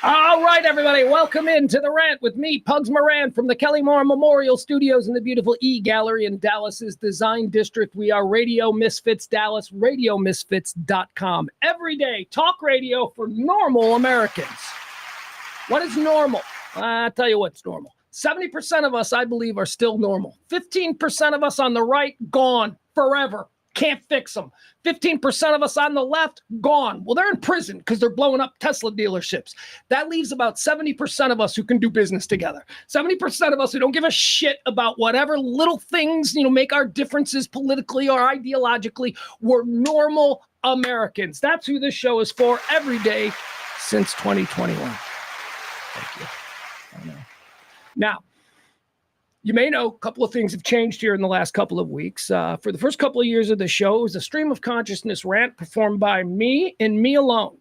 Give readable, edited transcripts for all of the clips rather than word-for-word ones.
All right, everybody, welcome into the Rant with me, Pugs Moran, from the Kelly Moore Memorial Studios in the beautiful E Gallery in Dallas's Design District. We are Radio Misfits Dallas, radiomisfits.com. Every day, talk radio for normal Americans. What is normal? I'll tell you what's normal. 70% of us, I believe, are still normal. 15% of us on the right, gone forever. Can't fix them. 15% of us on the left, gone. Well, they're in prison because they're blowing up Tesla dealerships. That leaves about 70% of us who can do business together. 70% of us who don't give a shit about whatever little things, make our differences politically or ideologically. We're normal Americans. That's who this show is for every day since 2021. Thank you. I know. Now, you may know a couple of things have changed here in the last couple of weeks. For the first couple of years of the show, it was a stream of consciousness rant performed by me and me alone.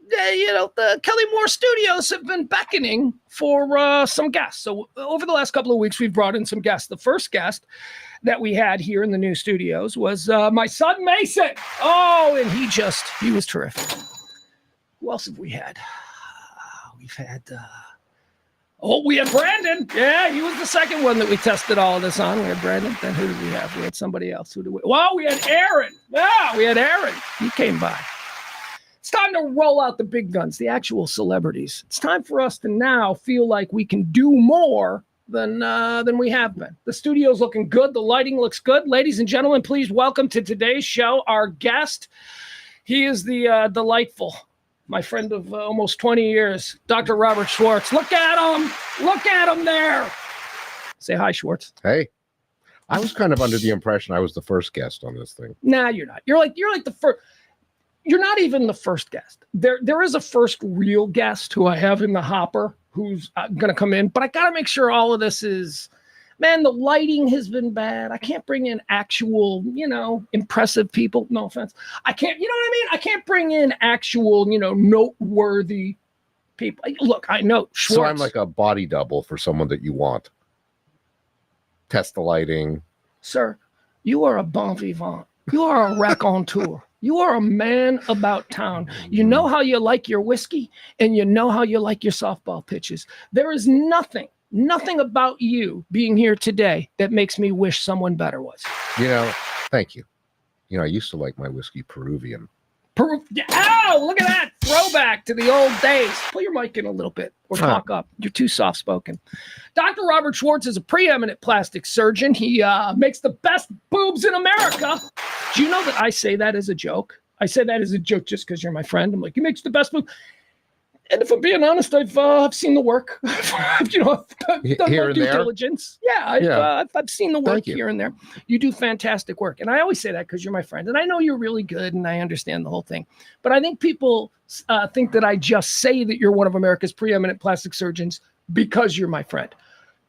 The Kelly Moore Studios have been beckoning for some guests. So over the last couple of weeks, we've brought in some guests. The first guest that we had here in the new studios was my son, Mason. Oh, and he was terrific. Who else have we had? We've had... we had Brandon. Yeah, he was the second one that we tested all of this on. We had Brandon. Then who did we have? We had somebody else. We had Aaron. Yeah, we had Aaron. He came by. It's time to roll out the big guns, the actual celebrities. It's time for us to now feel like we can do more than we have been. The studio's looking good. The lighting looks good. Ladies and gentlemen, please welcome to today's show our guest. He is the delightful, my friend of almost 20 years, Dr. Robert Schwartz. Look at him. Look at him there. Say hi, Schwartz. Hey. I was kind of under the impression I was the first guest on this thing. Nah, you're not. You're like the first. You're not even the first guest. There is a first real guest who I have in the hopper who's going to come in, but I got to make sure all of this is... Man, the lighting has been bad. I can't bring in actual, impressive people. No offense. I can't, you know what I mean? I can't bring in actual, noteworthy people. Look, I know Schwartz. So I'm like a body double for someone that you want. Test the lighting. Sir, you are a bon vivant. You are a raconteur. You are a man about town. You know how you like your whiskey, and you know how you like your softball pitches. There is nothing about you being here today that makes me wish someone better was. Thank you. I used to like my whiskey Peruvian. Oh, look at that. Throwback to the old days. Pull your mic in a little bit or talk up. You're too soft-spoken. Dr. Robert Schwartz is a preeminent plastic surgeon. He makes the best boobs in America. Do you know that I say that as a joke? I say that as a joke just because you're my friend. I'm like, he makes the best boobs. And if I'm being honest, I've seen the work. I've done here my due diligence. Yeah, I've seen the work here and there. You do fantastic work. And I always say that because you're my friend. And I know you're really good and I understand the whole thing. But I think people think that I just say that you're one of America's preeminent plastic surgeons because you're my friend.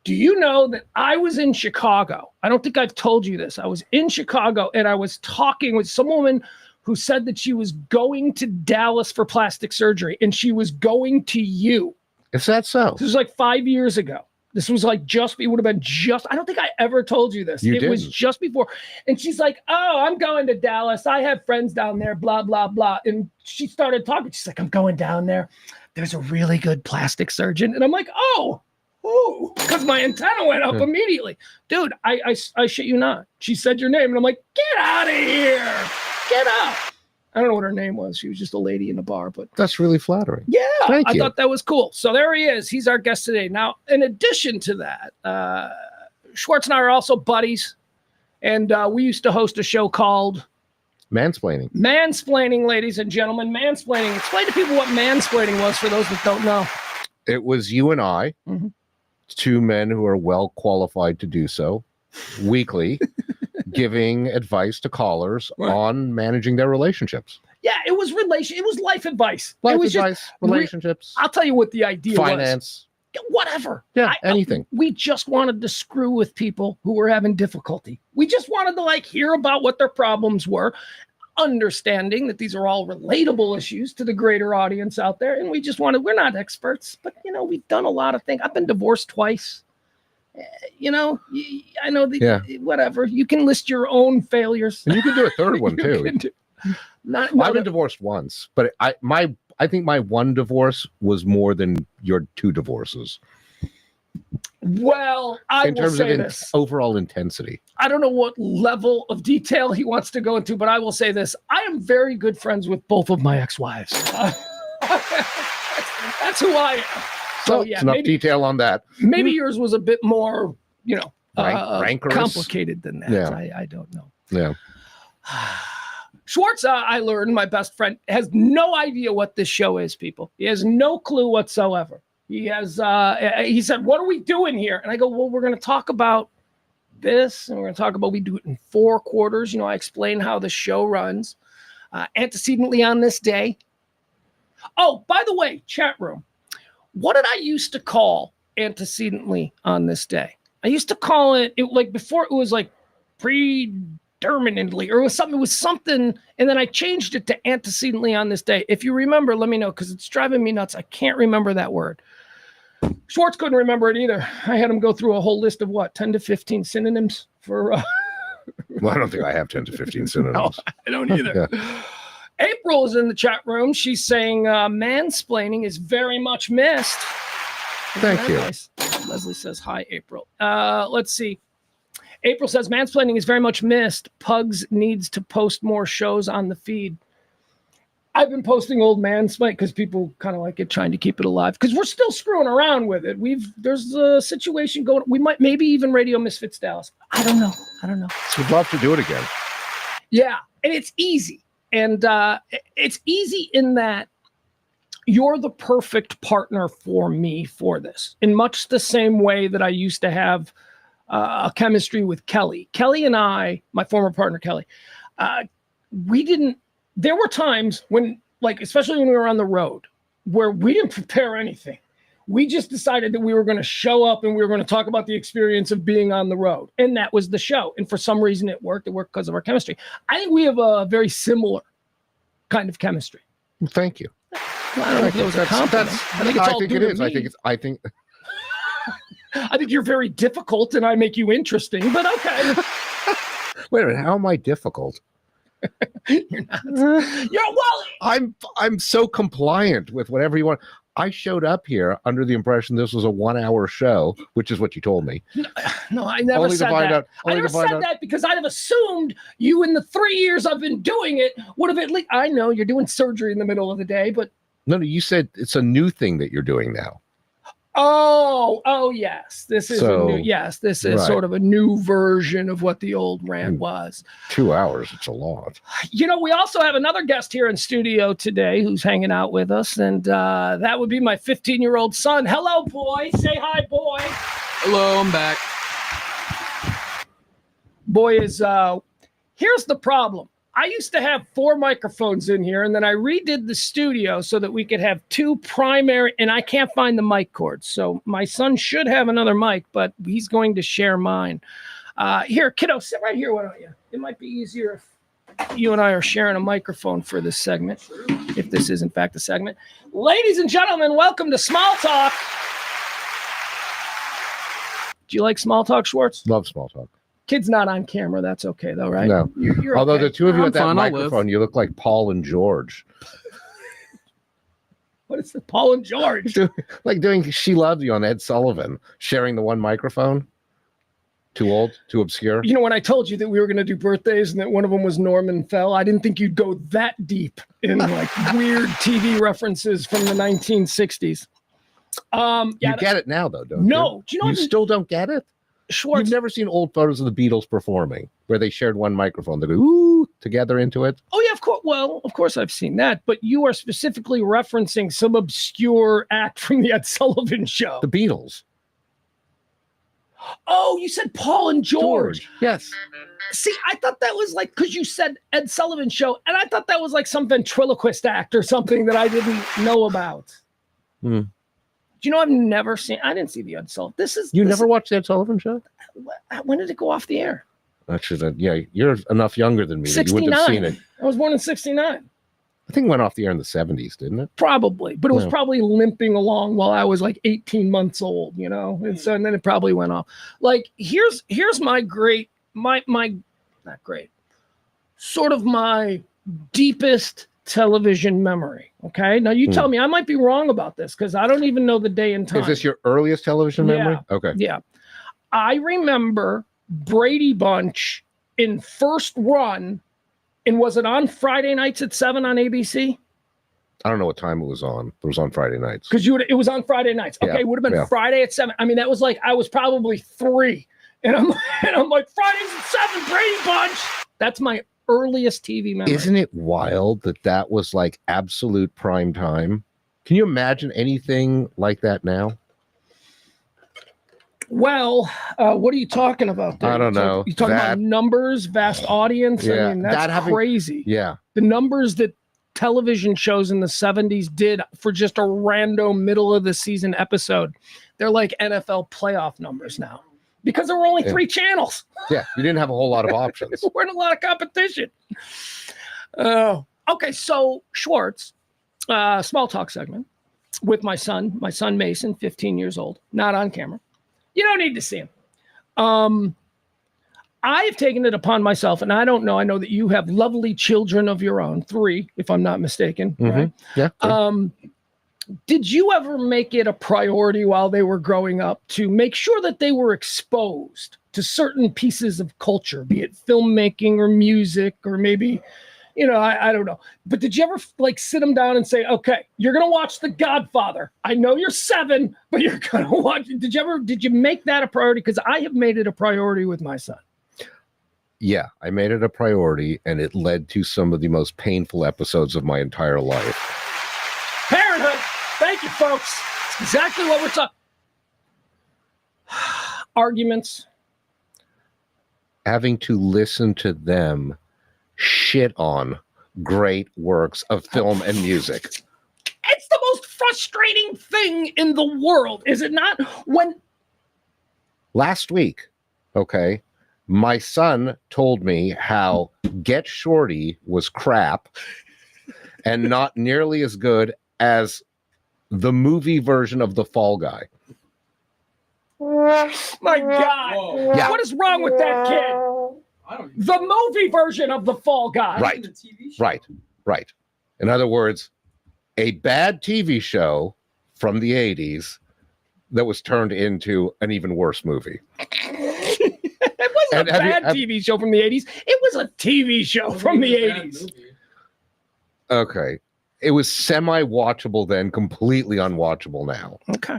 Do you know that I was in Chicago? I don't think I've told you this. I was in Chicago and I was talking with some woman who said that she was going to Dallas for plastic surgery, and she was going to you. Is that so? This was like 5 years ago. This was like it would have been I don't think I ever told you this. It was just before. And she's like, oh, I'm going to Dallas. I have friends down there, blah, blah, blah. And she started talking. She's like, I'm going down there. There's a really good plastic surgeon. And I'm like, oh, because my antenna went up immediately. Dude, I shit you not. She said your name, and I'm like, get out of here. Get up. I don't know what her name was. She was just a lady in a bar, but that's really flattering. Yeah, Thank you. I thought that was cool. So there he is. He's our guest today. Now, in addition to that, Schwartz and I are also buddies, and we used to host a show called Mansplaining. Mansplaining, ladies and gentlemen. Mansplaining. Explain to people what mansplaining was for those that don't know. It was you and I, two men who are well qualified to do so, weekly. Giving advice to callers on managing their relationships. Yeah, it was life advice. Relationships. I'll tell you what the idea was. Finance. Whatever. Yeah, anything. We just wanted to screw with people who were having difficulty. We just wanted to hear about what their problems were, understanding that these are all relatable issues to the greater audience out there. And we're not experts, but we've done a lot of things. I've been divorced twice. I know whatever. You can list your own failures. And you can do a third one too. I've been divorced once, but my I think my one divorce was more than your 2 divorces. Well, I in will terms say of this. Overall intensity. I don't know what level of detail he wants to go into, but I will say this. I am very good friends with both of my ex-wives. That's who I am. So yeah, enough detail on that. Maybe yours was a bit more, rancorous, complicated than that. Yeah. I don't know. Yeah. Schwartz, I learned, my best friend, has no idea what this show is, people. He has no clue whatsoever. He said, what are we doing here? And I go, well, we're going to talk about this, and we're going to talk about, we do it in 4 quarters. I explain how the show runs. Antecedently on this day. Oh, by the way, chat room, what did I used to call antecedently on this day? I used to call it like before, it was like predeterminately, or it was something, and then I changed it to antecedently on this day. If you remember, let me know, because it's driving me nuts. I can't remember that word. Schwartz couldn't remember it either. I had him go through a whole list of 10 to 15 synonyms for. Well, I don't think I have 10 to 15 synonyms. No, I don't either. Yeah. April is in the chat room. She's saying mansplaining is very much missed. Thank you. Nice. Leslie says, hi, April. Let's see. April says, mansplaining is very much missed. Pugs needs to post more shows on the feed. I've been posting old mansplaining because people kind of like it, trying to keep it alive. Because we're still screwing around with it. There's a situation going. We might maybe even Radio Misfits Dallas. I don't know. We'd love to do it again. Yeah, and it's easy. And it's easy in that you're the perfect partner for me for this, in much the same way that I used to have a chemistry with Kelly. Kelly and I, my former partner Kelly, there were times when, like, especially when we were on the road, where we didn't prepare anything. We just decided that we were going to show up and we were going to talk about the experience of being on the road. And that was the show. And for some reason it worked. It worked because of our chemistry. I think we have a very similar kind of chemistry. Well, thank you. Well, I don't know if those are compliments. I think it's all due to me. I think you're very difficult and I make you interesting, but okay. Wait a minute. How am I difficult? You're not. I'm so compliant with whatever you want. I showed up here under the impression this was a 1-hour show, which is what you told me. No, I never said that. I never said that because I'd have assumed you, in the 3 years I've been doing it, would have at least. I know you're doing surgery in the middle of the day, but no, you said it's a new thing that you're doing now. Oh, yes. This is sort of a new version of what the old Rant was. 2 hours, it's a lot. We also have another guest here in studio today who's hanging out with us, and that would be my 15-year-old son. Hello, boy. Say hi, boy. Hello, I'm back. Boy is, here's the problem. I used to have 4 microphones in here, and then I redid the studio so that we could have 2 primary, and I can't find the mic cords. So my son should have another mic, but he's going to share mine. Here, kiddo, sit right here, why don't you? It might be easier if you and I are sharing a microphone for this segment, if this is in fact a segment. Ladies and gentlemen, welcome to Small Talk. Do you like Small Talk, Schwartz? Love Small Talk. Kid's not on camera. That's okay, though, right? No. You're Although okay. the two of you I'm at that fine, microphone, you look like Paul and George. What is it? Paul and George? Like doing She Loves You on Ed Sullivan, sharing the one microphone. Too old, too obscure. When I told you that we were going to do birthdays and that one of them was Norman Fell, I didn't think you'd go that deep in like weird TV references from the 1960s. You get it now, though, don't you? No. Do you know you still don't get it? Schwartz. You've never seen old photos of the Beatles performing where they shared one microphone. They go, ooh, together into it. Oh, yeah, of course. Well, of course I've seen that. But you are specifically referencing some obscure act from the Ed Sullivan Show. The Beatles. Oh, you said Paul and George. Yes. See, I thought that was like, because you said Ed Sullivan Show, and I thought that was like some ventriloquist act or something that I didn't know about. Hmm. Do you know I've never seen? I didn't see the Ed Sullivan. You never watched the Ed Sullivan Show? When did it go off the air? Actually, yeah, you're enough younger than me. 69. You wouldn't have seen it. I was born in 69. I think it went off the air in the 70s, didn't it? Probably, but it was probably limping along while I was like 18 months old, and so and then it probably went off. Like here's my not great, sort of my deepest television memory. Okay. Now you tell me, I might be wrong about this because I don't even know the day and time. Is this your earliest television memory? Okay. Yeah. I remember Brady Bunch in first run. And was it on Friday nights at 7 on ABC? I don't know what time it was on. It was on Friday nights. Because it was on Friday nights. Okay, it would have been Friday at 7. I mean, that was like I was probably 3. And I'm like, Fridays at 7, Brady Bunch. That's my earliest TV memory. Isn't it wild that was like absolute prime time? Can you imagine anything like that now? Well, what are you talking about there? I don't know. You talking about numbers, vast audience? Yeah, I mean, that's crazy. Yeah. The numbers that television shows in the 70s did for just a random middle of the season episode, they're like NFL playoff numbers now because there were only 3 channels. Yeah, you didn't have a whole lot of options. There weren't a lot of competition. Okay, so Schwartz, small talk segment with my son Mason, 15 years old, not on camera. You don't need to see him. I have taken it upon myself, and I don't know. I know that you have lovely children of your own, 3, if I'm not mistaken. Right? Yeah. Did you ever make it a priority while they were growing up to make sure that they were exposed to certain pieces of culture, be it filmmaking or music or maybe, I don't know. But did you ever like sit them down and say, okay, you're going to watch The Godfather. I know you're 7, but you're going to watch it. Did you make that a priority? Because I have made it a priority with my son. Yeah, I made it a priority, and it led to some of the most painful episodes of my entire life. Parenthood. Thank you, folks. It's exactly what we're talking. Arguments. Having to listen to them shit on great works of film and music. It's the most frustrating thing in the world, is it not? When last week, okay, my son told me how Get Shorty was crap and not nearly as good as the movie version of The Fall Guy. My God. Yeah. What is wrong with that kid? The movie version of The Fall Guy. Right. In other words, a bad TV show from the 80s that was turned into an even worse movie. It wasn't a bad TV show from the 80s. It was a TV show from the 80s. Okay. It was semi-watchable then, completely unwatchable now. Okay.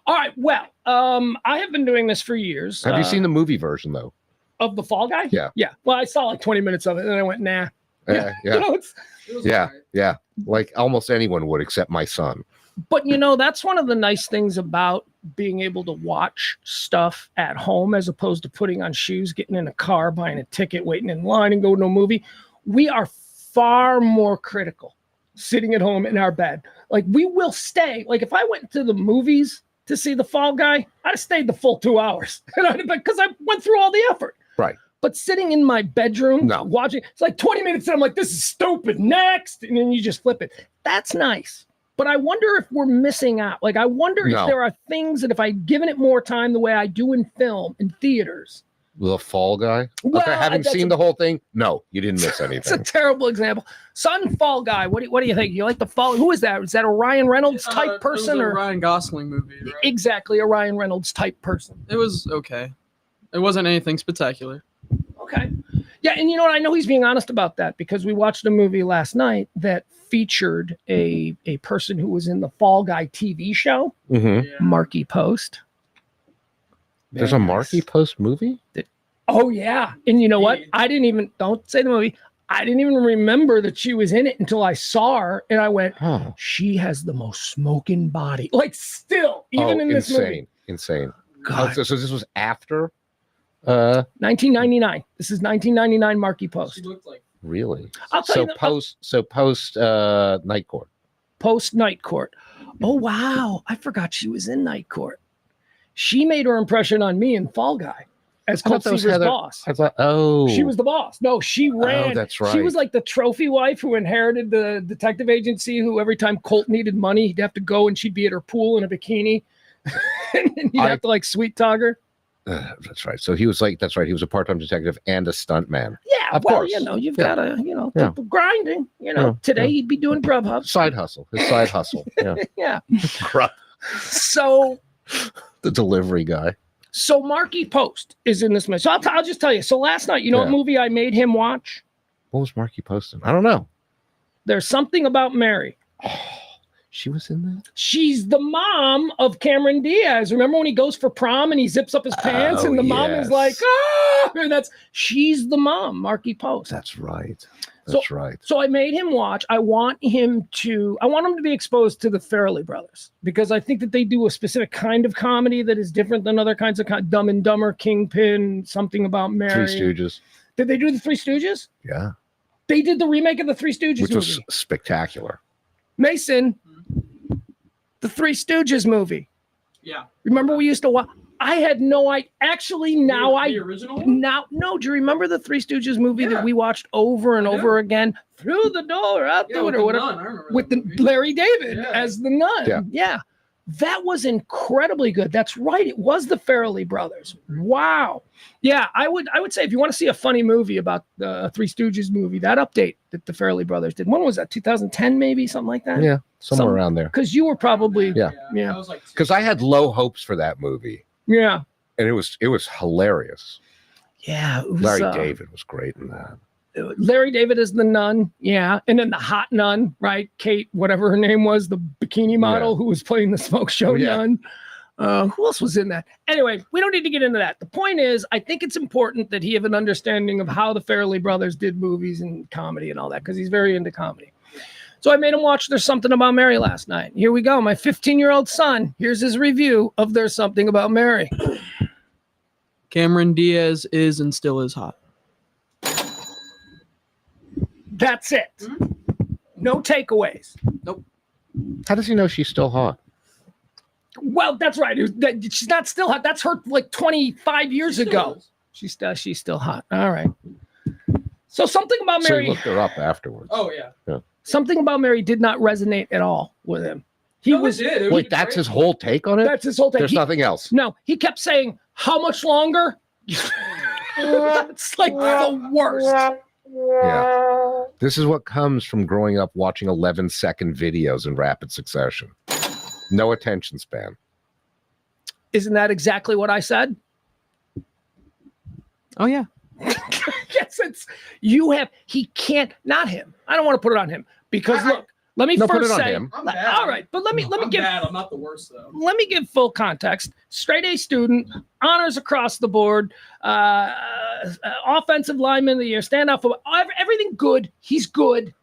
All right. Well, I have been doing this for years. Have you seen the movie version, though? Of The Fall Guy? Yeah. Yeah. Well, I saw like 20 minutes of it, and then I went, nah. Yeah. Yeah. Like almost anyone would, except my son. But, that's one of the nice things about being able to watch stuff at home as opposed to putting on shoes, getting in a car, buying a ticket, waiting in line, and going to a movie. We are far more critical sitting at home in our bed. Like, we will stay. Like, if I went to the movies to see The Fall Guy, I'd have stayed the full 2 hours because I went through all the effort. Right. But sitting in my bedroom, watching, it's like 20 minutes and I'm like, this is stupid, next. And then you just flip it. That's nice. But I wonder if we're missing out. Like, I wonder if there are things that if I'd given it more time the way I do in film, in theaters. The Fall Guy? Well, okay, having seen the whole thing, no, you didn't miss anything. It's a terrible example. Son, Fall Guy, what do you think? You like the Fall? Who is that? Is that a Ryan Reynolds type person? It was or a Ryan Gosling movie, right? Exactly, a Ryan Reynolds type person. It was okay. It wasn't anything spectacular. Okay. Yeah, and you know what? I know he's being honest about that because we watched a movie last night that featured a person who was in the Fall Guy TV show, Marky Post. There's a Marky Post movie? Oh, yeah. And you know what? Don't say the movie. I didn't even remember that she was in it until I saw her and I went, she has the most smoking body. Like, still, even in this movie. Insane. God. So this was after? 1999. This is 1999 Marky Post. She looked like. Really? I'll tell you. Post Night Court. Post Night Court. Oh, wow. I forgot she was in Night Court. She made her impression on me in Fall Guy as Colt Seaver's boss. I thought, she was the boss. No, she ran. Oh, that's right. She was like the trophy wife who inherited the detective agency, who every time Colt needed money, he'd have to go and she'd be at her pool in a bikini. And you'd have to like sweet talk her. That's right. So he was like, that's right. He was a part-time detective and a stuntman. Yeah, Of well, course. you've Yeah. got to, Yeah. keep grinding. Yeah, Today yeah. he'd be doing Grubhub. Side hustle. His side hustle. Yeah. Yeah. Grub. So The delivery guy. Marky Post is in this movie. So I'll just tell you. So last night, what movie I made him watch? What was Marky posting? I don't know. There's Something About Mary. She was in that? She's the mom of Cameron Diaz. Remember when he goes for prom and he zips up his pants and the mom is like, and she's the mom, Marky Post. That's right. That's right. So I made him watch. I want him to be exposed to the Farrelly brothers because I think that they do a specific kind of comedy that is different than other kinds of Dumb and Dumber, Kingpin, Something About Mary. Three Stooges. Did they do the Three Stooges? Yeah. They did the remake of the Three Stooges Which movie. was spectacular. Mason, the Three Stooges movie. Yeah. Remember we used to watch? I had no idea. Actually, now the original one? no. Do you remember the Three Stooges movie that we watched over and over again? Through the door, out the window, whatever. Nun. I remember With that the movie. Larry David as the nun. Yeah. That was incredibly good. That's right. It was the Farrelly brothers. Wow. Yeah, I would say if you want to see a funny movie about the Three Stooges movie, that update that the Farrelly brothers did. When was that? 2010 maybe, something like that? Yeah, somewhere around there. Because you were probably Yeah. I was like, Because I had low hopes for that movie. Yeah. And it was hilarious. Yeah. It was, Larry David was great in that. Larry David is the nun, yeah, and then the hot nun, right? Kate, whatever her name was, the bikini model who was playing the smoke show nun. Who else was in that? Anyway, we don't need to get into that. The point is, I think it's important that he have an understanding of how the Farrelly brothers did movies and comedy and all that, because he's very into comedy. So I made him watch There's Something About Mary last night. Here we go. My 15-year-old son, here's his review of There's Something About Mary. Cameron Diaz is and still is hot. That's it. No takeaways. Nope. How does he know she's still hot? Well, that's right. She's not still hot. That's her like 25 years ago. She's still hot. All right. So Something About So Mary. he looked her up afterwards. Oh, yeah. Something About Mary did not resonate at all with him. It did. Wait, that's his whole take on it? That's his whole thing. There's nothing else. No, he kept saying, "How much longer?" It's like the worst. Yeah. This is what comes from growing up watching 11-second videos in rapid succession. No attention span. Isn't that exactly what I said? Oh, yeah. Yes, he can't, not him. I don't want to put it on him because look, let me put first it on say, him. I'm bad. all right, but let me I'm give bad. I'm not the worst, though. let me give full context. Straight A student, honors across the board, offensive lineman of the year, standout for everything good. He's good.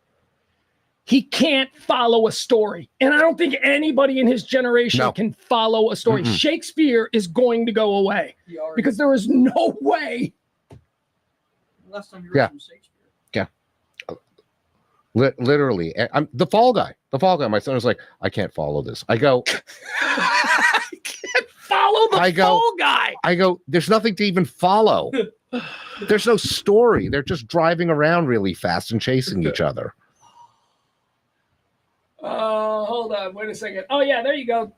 He can't follow a story. And I don't think anybody in his generation can follow a story. Mm-mm. Shakespeare is going to go away because there is no way. Last time you read from Shakespeare. Literally. I'm the fall guy. My son was like, I can't follow this. I go, I can't follow the fall guy. I go, there's nothing to even follow. There's no story. They're just driving around really fast and chasing each other. Hold on. Wait a second. Oh, yeah, there you go.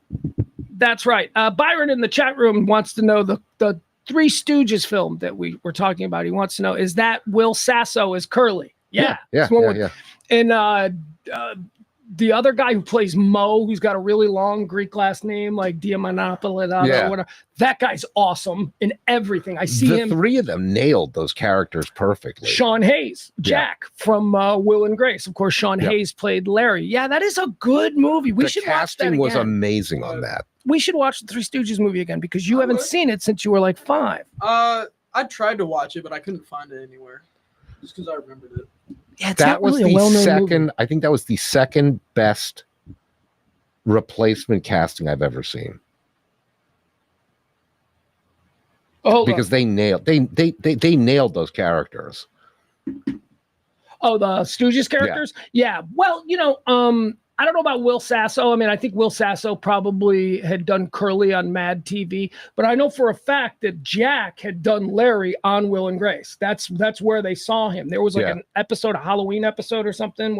That's right. Byron in the chat room wants to know the Three Stooges film that we were talking about. He wants to know, is that Will Sasso as Curly? Yeah. Yeah. And the other guy who plays Mo, who's got a really long Greek last name, like Diamantopoulos or whatever, that guy's awesome in everything. I see him. The three of them nailed those characters perfectly. Sean Hayes, Jack from Will and Grace. Of course, Sean Hayes played Larry. Yeah, that is a good movie. We should watch that again. The casting was amazing on that. We should watch the Three Stooges movie again because you haven't seen it since you were like 5. I tried to watch it, but I couldn't find it anywhere. Just because I remembered it. Yeah, that was really the second. Movie. I think that was the second best replacement casting I've ever seen. Because they nailed they nailed those characters. Oh, the Stooges characters? Yeah. Well, I don't know about Will Sasso. I mean, I think Will Sasso probably had done Curly on Mad TV, but I know for a fact that Jack had done Larry on Will and Grace. That's where they saw him. There was like an episode, a Halloween episode or something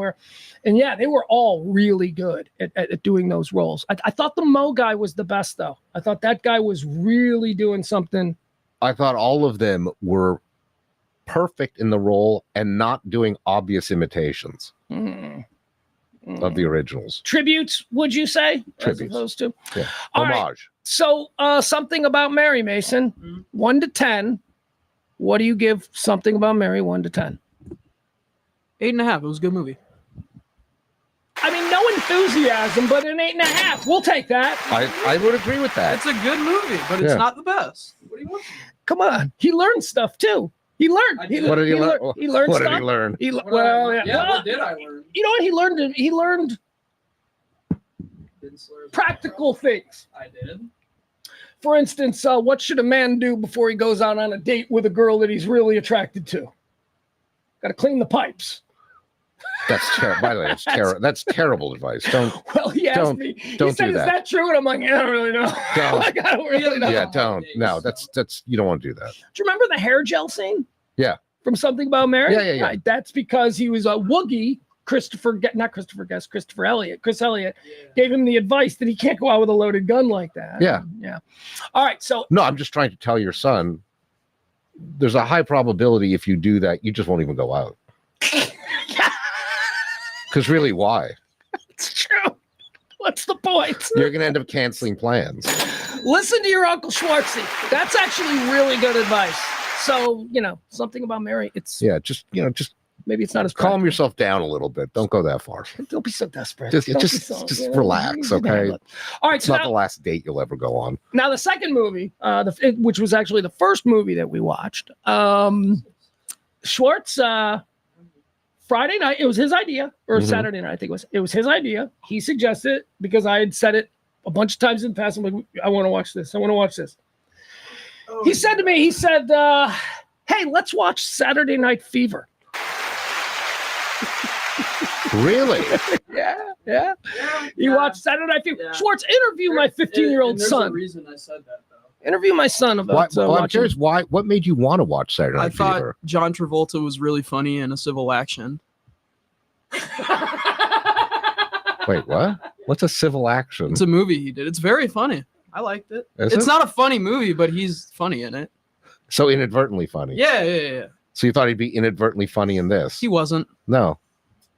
they were all really good at doing those roles. I thought the Mo guy was the best though. I thought that guy was really doing something I thought all of them were perfect in the role and not doing obvious imitations of the originals. Tributes, would you say? Tributes. As opposed to? Yeah. All right. Homage. So, Something About Mary, Mason, 1 to 10. What do you give Something About Mary 1 to 10? 8.5. It was a good movie. I mean, no enthusiasm, but an 8.5. We'll take that. I would agree with that. It's a good movie, but it's not the best. What do you want? Come on. He learned stuff, too. He learned. What did he learn? He learned What stuff. did he learn? What did I learn? You know what? He learned practical things. I did. For instance, what should a man do before he goes out on a date with a girl that he's really attracted to? Got to clean the pipes. That's terrible. By the way, that's terrible advice. Don't. Well, he asked me. Don't He said, do "Is that. that true?" And I'm like, "Yeah, I don't really know." Don't. I don't really know. Yeah, don't. No, that's you don't want to do that. Do you remember the hair gel scene? Yeah. From Something About Mary? Yeah. Right, that's because he was a Woogie. Chris Elliott gave him the advice that he can't go out with a loaded gun like that. Yeah. Yeah. All right. So No, I'm just trying to tell your son there's a high probability if you do that, you just won't even go out. Because really, why? it's true. What's the point? You're going to end up canceling plans. Listen to your Uncle Schwartzy. That's actually really good advice. So, Something About Mary, it's Just maybe it's not as calm practical. yourself down a little bit. Don't go that far. Don't be so desperate. Just Don't be so- relax, you can okay? handle it. All right, It's so not the last date you'll ever go on. now the second movie, which was actually the first movie that we watched, Schwartz, Friday night, it was his idea, or Saturday night, I think it was his idea. He suggested it because I had said it a bunch of times in the past. I'm like, I want to watch this. He said to me, hey, let's watch Saturday Night Fever. Really? Yeah. You watched Saturday Night Fever. Yeah. Schwartz, interview my 15-year-old There's son. a reason I said that, though. Interview my son about I'm watching. curious, what made you want to watch Saturday I Night thought Fever? John Travolta was really funny in A Civil Action. Wait, what? What's a civil action? It's a movie he did. It's very funny. I liked it. Is It's it? not a funny movie, but he's funny in it. So inadvertently funny. Yeah. So you thought he'd be inadvertently funny in this? He wasn't. No.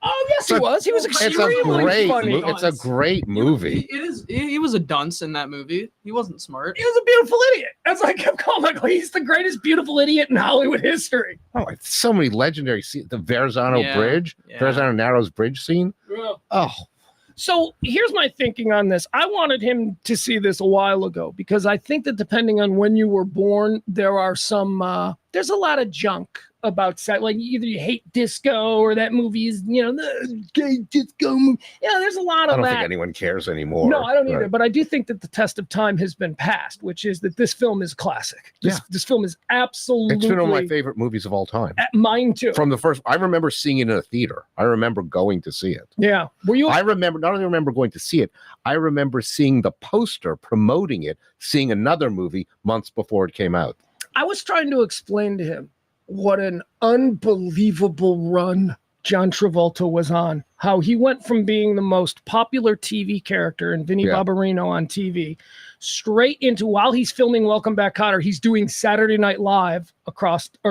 Oh, yes, he was. He was It's a extremely funny. It's a great movie. He was a dunce in that movie. He wasn't smart. He was a beautiful idiot. That's what I kept calling him. He's the greatest beautiful idiot in Hollywood history. Oh, so many legendary scenes. The Verrazano Bridge, Yeah. Verrazano Narrows Bridge scene. Oh, So here's my thinking on this. I wanted him to see this a while ago because I think that depending on when you were born, there are there's a lot of junk about like either you hate disco or that movie is, the gay disco movie. There's a lot of I don't that. think anyone cares anymore. No, I don't either. Right. But I do think that the test of time has been passed, which is that this film is classic. This film is absolutely. It's been one of my favorite movies of all time. Mine too. From the first, I remember seeing it in a theater. I remember going to see it. Yeah. Were you? I remember not only remember going to see it, I remember seeing the poster promoting it, seeing another movie months before it came out. I was trying to explain to him what an unbelievable run John Travolta was on. How he went from being the most popular TV character in Vinnie Barbarino on TV, straight into, while he's filming Welcome Back, Kotter, he's doing Saturday Night Live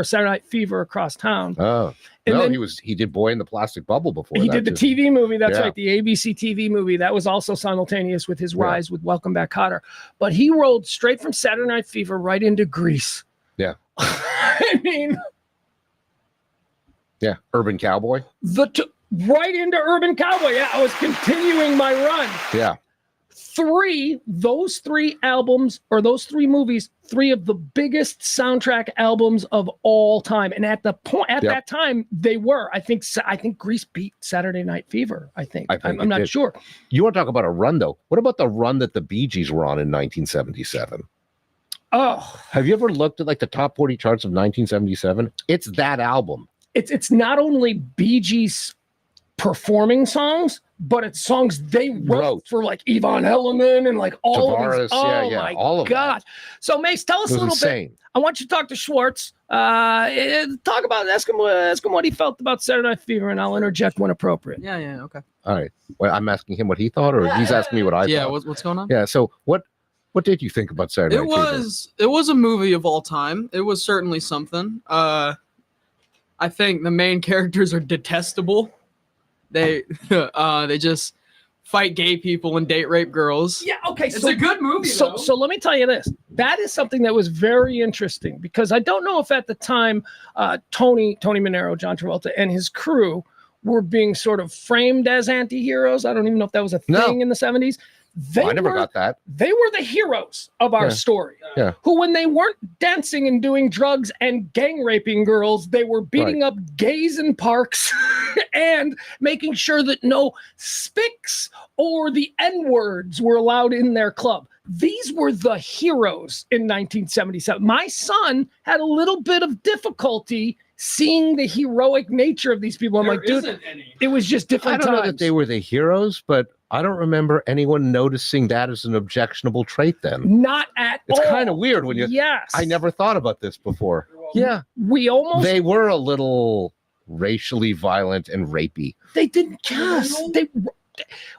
Saturday Night Fever across town. Oh, and then he did Boy in the Plastic Bubble before. He did the TV movie. That's Yeah. right, the ABC TV movie. That was also simultaneous with his rise with Welcome Back, Kotter. But he rolled straight from Saturday Night Fever right into Grease. Yeah. I mean, yeah, Urban Cowboy. Right into Urban Cowboy. Yeah, I was continuing my run. Yeah. Those three albums, or those three movies, three of the biggest soundtrack albums of all time. And at that time, they were. I think Grease beat Saturday Night Fever. I'm not sure. You want to talk about a run though? What about the run that the Bee Gees were on in 1977? Oh, have you ever looked at like the top 40 charts of 1977? It's that album. It's not only Bee Gees performing songs, but it's songs they wrote for like Yvonne Elliman and like all Tavares, of these. Oh my all of God. that. So Mace, tell us a little bit. I want you to talk to Schwartz. Talk about ask him what he felt about Saturday Night Fever, and I'll interject when appropriate. Yeah, okay. All right. Well, I'm asking him what he thought, or he's asking me what I thought. Yeah, what's going on? Yeah, so what What did you think about Saturday Night Fever? It was a movie of all time. It was certainly something. I think the main characters are detestable. They just fight gay people and date rape girls. Yeah, okay. It's a good movie, though. So let me tell you this. That is something that was very interesting because I don't know if at the time Tony Manero, John Travolta, and his crew were being sort of framed as anti-heroes. I don't even know if that was a thing in the 70s. I never got that. They were the heroes of our story. Yeah. Who, when they weren't dancing and doing drugs and gang raping girls, they were beating up gays in parks and making sure that no spics or the N-words were allowed in their club. These were the heroes in 1977. My son had a little bit of difficulty seeing the heroic nature of these people. I'm like, dude, it was just different I don't times. know that they were the heroes, but I don't remember anyone noticing that as an objectionable trait then. Not at all. It's kind of weird when you... Yes. I never thought about this before. Yeah. They were a little racially violent and rapey. They didn't just...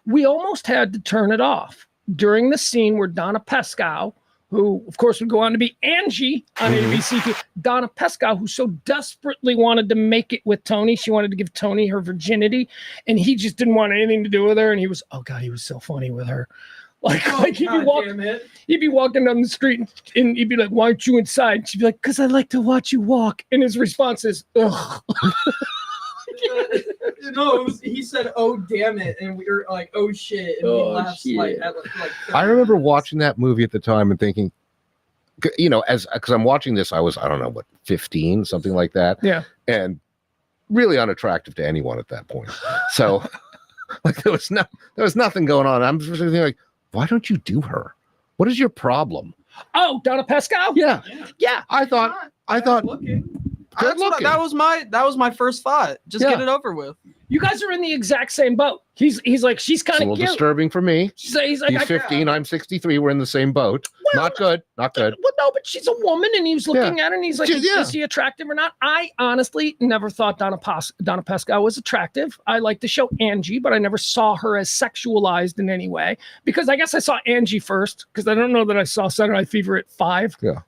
We almost had to turn it off during the scene where Donna Pescow, who, of course, would go on to be Angie on ABC2. Donna Pescow, who so desperately wanted to make it with Tony. She wanted to give Tony her virginity, and he just didn't want anything to do with her. And he was, oh, God, he was so funny with her. Like he'd be walking down the street, and he'd be like, why aren't you inside? And she'd be like, because I like to watch you walk. And his response is, ugh. No, he said, "Oh damn it," and we were like, "Oh shit!" And we laughed like. I remember watching that movie at the time and thinking, you know, because I'm watching this, I was, I don't know, what, 15, something like that. Yeah, and really unattractive to anyone at that point. So, like, there was nothing going on. I'm just thinking, like, why don't you do her? What is your problem? Oh, Donna Pescow. Yeah. I thought. That was my first thought. Just get it over with. You guys are in the exact same boat. He's like, she's kind of a little disturbing for me. He's like, he's 15, I'm 63. We're in the same boat. Well, not good. Well, no, but she's a woman, and he was looking at her, and he's like, is she attractive or not? I honestly never thought Donna Pescow was attractive. I like the show Angie, but I never saw her as sexualized in any way, because I guess I saw Angie first, because I don't know that I saw Saturday Night Fever at 5. Yeah.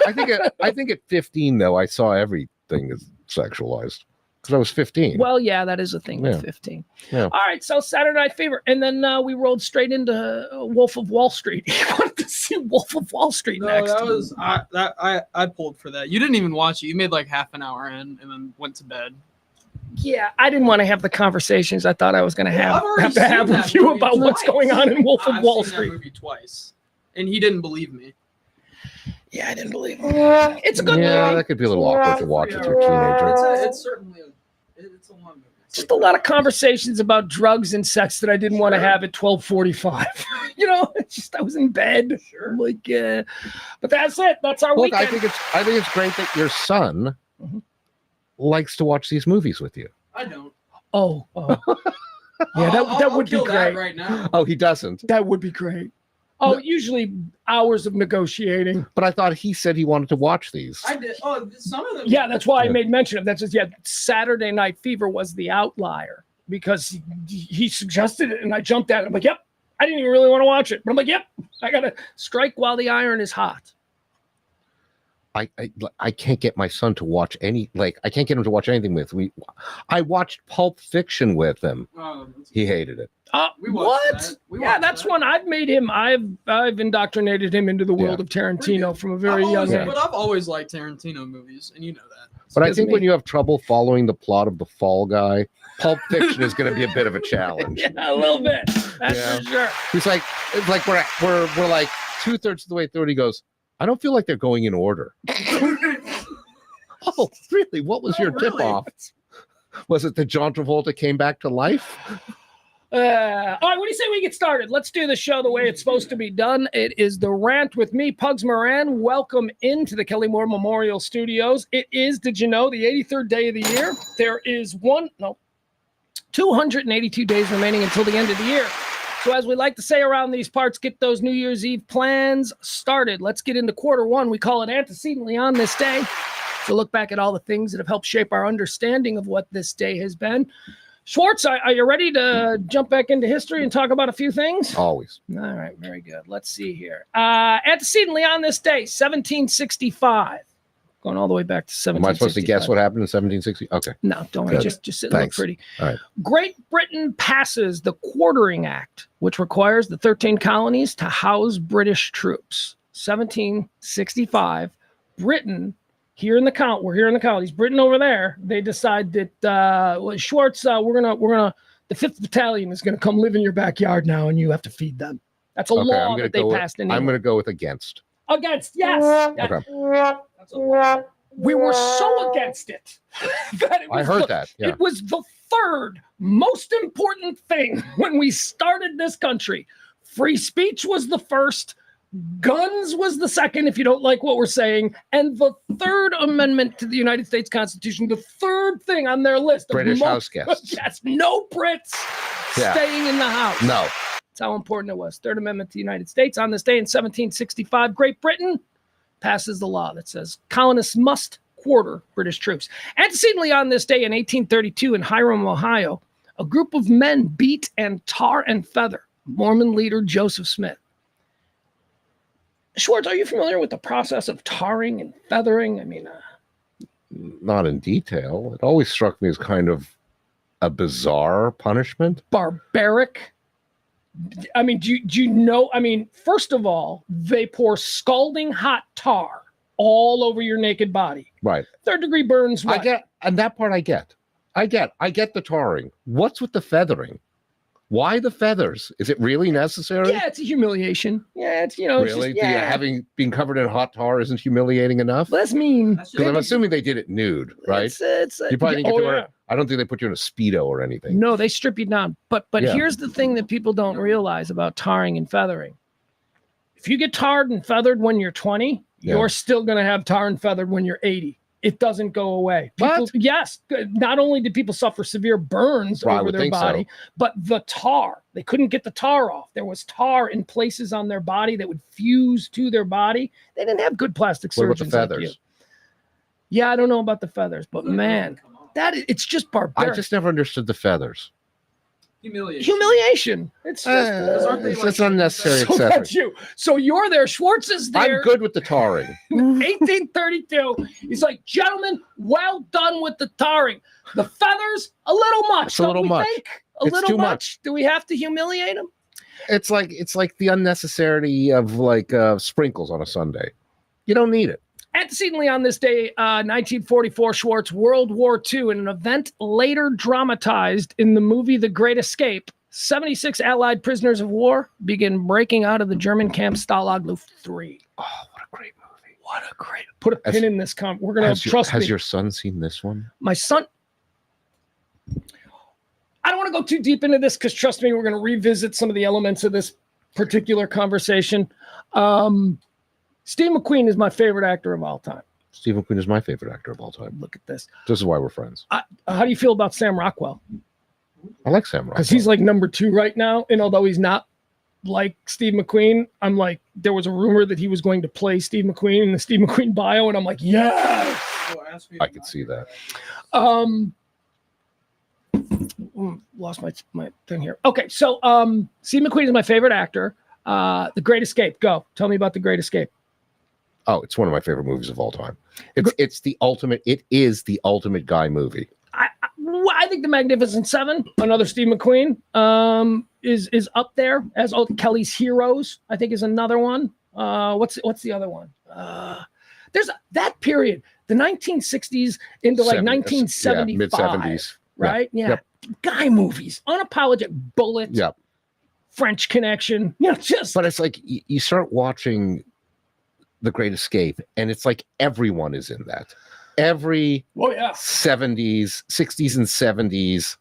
I think at 15, though, I saw everything as sexualized. Because I was 15. Well, yeah, that is a thing with 15. Yeah. All right, so Saturday Night Fever. And then we rolled straight into Wolf of Wall Street. You wanted to see Wolf of Wall Street next. I pulled for that. You didn't even watch it. You made like half an hour in and then went to bed. Yeah, I didn't want to have the conversations I thought I was going to have with you about what's going on in Wolf of Wall Street. I've seen that movie twice, and he didn't believe me. Yeah, I didn't believe him. It's a good movie. Yeah, that could be a little awkward to watch with your teenager. It's certainly it's a long movie. Just a lot of conversations about drugs and sex that I didn't want to have at 12:45. You know, it's just I was in bed. Sure. Like, but that's it. That's our weekend. I think it's great that your son likes to watch these movies with you. I don't. Oh. Yeah, that would be great. Right now. Oh, he doesn't. That would be great. Oh, usually hours of negotiating. But I thought he said he wanted to watch these. I did. Oh, some of them. Yeah, that's why I made mention of that. Saturday Night Fever was the outlier because he suggested it, and I jumped at it. I'm like, yep. I didn't even really want to watch it, but I'm like, yep. I gotta strike while the iron is hot. I can't get my son to watch I can't get him to watch anything with me. I watched Pulp Fiction with him. He hated it. What? That's one I've made him. I've indoctrinated him into the world of Tarantino from a very young age. But I've always liked Tarantino movies, and you know that. But I think when you have trouble following the plot of The Fall Guy, Pulp Fiction is going to be a bit of a challenge. Yeah, a little bit. That's for sure. He's like, it's like we're like 2/3 of the way through, and he goes, I don't feel like they're going in order. Oh, really? What was your tip-off? Was it that John Travolta came back to life? All right, what do you say we get started? Let's do the show the way it's supposed to be done. It is The Rant with me, Pugs Moran. Welcome into the Kelly Moore Memorial Studios. It is, did you know, the 83rd day of the year. There is 282 days remaining until the end of the year. So as we like to say around these parts, get those New Year's Eve plans started. Let's get into quarter one. We call it antecedently on this day. So look back at all the things that have helped shape our understanding of what this day has been. Schwartz, are you ready to jump back into history and talk about a few things? Always. All right, very good. Let's see here. Antecedently on this day, 1765. Going all the way back to 1765. Am I supposed to guess what happened in 1760? Okay. No, don't worry. Good. Just sit and look Thanks. pretty. All right. Great Britain passes the Quartering Act, which requires the 13 colonies to house British troops. 1765. Britain, we're here in the colonies. Britain over there, they decide that Schwartz, the 5th Battalion is gonna come live in your backyard now, and you have to feed them. That's a law that they passed in England. I'm gonna go with against. Against, yes. Okay. We were so against it that I heard that. Yeah. It was the third most important thing when we started this country. Free speech was the first. Guns was the second, if you don't like what we're saying. And the third amendment to the United States Constitution, the third thing on their list. British house guests. Yes, no Brits staying in the house. No. That's how important it was. Third Amendment to the United States. On this day in 1765, Great Britain passes the law that says colonists must quarter British troops. Antecedently on this day in 1832 in Hiram, Ohio, a group of men beat and tar and feather Mormon leader Joseph Smith. Schwartz, are you familiar with the process of tarring and feathering? I mean, not in detail. It always struck me as kind of a bizarre punishment. Barbaric. I mean, do you know? I mean, first of all, they pour scalding hot tar all over your naked body. Right. 3rd-degree burns. What? I get, and that part I get the tarring. What's with the feathering? Why the feathers? Is it really necessary? Yeah, it's a humiliation. Yeah, it's, you know. Really? It's just, yeah. Having been covered in hot tar isn't humiliating enough? That's mean. Because I'm assuming they did it nude, right? You probably didn't get to wear. I don't think they put you in a Speedo or anything. No, they strip you down. But here's the thing that people don't realize about tarring and feathering. If you get tarred and feathered when you're 20, you're still going to have tar and feathered when you're 80. It doesn't go away. People, yes, not only did people suffer severe burns over their body, but the tar. They couldn't get the tar off. There was tar in places on their body that would fuse to their body. They didn't have good plastic surgeons. What about the feathers? Like you. Yeah, I don't know about the feathers, but man, it's just barbaric. I just never understood the feathers. Humiliation. It's just it's unnecessary. So that's you. So you're there. Schwartz is there. I'm good with the tarring. 1832. He's like, gentlemen, well done with the tarring. The feathers, a little much. It's a little much. A little much. Do we have to humiliate him? It's like the unnecessity of like sprinkles on a Sunday. You don't need it. Antecedently on this day, 1944, Schwartz, World War II, in an event later dramatized in the movie The Great Escape, 76 Allied prisoners of war begin breaking out of the German camp Stalag Luft 3. Oh, what a great movie. What a great... Put a pin in this. We're going to trust me. Has your son seen this one? My son... I don't want to go too deep into this because, trust me, we're going to revisit some of the elements of this particular conversation. Steve McQueen is my favorite actor of all time. Steve McQueen is my favorite actor of all time. Look at this. This is why we're friends. How do you feel about Sam Rockwell? I like Sam Rockwell. Because he's like number 2 right now. And although he's not like Steve McQueen, I'm like, there was a rumor that he was going to play Steve McQueen in the Steve McQueen bio. And I'm like, yes. I could see that. Lost my thing here. Okay. So Steve McQueen is my favorite actor. The Great Escape. Go. Tell me about The Great Escape. Oh, it's one of my favorite movies of all time. It's the ultimate. It is the ultimate guy movie. I think The Magnificent Seven, another Steve McQueen, is up there as Kelly's Heroes. I think is another one. What's the other one? There's that period, the 1960s into like 1975, mid 70s, right? Yeah. Yep. Guy movies, unapologetic Bullet. Yeah. French Connection. But it's like you start watching The Great Escape, and it's like everyone is in that. Every 70s, 60s, and 70s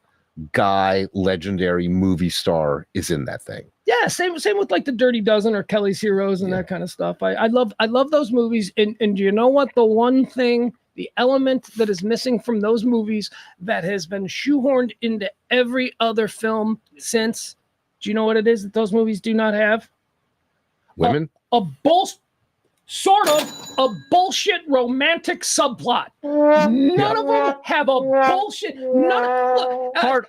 guy, legendary movie star is in that thing. Yeah, same with like The Dirty Dozen or Kelly's Heroes and that kind of stuff. I love those movies. And do you know what? The one thing, the element that is missing from those movies that has been shoehorned into every other film since, do you know what it is that those movies do not have? Women? sort of a bullshit romantic subplot. None of them have a bullshit.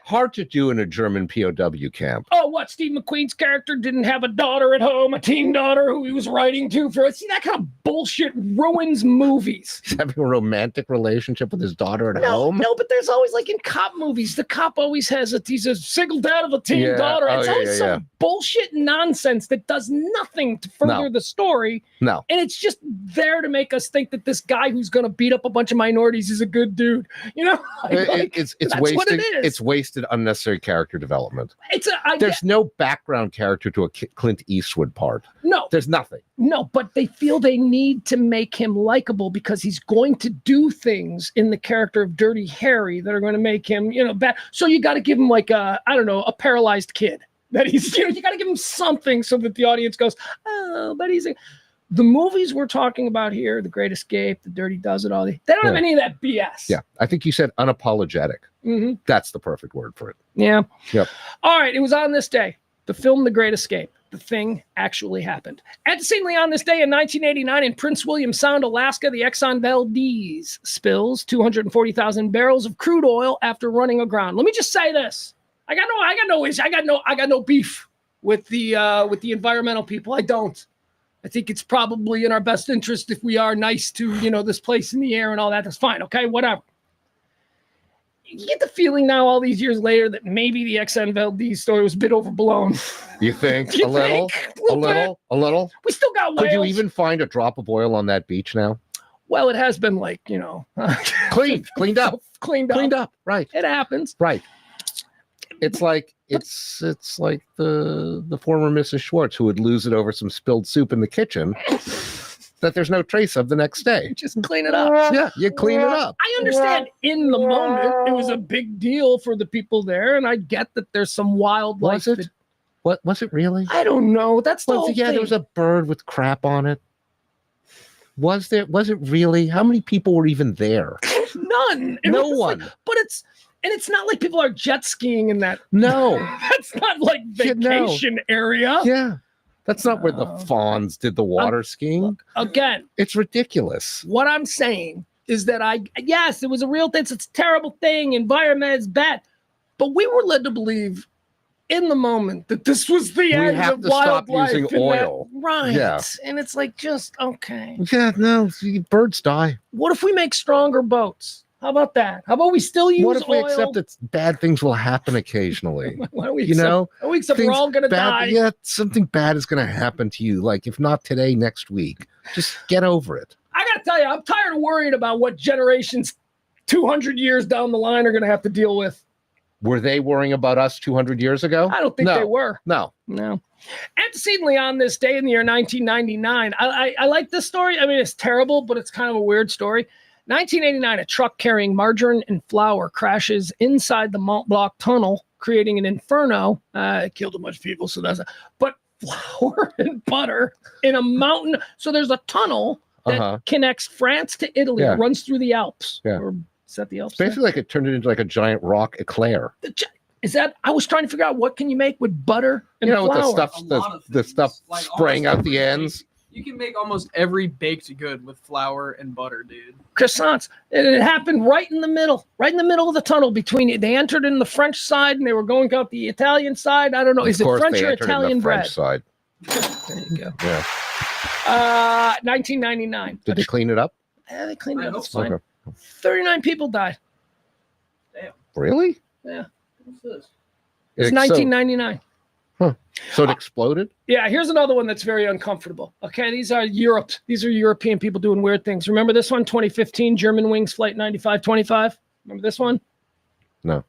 Hard to do in a German POW camp. Oh, what? Steve McQueen's character didn't have a daughter at home, a teen daughter who he was writing to for. See, that kind of bullshit ruins movies. He's having a romantic relationship with his daughter at home. No, but there's always, like in cop movies, the cop always has he's a single dad of a teen daughter. It's always some bullshit nonsense that does nothing to further the story. No. And it's just there to make us think that this guy who's going to beat up a bunch of minorities is a good dude. You know, it's that's wasted. what it is. It's wasted unnecessary character development. There's no background character to a Clint Eastwood part. No, there's nothing. No, but they feel they need to make him likable because he's going to do things in the character of Dirty Harry that are going to make him, bad. So you got to give him like a paralyzed kid that he's, you got to give him something so that the audience goes, oh, but he's the movies we're talking about here, The Great Escape, The Dirty Dozen, they don't have any of that BS. Yeah, I think you said unapologetic. Mm-hmm. That's the perfect word for it. Yeah. Yep. All right. It was on this day, the film The Great Escape. The thing actually happened. Antecedently on this day in 1989 in Prince William Sound, Alaska, the Exxon Valdez spills 240,000 barrels of crude oil after running aground. Let me just say this. I got no issue. I got no beef with the environmental people. I don't. I think it's probably in our best interest if we are nice to, this place in the air and all that. That's fine. Okay, whatever. You get the feeling now, all these years later, that maybe the Exxon Valdez story was a bit overblown. You think? A little? We still got whales. Could you even find a drop of oil on that beach now? Well, it has been cleaned up. Right. It happens. Right. It's like the former Mrs. Schwartz who would lose it over some spilled soup in the kitchen that there's no trace of the next day. Just clean it up. Yeah, you clean it up. I understand in the moment it was a big deal for the people there, and I get that there's some wildlife. Was it? What was it really? I don't know. That's the whole thing. There was a bird with crap on it. Was there? Was it really? How many people were even there? None. No one. But it's not like people are jet skiing in that. No. That's not like vacation area. Yeah. That's not where the fawns did the water skiing. Again. It's ridiculous. What I'm saying is that yes, it was a real thing. It's a terrible thing. Environment is bad. But we were led to believe in the moment that this was the end of wildlife. We have to stop using oil. Right. Yeah. And it's like, just, okay. Yeah, no, birds die. What if we make stronger boats? How about that? How about we still use oil? What if we accept that bad things will happen occasionally? Why don't we accept we're all going to die? Yeah, something bad is going to happen to you. Like, if not today, next week. Just get over it. I got to tell you, I'm tired of worrying about what generations 200 years down the line are going to have to deal with. Were they worrying about us 200 years ago? I don't think they were. No. Antecedently on this day in the year 1999, I like this story. I mean, it's terrible, but it's kind of a weird story. 1989, a truck carrying margarine and flour crashes inside the Mont Blanc tunnel, creating an inferno. It killed a bunch of people, so that's but flour and butter in a mountain. So there's a tunnel that connects France to Italy. It runs through the Alps. Yeah. Or is that the Alps? It's basically like it turned it into like a giant rock eclair. Is that? I was trying to figure out what can you make with butter and flour. With the stuff like spraying out the ends. You can make almost every baked good with flour and butter, dude. Croissants. And it happened right in the middle of the tunnel between it. They entered in the French side and they were going out the Italian side. I don't know. Is it French or Italian bread? French side. There you go. Yeah. 1999. Did they clean it up? Yeah, they cleaned it up. It's fine. Okay. 39 people died. Damn. Really? Yeah. What's this? It's 1999. So it exploded? Yeah, here's another one that's very uncomfortable. Okay, these are Europe. These are European people doing weird things. Remember this one? 2015, German Wings Flight 9525. Remember this one? No.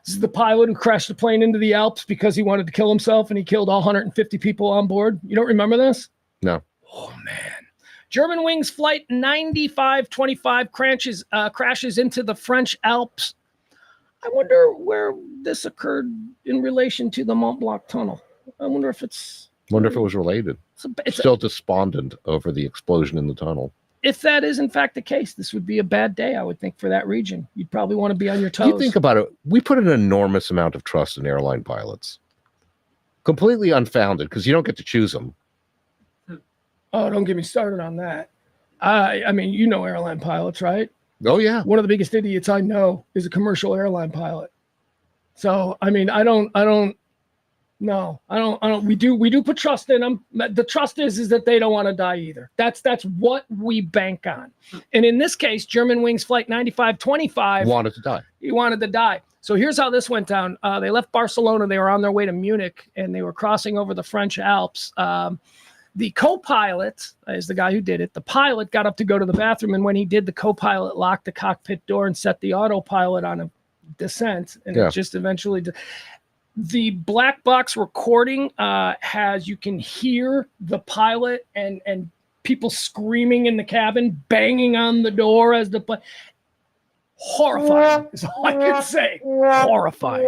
This is the pilot who crashed the plane into the Alps because he wanted to kill himself, and he killed all 150 people on board. You don't remember this? No. Oh, man. German Wings Flight 9525 crashes into the French Alps. I wonder where this occurred in relation to the Mont Blanc tunnel. I wonder if it's... Wonder if it was related. It's still despondent over the explosion in the tunnel. If that is in fact the case, this would be a bad day, I would think, for that region. You'd probably want to be on your toes. You think about it. We put an enormous amount of trust in airline pilots. Completely unfounded, because you don't get to choose them. Oh, don't get me started on that. I mean, you know airline pilots, right? Oh yeah. One of the biggest idiots I know is a commercial airline pilot. So, I mean, I don't. We do put trust in them. The trust is that they don't want to die either. That's what we bank on. And in this case, Germanwings Flight 9525 Wanted to die. He wanted to die. So here's how this went down. They left Barcelona. They were on their way to Munich, and they were crossing over the French Alps. The co-pilot is the guy who did it. The pilot got up to go to the bathroom, and when he did, the co-pilot locked the cockpit door and set the autopilot on a descent, and it just eventually the black box recording has, you can hear the pilot and people screaming in the cabin, banging on the door as the horrifying is all I can say. Horrifying.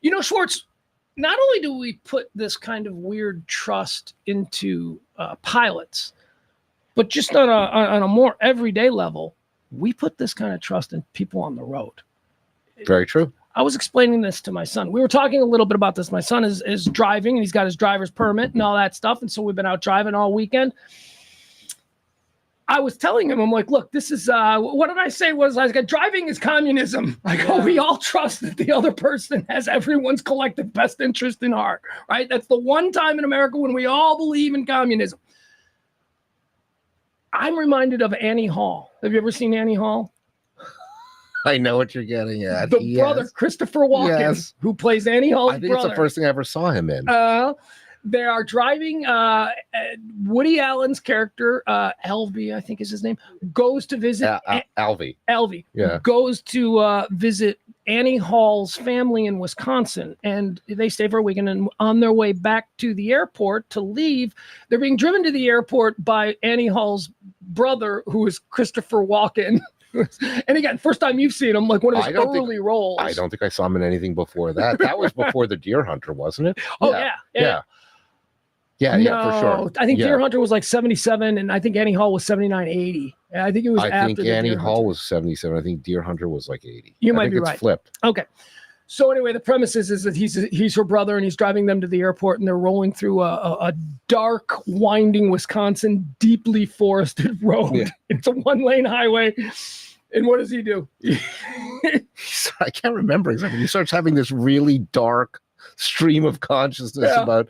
You know, Schwartz, not only do we put this kind of weird trust into pilots, but just on a more everyday level, we put this kind of trust in people on the road. Very true. I was explaining this to my son. We were talking a little bit about this. My son is driving, and he's got his driver's permit and all that stuff. And so we've been out driving all weekend. I was telling him, I'm like, look, this is, what did I say? Driving is communism. I go, we all trust that the other person has everyone's collective best interest in heart, right? That's the one time in America when we all believe in communism. I'm reminded of Annie Hall. Have you ever seen Annie Hall? I know what you're getting at. The brother, Christopher Walken, who plays Annie Hall's brother. I think it's the first thing I ever saw him in. They are driving. Woody Allen's character, Elvie, I think is his name, goes to visit. Alvie. Yeah. Goes to visit Annie Hall's family in Wisconsin, and they stay for a weekend. And on their way back to the airport to leave, they're being driven to the airport by Annie Hall's brother, who is Christopher Walken. And again, first time you've seen him, like one of his early roles. I don't think I saw him in anything before that. That was before The Deer Hunter, wasn't it? Oh, yeah, for sure. I think Deer Hunter was like 77, and I think Annie Hall was 79, 80. I think it was I think Annie Hall was 77. I think Deer Hunter was like 80. You might be right. It's flipped. Okay. So anyway, the premise is that he's her brother, and he's driving them to the airport, and they're rolling through a dark, winding Wisconsin, deeply forested road. Yeah. It's a one-lane highway. And what does he do? I can't remember exactly. He starts having this really dark stream of consciousness about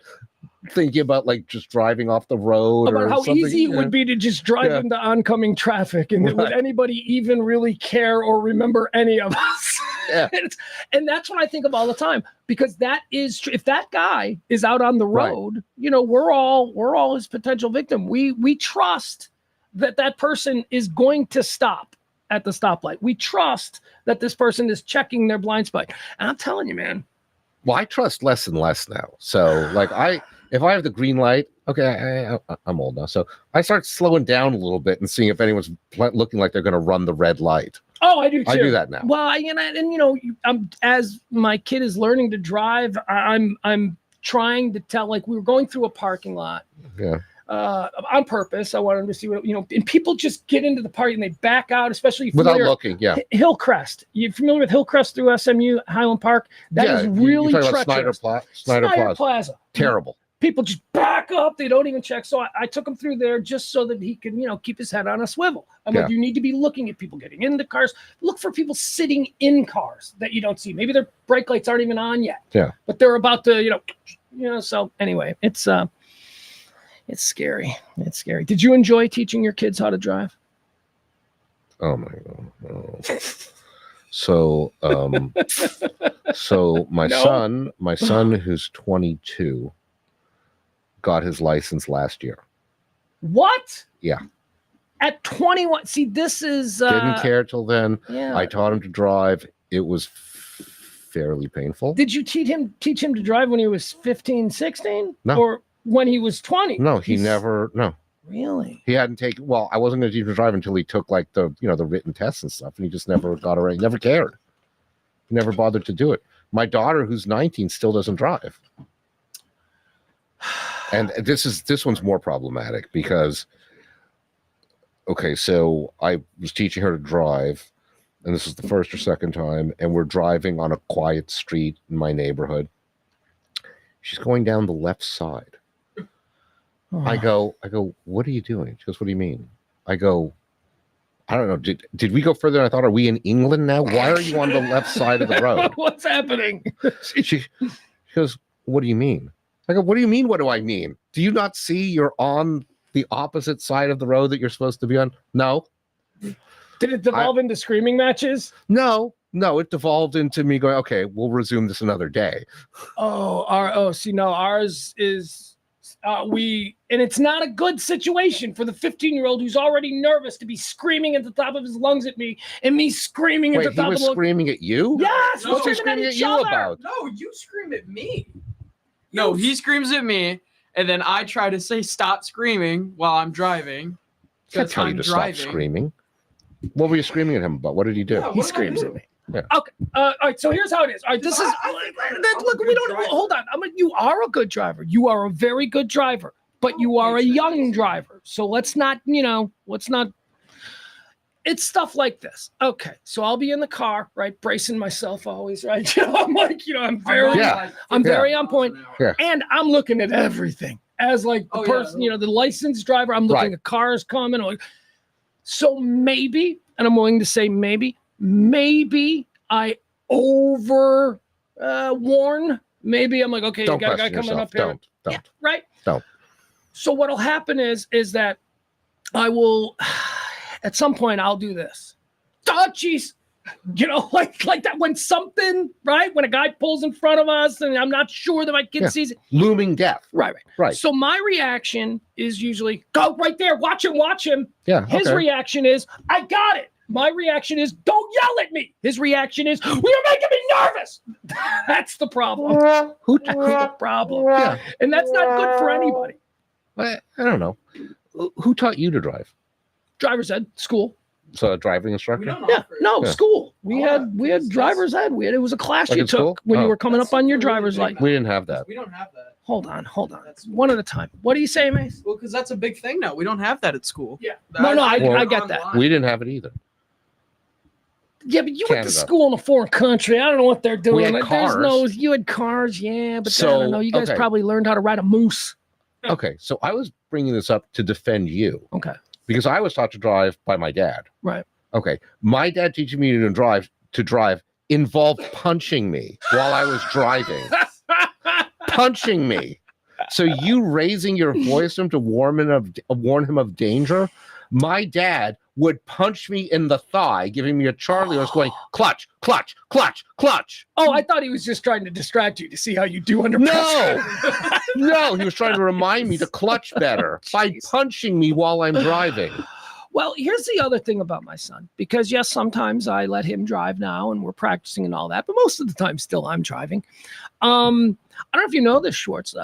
thinking about like just driving off the road, about or how something. Easy it would be to just drive into oncoming traffic, and would anybody even really care or remember any of us? And that's what I think of all the time, because that is if that guy is out on the road, you know, we're all his potential victim. We trust that person is going to stop at the stoplight. We trust that this person is checking their blind spot. And I'm telling you, man. Well, I trust less and less now. So like if I have the green light, okay, I'm old now. So I start slowing down a little bit and seeing if anyone's looking like they're going to run the red light. Oh, I do too. I do that now. Well, as my kid is learning to drive, I'm trying to tell, like we were going through a parking lot. Yeah. On purpose. I wanted to see what, and people just get into the party and they back out, especially without looking. Yeah. Hillcrest. You familiar with Hillcrest through SMU Highland Park? That is really treacherous. Snyder Plaza. Terrible. People just back up. They don't even check. So I took him through there just so that he can, keep his head on a swivel. I'm like, you need to be looking at people getting into cars. Look for people sitting in cars that you don't see. Maybe their brake lights aren't even on yet. Yeah. But they're about to, so anyway, it's scary. It's scary. Did you enjoy teaching your kids how to drive? Oh my God. Oh. So my son who's 22 got his license last year. What? Yeah. At 21. See, this is didn't care till then. Yeah. I taught him to drive. It was fairly painful. Did you teach him to drive when he was 15, 16? No. Or when he was 20? No, no. Really? He hadn't taken, I wasn't going to teach him to drive until he took like the written tests and stuff, and he just never got around. He never cared. He never bothered to do it. My daughter, who's 19, still doesn't drive. And this one's more problematic because, okay, so I was teaching her to drive, and this is the first or second time, and we're driving on a quiet street in my neighborhood. She's going down the left side. I go, what are you doing? She goes, what do you mean? I go, I don't know. Did we go further than I thought? Are we in England now? Why are you on the left side of the road? What's happening? She goes, what do you mean? I go, what do you mean? What do I mean? Do you not see you're on the opposite side of the road that you're supposed to be on? No. Did it devolve into screaming matches? No, it devolved into me going, okay, we'll resume this another day. Ours is and it's not a good situation for the 15-year-old who's already nervous to be screaming at the top of his lungs at me and me screaming at the top of the lungs. Screaming at you? Yes, what's he screaming at you about? No, you scream at me. No, he screams at me, and then I try to say stop screaming while I'm driving. I can't tell you to stop screaming. What were you screaming at him about? What did he do? Yeah, he screams at me. Yeah. Okay. All right. So here's how it is. All right. This is look. We don't hold on. You are a good driver. You are a very good driver, but you are a young driver. So let's not. It's stuff like this. Okay. So I'll be in the car, right, bracing myself always, right. I'm like, I'm very on point, and I'm looking at everything as like the person, the licensed driver. I'm looking at cars coming. Like, so maybe, and I'm willing to say maybe I over warn. Maybe I'm like, okay, you got a guy coming up here. Don't. Yeah, right. Don't. So what'll happen is that I will, at some point, I'll do this. Oh, jeez. Like that when something, right? When a guy pulls in front of us and I'm not sure that my kid sees it. Looming death. Right. So my reaction is usually, go right there, watch him. Yeah. His reaction is, I got it. My reaction is, don't yell at me. His reaction is, you're making me nervous. That's the problem. That's the problem. Yeah. And that's not good for anybody. I don't know. Who taught you to drive? Driver's ed, school. So a driving instructor? School. We had driver's ed. It was a class you took when you were coming up on your driver's license. We didn't have that. We don't have that. Hold on. One at a time. What do you say, Mace? Well, because that's a big thing now. We don't have that at school. Yeah. I get that. We didn't have it either. Yeah, but you went to school in a foreign country. I don't know what they're doing. We had cars. You had cars, yeah, but I don't know. You guys probably learned how to ride a moose. Okay, so I was bringing this up to defend you. Okay. Because I was taught to drive by my dad. Right. Okay. My dad teaching me to drive involved punching me while I was driving. Punching me. So you raising your voice to him to warn him of danger? My dad would punch me in the thigh, giving me a Charlie horse going, clutch, clutch, clutch, clutch. Oh, I thought he was just trying to distract you to see how you do under pressure. No, he was trying to remind me to clutch better by punching me while I'm driving. Well, here's the other thing about my son, because yes, sometimes I let him drive now and we're practicing and all that, but most of the time still I'm driving. I don't know if you know this, Schwartz.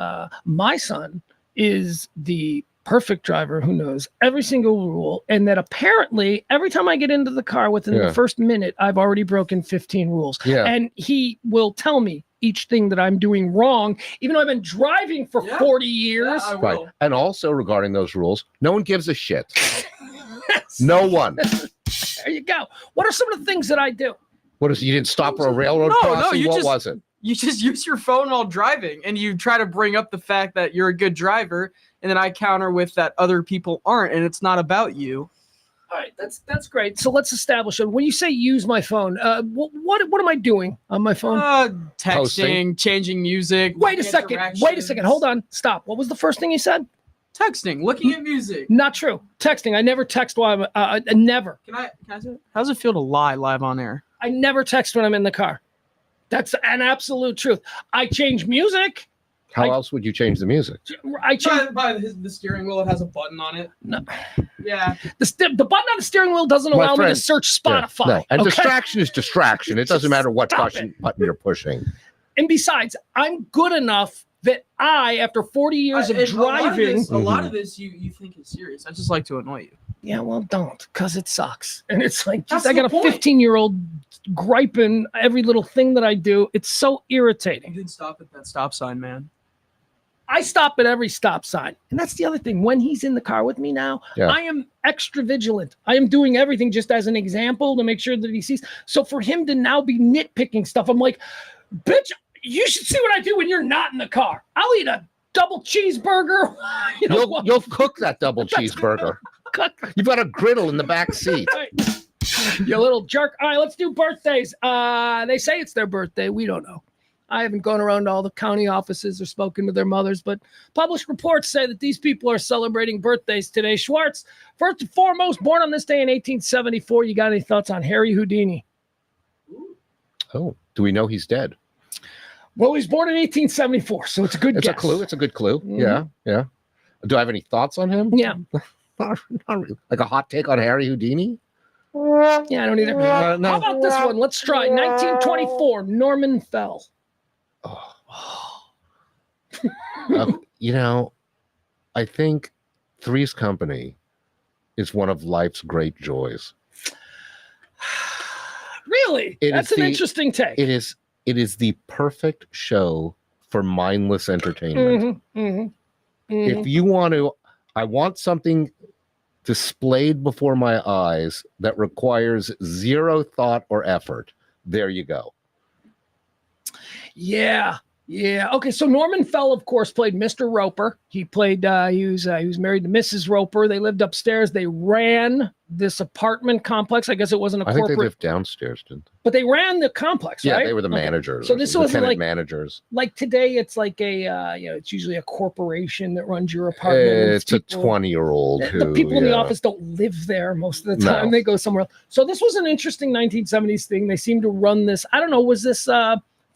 My son is the perfect driver who knows every single rule, and that apparently every time I get into the car within the first minute, I've already broken 15 rules. Yeah. And he will tell me each thing that I'm doing wrong, even though I've been driving for 40 years. Yeah, right. And also regarding those rules, no one gives a shit. No one. There you go. What are some of the things that I do? You didn't stop for a railroad crossing? What was it? You just use your phone while driving, and you try to bring up the fact that you're a good driver, and then I counter with that other people aren't, and it's not about you. All right, that's great. So let's establish it. When you say use my phone, what am I doing on my phone? Texting, Posting. Changing music. Wait a second. Hold on. Stop. What was the first thing you said? Texting, looking at music. Not true. Texting. I never text while I'm never. Can I say it? How does it feel to lie live on air? I never text when I'm in the car. That's an absolute truth. I change music. How else would you change the music? I change by the steering wheel. It has a button on it. No. Yeah. The button on the steering wheel doesn't allow me to search Spotify. Yeah, no. And distraction is distraction. It doesn't matter what button you're pushing. And besides, I'm good enough that after 40 years of driving, a lot of this you think is serious. I just like to annoy you. Yeah, well, don't, because it sucks. And it's like, I got a 15-year-old griping every little thing that I do. It's so irritating. You didn't stop at that stop sign, man. I stop at every stop sign. And that's the other thing. When he's in the car with me now, I am extra vigilant. I am doing everything just as an example to make sure that he sees. So for him to now be nitpicking stuff, I'm like, bitch, you should see what I do when you're not in the car. I'll eat a double cheeseburger. You know, You'll cook that double cheeseburger. You've got a griddle in the back seat. You little jerk. All right, let's do birthdays. They say it's their birthday. We don't know. I haven't gone around to all the county offices or spoken to their mothers, but published reports say that these people are celebrating birthdays today. Schwartz, first and foremost, born on this day in 1874. You got any thoughts on Harry Houdini? Oh, do we know he's dead? Well, he was born in 1874, so it's a good guess. It's a clue. It's a good clue. Mhm. Yeah. Do I have any thoughts on him? Yeah. Not really. Like a hot take on Harry Houdini? Yeah, I don't either. No. How about this one? Let's try. 1924, Norman Fell. You know, I think Three's Company is one of life's great joys. Really? That's an interesting take. It is the perfect show for mindless entertainment. If you want to, I want something displayed before my eyes that requires zero thought or effort. There you go. Yeah. Okay, so Norman Fell, of course, played Mr. Roper. He played. He was married to Mrs. Roper. They lived upstairs. They ran this apartment complex. I guess it wasn't a corporate. I think they lived downstairs, didn't they? But they ran the complex, right? Yeah, they were the managers. So this wasn't like managers. Like today, it's like a it's usually a corporation that runs your apartment. It's a 20-year-old. The people in the office don't live there most of the time. No. They go somewhere else. So this was an interesting 1970s thing. They seemed to run this. I don't know. Was this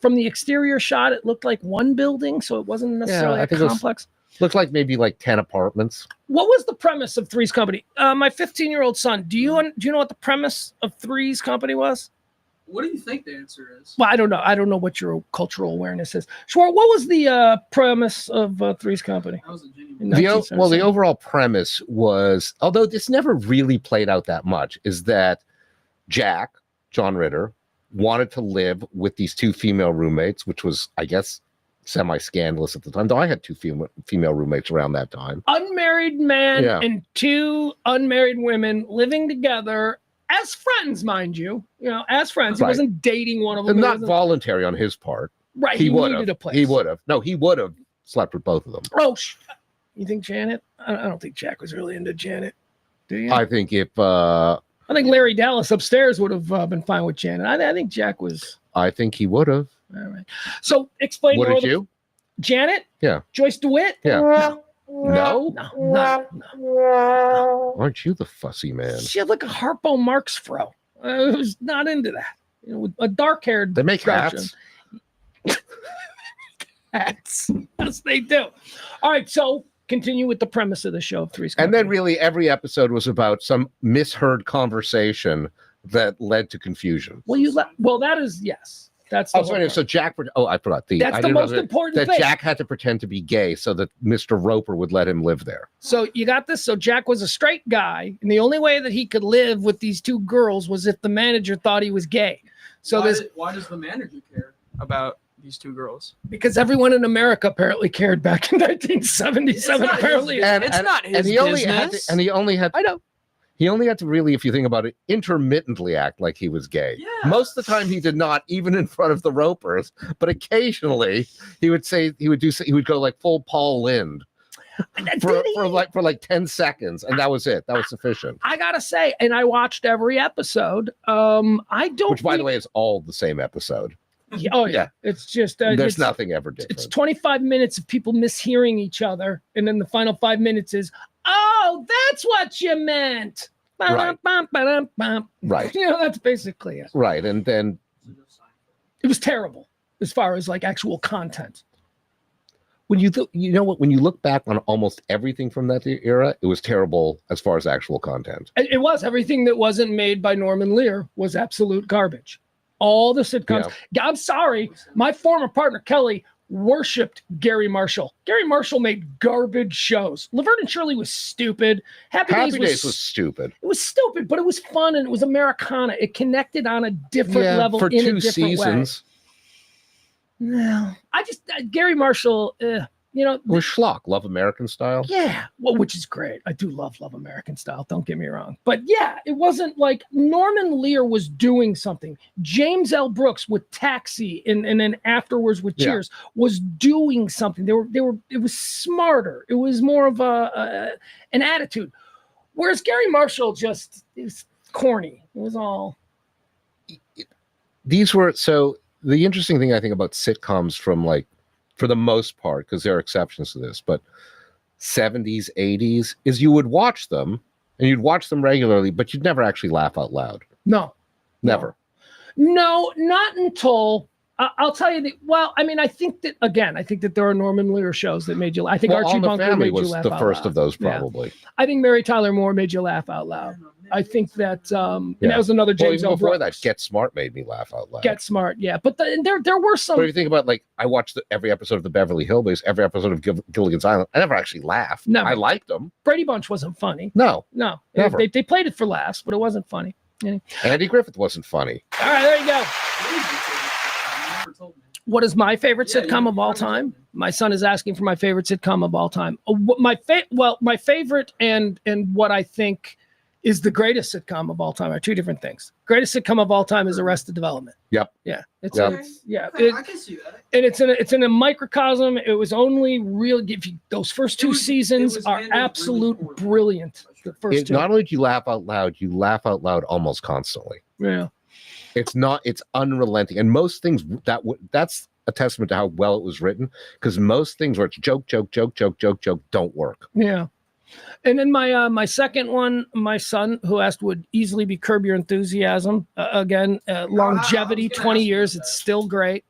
from the exterior shot? It looked like one building, so it wasn't necessarily a complex. Looked like maybe like 10 apartments. What was the premise of Three's Company? My 15-year-old son. Do you know what the premise of Three's Company was? What do you think the answer is? Well, I don't know. I don't know what your cultural awareness is. Schwartz, what was the premise of Three's Company? That was a genuine. The overall premise was, although this never really played out that much, is that Jack, John Ritter, wanted to live with these two female roommates, which was, I guess, semi-scandalous at the time. Though I had two female roommates around that time. Unmarried man and two unmarried women living together as friends, mind you. You know, as friends. He wasn't dating one of them. Not voluntary on his part. Right. He would needed a place. He would have. No, he would have slept with both of them. Oh, you think Janet? I don't think Jack was really into Janet. Do you? I think I think Larry Dallas upstairs would have been fine with Janet. I think Jack was. I think he would have. All right. So explain. Wouldn't you? Janet? Yeah. Joyce DeWitt? Yeah. No. Aren't you the fussy man? She had like a Harpo Marx fro. I was not into that. You know, with a dark-haired. They make hats. Hats. Yes, they do. All right. So continue with the premise of the show of Three's Company. And then really every episode was about some misheard conversation that led to confusion. Well, that is, yes. That's so Jack. I forgot. That's the most important thing. That Jack had to pretend to be gay so that Mr. Roper would let him live there. So you got this. So Jack was a straight guy, and the only way that he could live with these two girls was if the manager thought he was gay. So why does the manager care about these two girls? Because everyone in America apparently cared back in 1977. It's not his business. He only had. I know. He only had to really, if you think about it, intermittently act like he was gay. Yeah. Most of the time he did not, even in front of the Ropers. But occasionally he would go like full Paul Lind for like 10 seconds, and that was it. That was sufficient. I gotta say, and I watched every episode. Which, by the way, is all the same episode. Oh yeah. It's just there's nothing ever different. It's 25 minutes of people mishearing each other, and then the final 5 minutes is, oh, that's what you meant. Right. Right. You know, that's basically it. Right. And then it was terrible as far as like actual content. When you look back on almost everything from that era, it was terrible as far as actual content. It was. Everything that wasn't made by Norman Lear was absolute garbage. All the sitcoms. Yeah. I'm sorry. My former partner, Kelly, worshipped Gary Marshall. Gary Marshall made garbage shows. Laverne and Shirley was stupid. Happy Days was stupid. It was stupid, but it was fun, and it was Americana. It connected on a different level in a different seasons. way. No, Gary Marshall, It was schlock, Love American Style. Yeah, well, which is great. I do love American Style. Don't get me wrong. But yeah, it wasn't like Norman Lear was doing something. James L. Brooks with Taxi and then afterwards with Cheers was doing something. It was smarter. It was more of an attitude. Whereas Gary Marshall just is corny. It was all. These were so the interesting thing I think about sitcoms from like, for the most part, because there are exceptions to this, but 70s, 80s is you would watch them and you'd watch them regularly, but you'd never actually laugh out loud. No, never. No, not until I'll tell you. I think that there are Norman Lear shows that made you laugh. I think Archie Bunker made you laugh out loud. Was the first of those, probably. Yeah. I think Mary Tyler Moore made you laugh out loud. I think that and that was another James L. Before Brooks. that, Get Smart made me laugh out loud. Get Smart, yeah. But there were some. But if you think about, like, I watched every episode of the Beverly Hillbillies, every episode of Gilligan's Island. I never actually laughed. Never. I liked them. Brady Bunch wasn't funny. No, never. They played it for laughs, but it wasn't funny. Yeah. Andy Griffith wasn't funny. All right, there you go. What is my favorite sitcom of all time? My son is asking for my favorite sitcom of all time. My favorite and what I think is the greatest sitcom of all time are two different things. Greatest sitcom of all time is Arrested Development. Yep. Yeah. I can see that. And it's in a microcosm. It was only real. Those first two seasons are absolute really brilliant. The first two. Not only do you laugh out loud, you laugh out loud almost constantly. Yeah. It's unrelenting. And most things that's a testament to how well it was written, because most things where it's joke, don't work. Yeah. And then my second one, my son, who asked, would easily be Curb Your Enthusiasm. Again, longevity, 20 years. It's still great.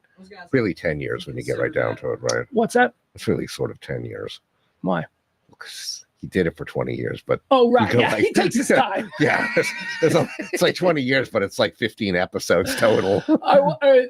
Really 10 years when you get right down to it, right? What's that? It's really sort of 10 years. Why? Because he did it for 20 years, but right, yeah, he takes his time. Yeah, it's like 20 years, but it's like 15 episodes total.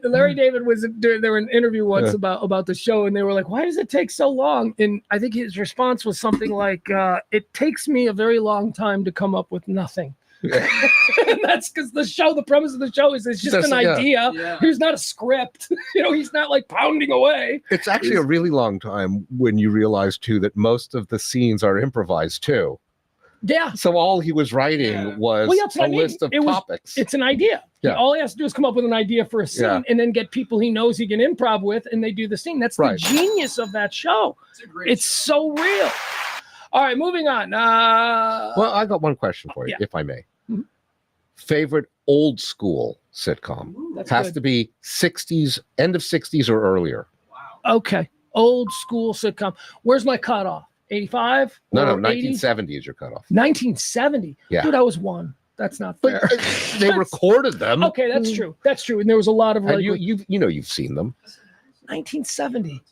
Larry David was doing. There were an interview once about the show, and they were like, "Why does it take so long?" And I think his response was something like, "It takes me a very long time to come up with nothing." And that's because the premise of the show is it's just an idea. Yeah. He's not a script. He's not like pounding away. It's actually a really long time when you realize too that most of the scenes are improvised too. Yeah. So all he was writing was a list of topics. It's an idea. Yeah. All he has to do is come up with an idea for a scene and then get people he knows he can improv with, and they do the scene. That's the genius of that show. It's so real. All right, moving on. Well, I got one question for you, if I may. Mm-hmm. Favorite old school sitcom? Has to be 60s, end of 60s or earlier. Wow. Okay, old school sitcom. Where's my cutoff? 85? No, 1970 is your cutoff. 1970? Yeah. Dude, I was one. That's not fair. But they recorded them. Okay, that's true. That's true. And there was a lot of like, you've seen them. 1970.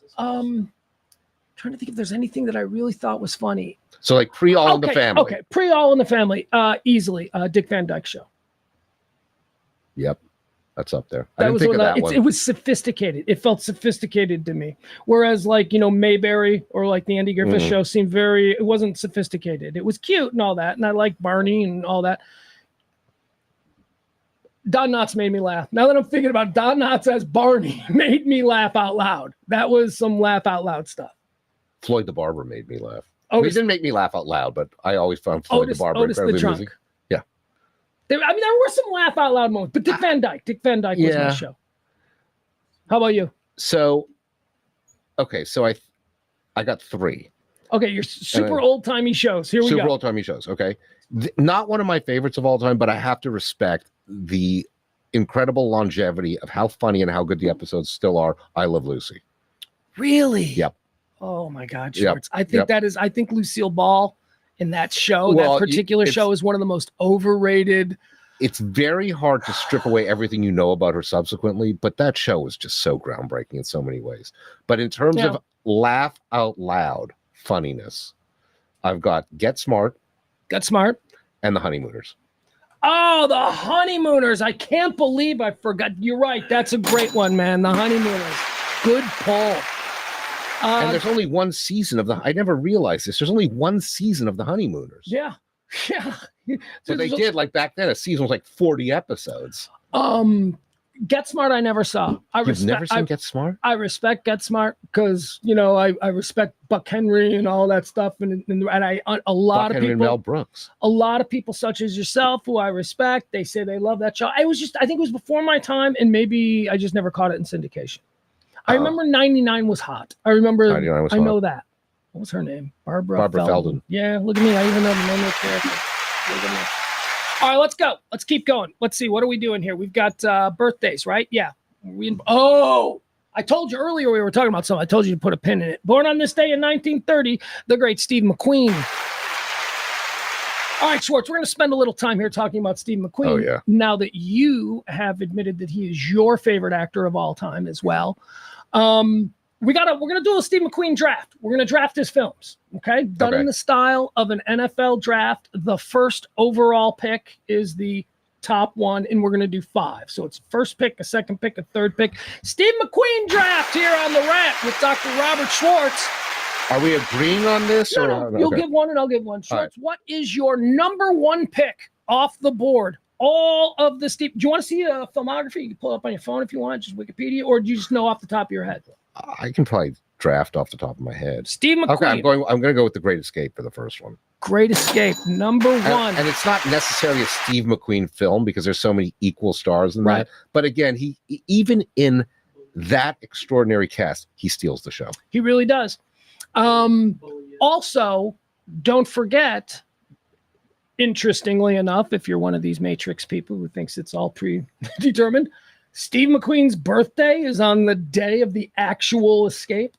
Trying to think if there's anything that I really thought was funny. So like pre-All in the Family. Okay, pre-All in the Family. Easily. Dick Van Dyke Show. Yep. That's up there. I didn't think of that one. It was sophisticated. It felt sophisticated to me. Whereas like, Mayberry or like the Andy Griffith Show seemed it wasn't sophisticated. It was cute and all that. And I liked Barney and all that. Don Knotts made me laugh. Now that I'm thinking about Don Knotts as Barney made me laugh out loud. That was some laugh out loud stuff. Floyd the Barber made me laugh. He didn't make me laugh out loud, but I always found Floyd the Barber incredibly amusing. Yeah. There were some laugh out loud moments, but Dick Van Dyke was my show. How about you? So I got three. Okay, your super old-timey shows. Here we go. Super old-timey shows, okay. Not one of my favorites of all time, but I have to respect the incredible longevity of how funny and how good the episodes still are. I Love Lucy. Really? Yep. Oh my God, Schwartz. Yep. I think Lucille Ball in that show, show is one of the most overrated. It's very hard to strip away everything you know about her subsequently, but that show was just so groundbreaking in so many ways. But in terms of laugh out loud funniness, I've got Get Smart, and The Honeymooners. Oh, The Honeymooners. I can't believe I forgot. You're right. That's a great one, man. The Honeymooners. Good pull. And there's only one season of I never realized this. There's only one season of The Honeymooners. Yeah. Yeah. So they did, like back then, a season was like 40 episodes. Get Smart I never saw. You've never seen Get Smart? I respect Get Smart because, you know, I respect Buck Henry and all that stuff. And a lot Buck of Henry and people, Mel Brooks. a lot of people such as yourself who I respect, they say they love that show. I think it was before my time, and maybe I just never caught it in syndication. I remember 99 was hot. I remember, 99 was I hot. know that. What was her name? Barbara Feldon. Yeah, look at me. I even know the name of the character. Look at me. All right, let's go. Let's keep going. Let's see. What are we doing here? We've got birthdays, right? Yeah. I told you earlier we were talking about something. I told you to put a pin in it. Born on this day in 1930, the great Steve McQueen. All right, Schwartz, we're going to spend a little time here talking about Steve McQueen. Oh, yeah. Now that you have admitted that he is your favorite actor of all time as well. We're gonna do a Steve McQueen draft. We're gonna draft his films, okay? Done in the style of an NFL draft. The first overall pick is the top one, and we're gonna do 5. So it's first pick, a second pick, a third pick. Steve McQueen draft here on the Rant with Dr. Robert Schwartz. Are we agreeing on this? No, you'll get one and I'll get one. Schwartz, what is your number one pick off the board? All of the Steve. Do you want to see a filmography? You can pull it up on your phone if you want, just Wikipedia, or do you just know off the top of your head? I can probably draft off the top of my head. Steve McQueen. Okay, I'm going to go with The Great Escape for the first one. Great Escape, number one. And it's not necessarily a Steve McQueen film because there's so many equal stars in that. But again, he even in that extraordinary cast, he steals the show. He really does. Also, don't forget, interestingly enough, if you're one of these Matrix people who thinks it's all predetermined, Steve McQueen's birthday is on the day of the actual escape.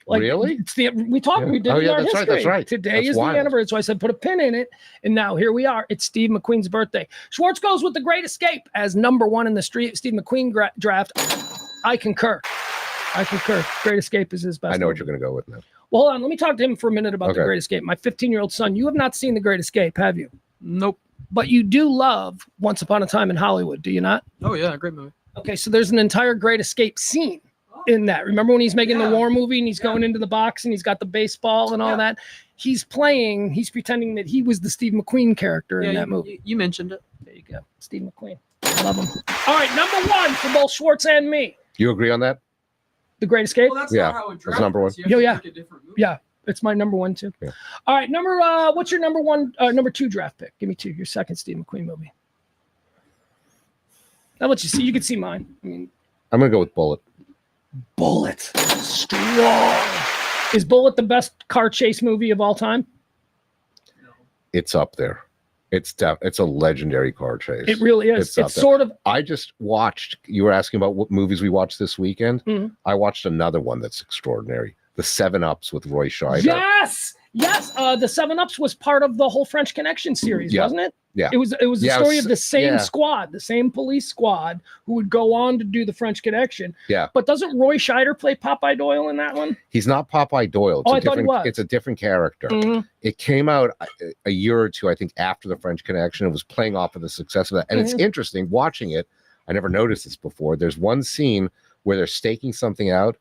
Really? We did our history. That's right. Today is wild. The anniversary. So I said, put a pin in it. And now here we are. It's Steve McQueen's birthday. Schwartz goes with The Great Escape as number one in the Steve McQueen draft. I concur. Great Escape is his best. I know what you're going to go with now. Well, hold on. Let me talk to him for a minute about The Great Escape. My 15-year-old son, you have not seen The Great Escape, have you? Nope. But you do love Once Upon a Time in Hollywood, do you not? Oh, yeah. Great movie. Okay, so there's an entire Great Escape scene in that. Remember when he's making the war movie and he's going into the box and he's got the baseball and all that? He's pretending that he was the Steve McQueen character in that movie. You mentioned it. There you go. Steve McQueen. Love him. All right, number one for both Schwartz and me. You agree on that? The Great Escape? Well, that's not how it that's number one. Yeah, it's my number one too. Yeah. All right, what's your number 2 draft pick? Give me 2, your second Steve McQueen movie. I'll let you see. You can see mine. I mean, I'm going to go with Bullet. Bullet. Strong. Is Bullet the best car chase movie of all time? No. It's up there. It's a legendary car chase. It really is. It's sort of. I just watched. You were asking about what movies we watched this weekend. Mm-hmm. I watched another one that's extraordinary. The 7-Ups with Roy Scheider. Yes. The 7-Ups was part of the whole French Connection series, wasn't it? Yeah. It was the story of the same squad, the same police squad who would go on to do the French Connection. Yeah. But doesn't Roy Scheider play Popeye Doyle in that one? He's not Popeye Doyle. I thought he was. It's a different character. Mm-hmm. It came out a year or two, I think, after the French Connection. It was playing off of the success of that. And it's interesting watching it. I never noticed this before. There's one scene where they're staking something out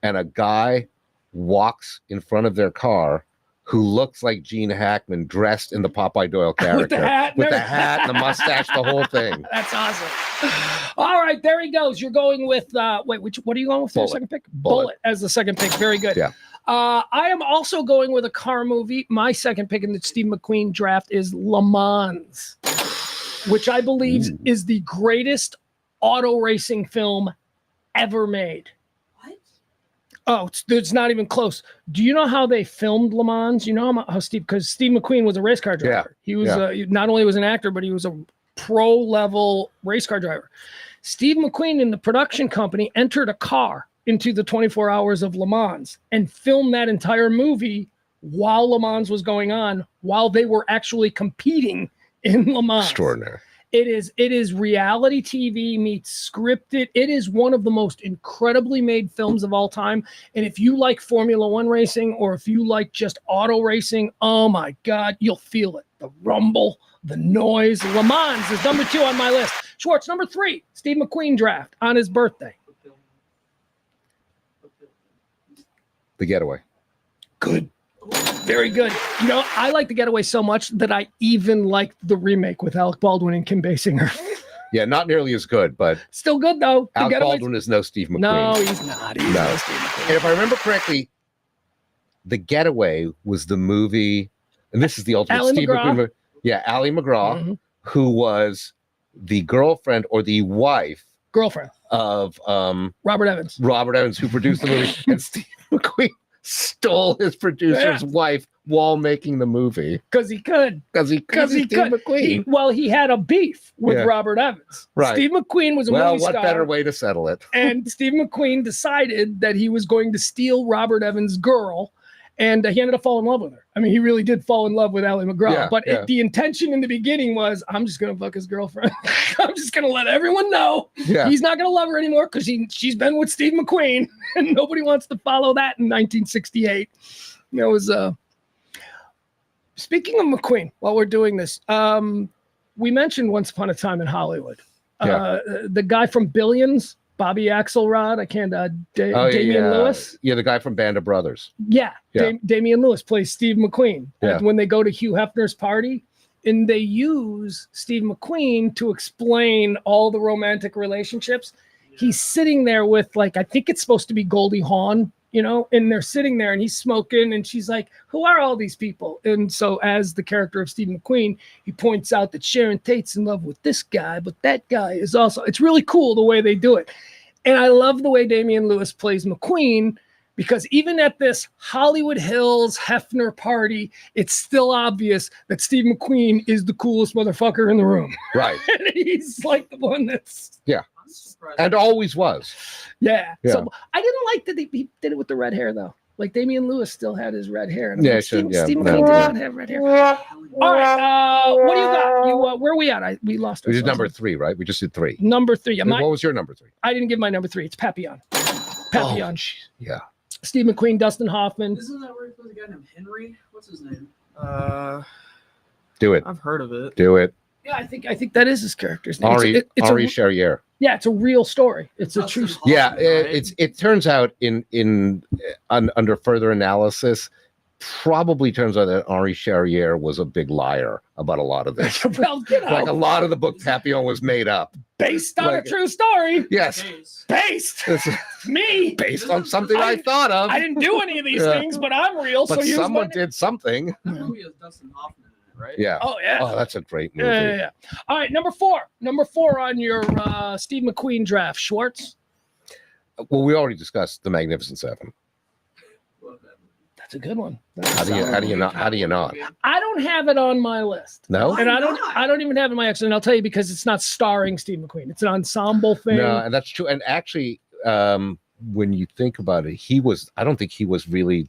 and a guy walks in front of their car who looks like Gene Hackman dressed in the Popeye Doyle character. With the hat and the mustache, the whole thing. That's awesome. All right, there he goes. You're going with, what are you going with for your second pick? Bullet as the second pick. Very good. Yeah. I am also going with a car movie. My second pick in the Steve McQueen draft is Le Mans, which I believe is the greatest auto racing film ever made. Oh, it's not even close. Do you know how they filmed Le Mans? You know how because Steve McQueen was a race car driver. He was not only was an actor, but he was a pro level race car driver. Steve McQueen and the production company entered a car into the 24 hours of Le Mans and filmed that entire movie while Le Mans was going on, while they were actually competing in Le Mans. Extraordinary. It is reality TV meets scripted. It is one of the most incredibly made films of all time. And if you like Formula One racing, or if you like just auto racing, oh my God, you'll feel it. The rumble, the noise. Le Mans is number 2 on my list. Schwartz, number 3, Steve McQueen draft on his birthday. The Getaway. Good. Very good. You know, I like The Getaway so much that I even liked the remake with Alec Baldwin and Kim Basinger. Yeah, not nearly as good, but Still good though. The Al Getaways- Baldwin is no Steve McQueen. No, he's not. He's No. no Steve McQueen. And if I remember correctly, The Getaway was the movie, and this is the ultimate Ally Steve McGraw. McQueen movie. Yeah, Ally McGraw, Mhm. who was the girlfriend or the wife Girlfriend, of Robert Evans. Robert Evans, who produced the movie, and Steve McQueen stole his producer's wife while making the movie Because he could. because he Because he Steve could. McQueen. Well, he had a beef with Yeah. Robert Evans. Right. Steve McQueen was a Well, movie what star. better way to settle it? And Steve McQueen decided that he was going to steal Robert Evans' girl, and he ended up falling in love with her. I mean, he really did fall in love with Ally McGraw. Yeah, but yeah. the intention in the beginning was, I'm just going to fuck his girlfriend. I'm just going to let everyone know Yeah, he's not going to love her anymore because she's been with Steve McQueen, and nobody wants to follow that in 1968. It was speaking of McQueen, while we're doing this, we mentioned Once Upon a Time in Hollywood. The guy from Billions, Bobby Axelrod, I can't, Damian Lewis. Yeah, the guy from Band of Brothers. Yeah, Yeah. Damian Lewis plays Steve McQueen. Yeah. When they go to Hugh Hefner's party, and they use Steve McQueen to explain all the romantic relationships. He's sitting there with, like, I think it's supposed to be Goldie Hawn, and they're sitting there and he's smoking and she's like, who are all these people? And so as the character of Steve McQueen, he points out that Sharon Tate's in love with this guy, but that guy is also, it's really cool the way they do it. And I love the way Damian Lewis plays McQueen, because even at this Hollywood Hills Hefner party, it's still obvious that Steve McQueen is the coolest motherfucker in the room. Right. And he's like the one that's, I'm surprised. And always was. yeah. Yeah. So I didn't like that he did it with the red hair, though. Like Damian Lewis still had his red hair. And I'm Yeah, like, sure, Steve yeah, McQueen no. did not have red hair. All right. What do you got? Where are we at? We lost We did ourselves. number 3, right? We just did 3. Number 3. What was your number 3? I didn't give my number 3. It's Papillon. Papillon. Yeah. Steve McQueen, Dustin Hoffman. Isn't that where he plays a guy named Henry? What's his name? Do it. I've heard of it. Do it. Yeah, I think that is his character's name. Henri It's Henri a, Charrier. yeah, it's a real story. It's a true. Yeah, it turns out under further analysis, probably turns out that Henri Charrier was a big liar about a lot of this. Well, Like a lot of the book Papillon was made up. based on like- a true story. Yes, Based. it's Me. based on something I thought of. I didn't do any of these Yeah. things, but I'm real. But so here's someone my- did something. That movie has Dustin Hoffman in it, right? Yeah. Oh yeah. Oh, that's a great movie. Yeah. All right, number 4. Number 4 on your Steve McQueen draft, Schwartz. Well, we already discussed The Magnificent Seven. Love that movie. That's a good one. How do you not? I don't have it on my list. No? And Why I not? don't even have it in my X, and I'll tell you because it's not starring Steve McQueen. It's an ensemble thing. No, and that's true. And actually, when you think about it, I don't think he was really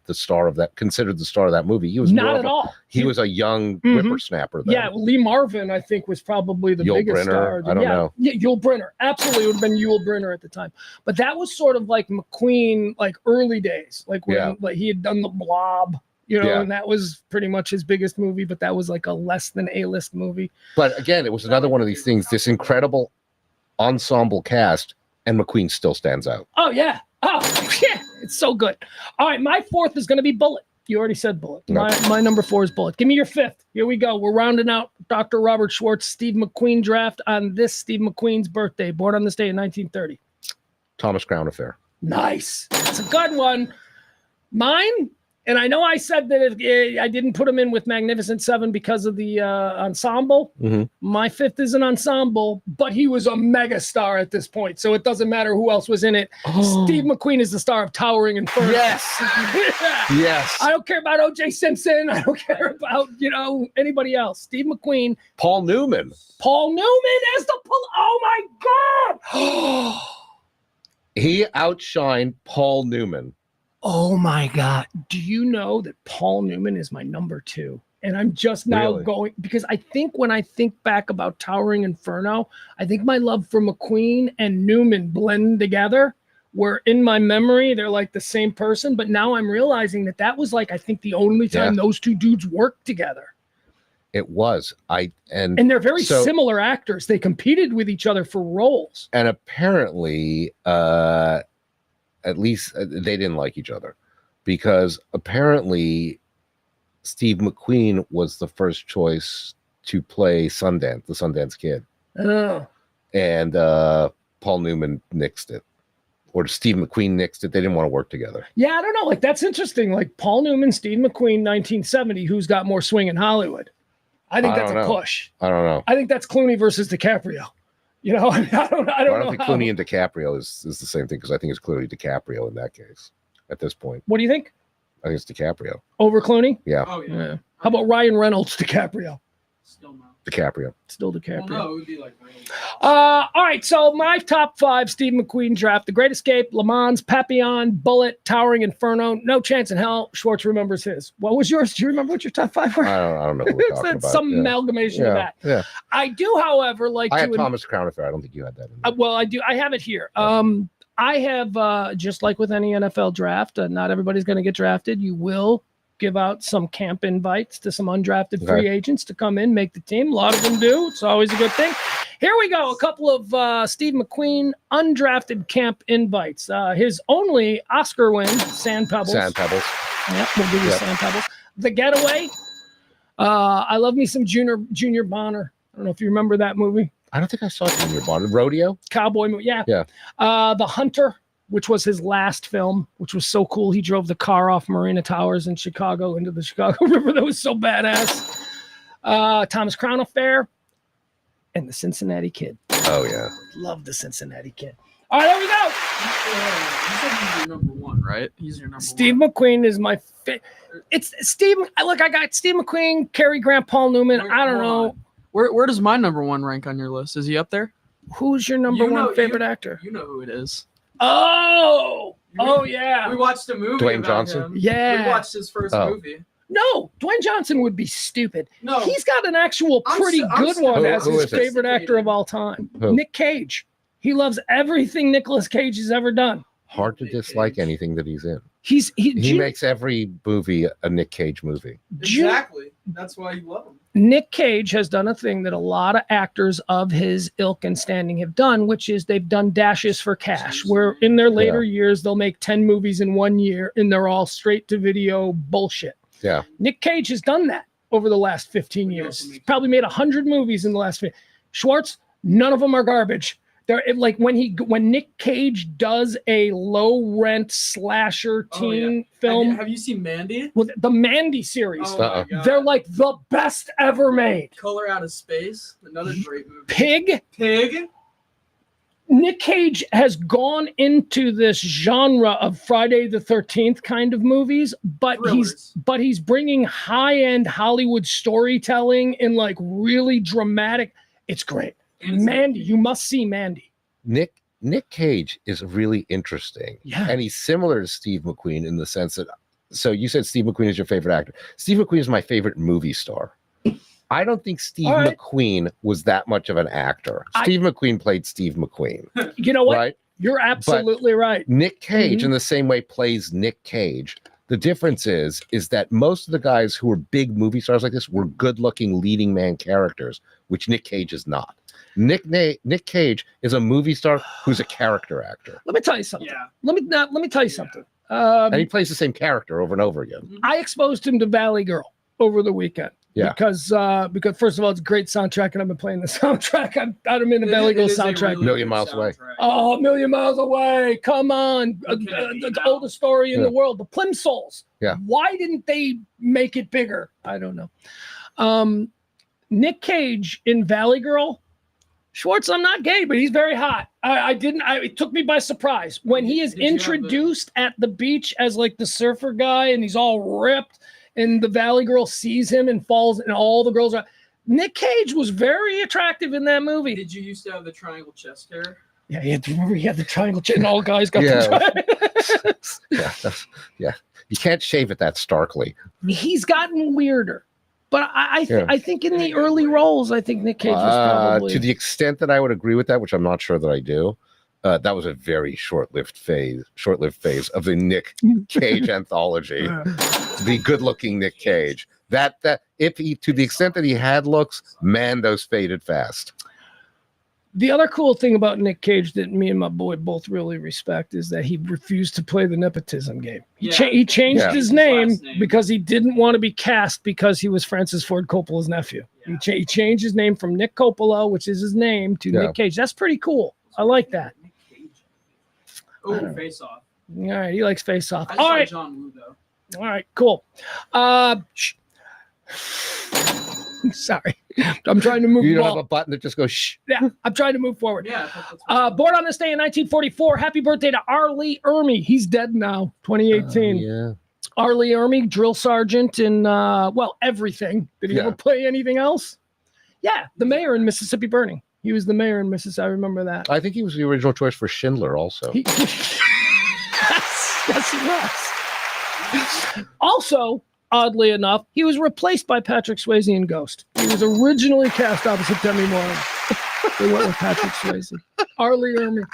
considered the star of that movie. He was Not more at of a- all. He was a young Mhm. whippersnapper then. Yeah, Lee Marvin, I think, was probably the Yul biggest Brynner, star. I don't know. Yeah, Yul Brynner. Absolutely, it would have been Yul Brynner at the time. But that was sort of like McQueen, like early days, like when Yeah. like he had done The Blob, Yeah. and that was pretty much his biggest movie. But that was like a less than A-list movie. But again, it was another one of these things, this incredible ensemble cast, and McQueen still stands out. Oh yeah. Oh yeah. It's so good. All right, my 4th is going to be Bullet. You already said Bullet. No. My number 4 is Bullet. Give me your 5th. Here we go. We're rounding out Dr. Robert Schwartz Steve McQueen draft on this Steve McQueen's birthday, born on this day in 1930. Thomas Crown Affair. Nice. It's a good one. Mine, and I know I said that I didn't put him in with Magnificent Seven because of the ensemble. Mhm. My 5th is an ensemble, but he was a mega star at this point, so it doesn't matter who else was in it. Steve McQueen is the star of Towering Inferno. Yes. Yeah. Yes. I don't care about O.J. Simpson. I don't care about, anybody else. Steve McQueen. Paul Newman. Paul Newman as the Oh, my God. He outshined Paul Newman. Oh my God. Do you know that Paul Newman is my number 2? And I'm just now Really? going because I think when I think back about Towering Inferno, I think my love for McQueen and Newman blend together. Where in my memory, they're like the same person. But now I'm realizing that was like, I think the only time those two dudes worked together. It was. And they're very So- similar actors. They competed with each other for roles. And apparently, at least they didn't like each other, because apparently Steve McQueen was the first choice to play the Sundance Kid. Oh. and Paul Newman nixed it. Or Steve McQueen nixed it. They didn't want to work together. Yeah, I don't know. Like, that's interesting. Like, Paul Newman, Steve McQueen, 1970. Who's got more swing in Hollywood? I think that's a push. I don't know. I think that's Clooney versus DiCaprio. You know, I don't know. I don't think Clooney and DiCaprio is the same thing, because I think it's clearly DiCaprio in that case at this point. What do you think? I think it's DiCaprio. Over Clooney? Yeah. Oh, yeah. How about Ryan Reynolds, DiCaprio? Still no. DiCaprio. Still DiCaprio. Well, no, it would be like Reynolds. All right, so my top 5 Steve McQueen draft: The Great Escape, Le Mans, Papillon, Bullet, Towering Inferno, No Chance in Hell. Schwartz remembers his. What was yours? Do you remember what your top 5 were? I don't know what we're talking about. Some amalgamation of that. Yeah. I do, however, like I had Thomas Crown Affair. I don't think you had that in there. well, I do. I have it here. I have, just like with any NFL draft, not everybody's going to get drafted. You will give out some camp invites to some undrafted free agents to come in, make the team. A lot of them do. It's always a good thing. Here we go. A couple of Steve McQueen undrafted camp invites. His only Oscar win, Sand Pebbles. Sand Pebbles. Yep, we'll give you Sand Pebbles. The Getaway. I love me some Junior Bonner. I don't know if you remember that movie. I don't think I saw Junior Bonner. Rodeo? Cowboy movie. Yeah. The Hunter, which was his last film, which was so cool. He drove the car off Marina Towers in Chicago into the Chicago River. That was so badass. Thomas Crown Affair and The Cincinnati Kid. Oh, yeah. Love The Cincinnati Kid. All right, there we go. You said he's your number 1, right? He's your number 1. Steve McQueen is my favorite. It's Steve. Look, I got Steve McQueen, Cary Grant, Paul Newman. I don't know. Where does my number 1 rank on your list? Is he up there? Who's your number 1 favorite actor? You know who it is. Oh, yeah. We watched a movie. Dwayne about Johnson? him. Yeah. We watched his first movie. No, Dwayne Johnson would be stupid. No. He's got an actual pretty good one as his favorite actor of all time. Who? Nick Cage. He loves everything Nicolas Cage has ever done. Hard to dislike anything that he's in. He makes every movie a Nick Cage movie. Exactly. That's why you love him. Nick Cage has done a thing that a lot of actors of his ilk and standing have done, which is they've done dashes for cash, where in their later years, they'll make 10 movies in 1 year, and they're all straight to video bullshit. Yeah. Nick Cage has done that over the last 15 years. He's probably made 100 movies in the last 15. Schwartz, none of them are garbage. They're like when Nick Cage does a low rent slasher teen film. Have you seen Mandy? Well, the Mandy series. Oh my God. They're like the best ever made. Color Out of Space, another great movie. Pig. Nick Cage has gone into this genre of Friday the 13th kind of movies, but he's bringing high-end Hollywood storytelling in like really dramatic. It's great. Mandy, you must see Mandy. Nick Cage is really interesting. Yeah. And he's similar to Steve McQueen in the sense that, so you said Steve McQueen is your favorite actor. Steve McQueen is my favorite movie star. I don't think Steve McQueen was that much of an actor. Steve McQueen played Steve McQueen. You know what? Right? You're absolutely right. Nick Cage in the same way plays Nick Cage. The difference is that most of the guys who were big movie stars like this were good-looking leading man characters, which Nick Cage is not. Nick Cage is a movie star who's a character actor. Let me tell you something. Yeah. Let me tell you something. And he plays the same character over and over again. I exposed him to Valley Girl over the weekend. Yeah. Because first of all, it's a great soundtrack, and I've been playing the soundtrack. I'm in the Valley Girl soundtrack. Really Million Miles Away. Oh, a million miles away. Come on. The oldest story in the world. The Plimsolls. Yeah. Why didn't they make it bigger? I don't know. Nick Cage in Valley Girl. Schwartz, I'm not gay, but he's very hot. It took me by surprise. When he is introduced at the beach as like the surfer guy and he's all ripped and the Valley Girl sees him and falls and all the girls are. Nick Cage was very attractive in that movie. Did you used to have the triangle chest hair? Yeah, remember he had the triangle chest and all guys got the triangle. Yeah. You can't shave it that starkly. He's gotten weirder. But I think in the early roles, I think Nick Cage was probably... To the extent that I would agree with that, which I'm not sure that I do, that was a very short-lived phase of the Nick Cage anthology. The good-looking Nick Cage. That if he, to the extent that he had looks, man, those faded fast. The other cool thing about Nick Cage that me and my boy both really respect is that he refused to play the nepotism game. He changed his name because he didn't want to be cast because he was Francis Ford Coppola's nephew. Yeah. He changed his name from Nick Coppola, which is his name, to Nick Cage. That's pretty cool. I like that. Oh, Face Off. All right, he likes Face Off. I All right, John Woo though. All right, cool. Sorry, I'm trying to move. You don't have a button that just goes shh. Yeah, I'm trying to move forward. Yeah. Born on this day in 1944. Happy birthday to R. Lee Ermey. He's dead now. 2018. Yeah. R. Lee Ermey, drill sergeant in everything. Did he ever play anything else? Yeah, the mayor in Mississippi Burning. He was the mayor in Mississippi. I remember that. I think he was the original choice for Schindler also. Yes, he was. Also, oddly enough, he was replaced by Patrick Swayze in Ghost. He was originally cast opposite Demi Moore. They went with Patrick Swayze. R. Lee Ermey.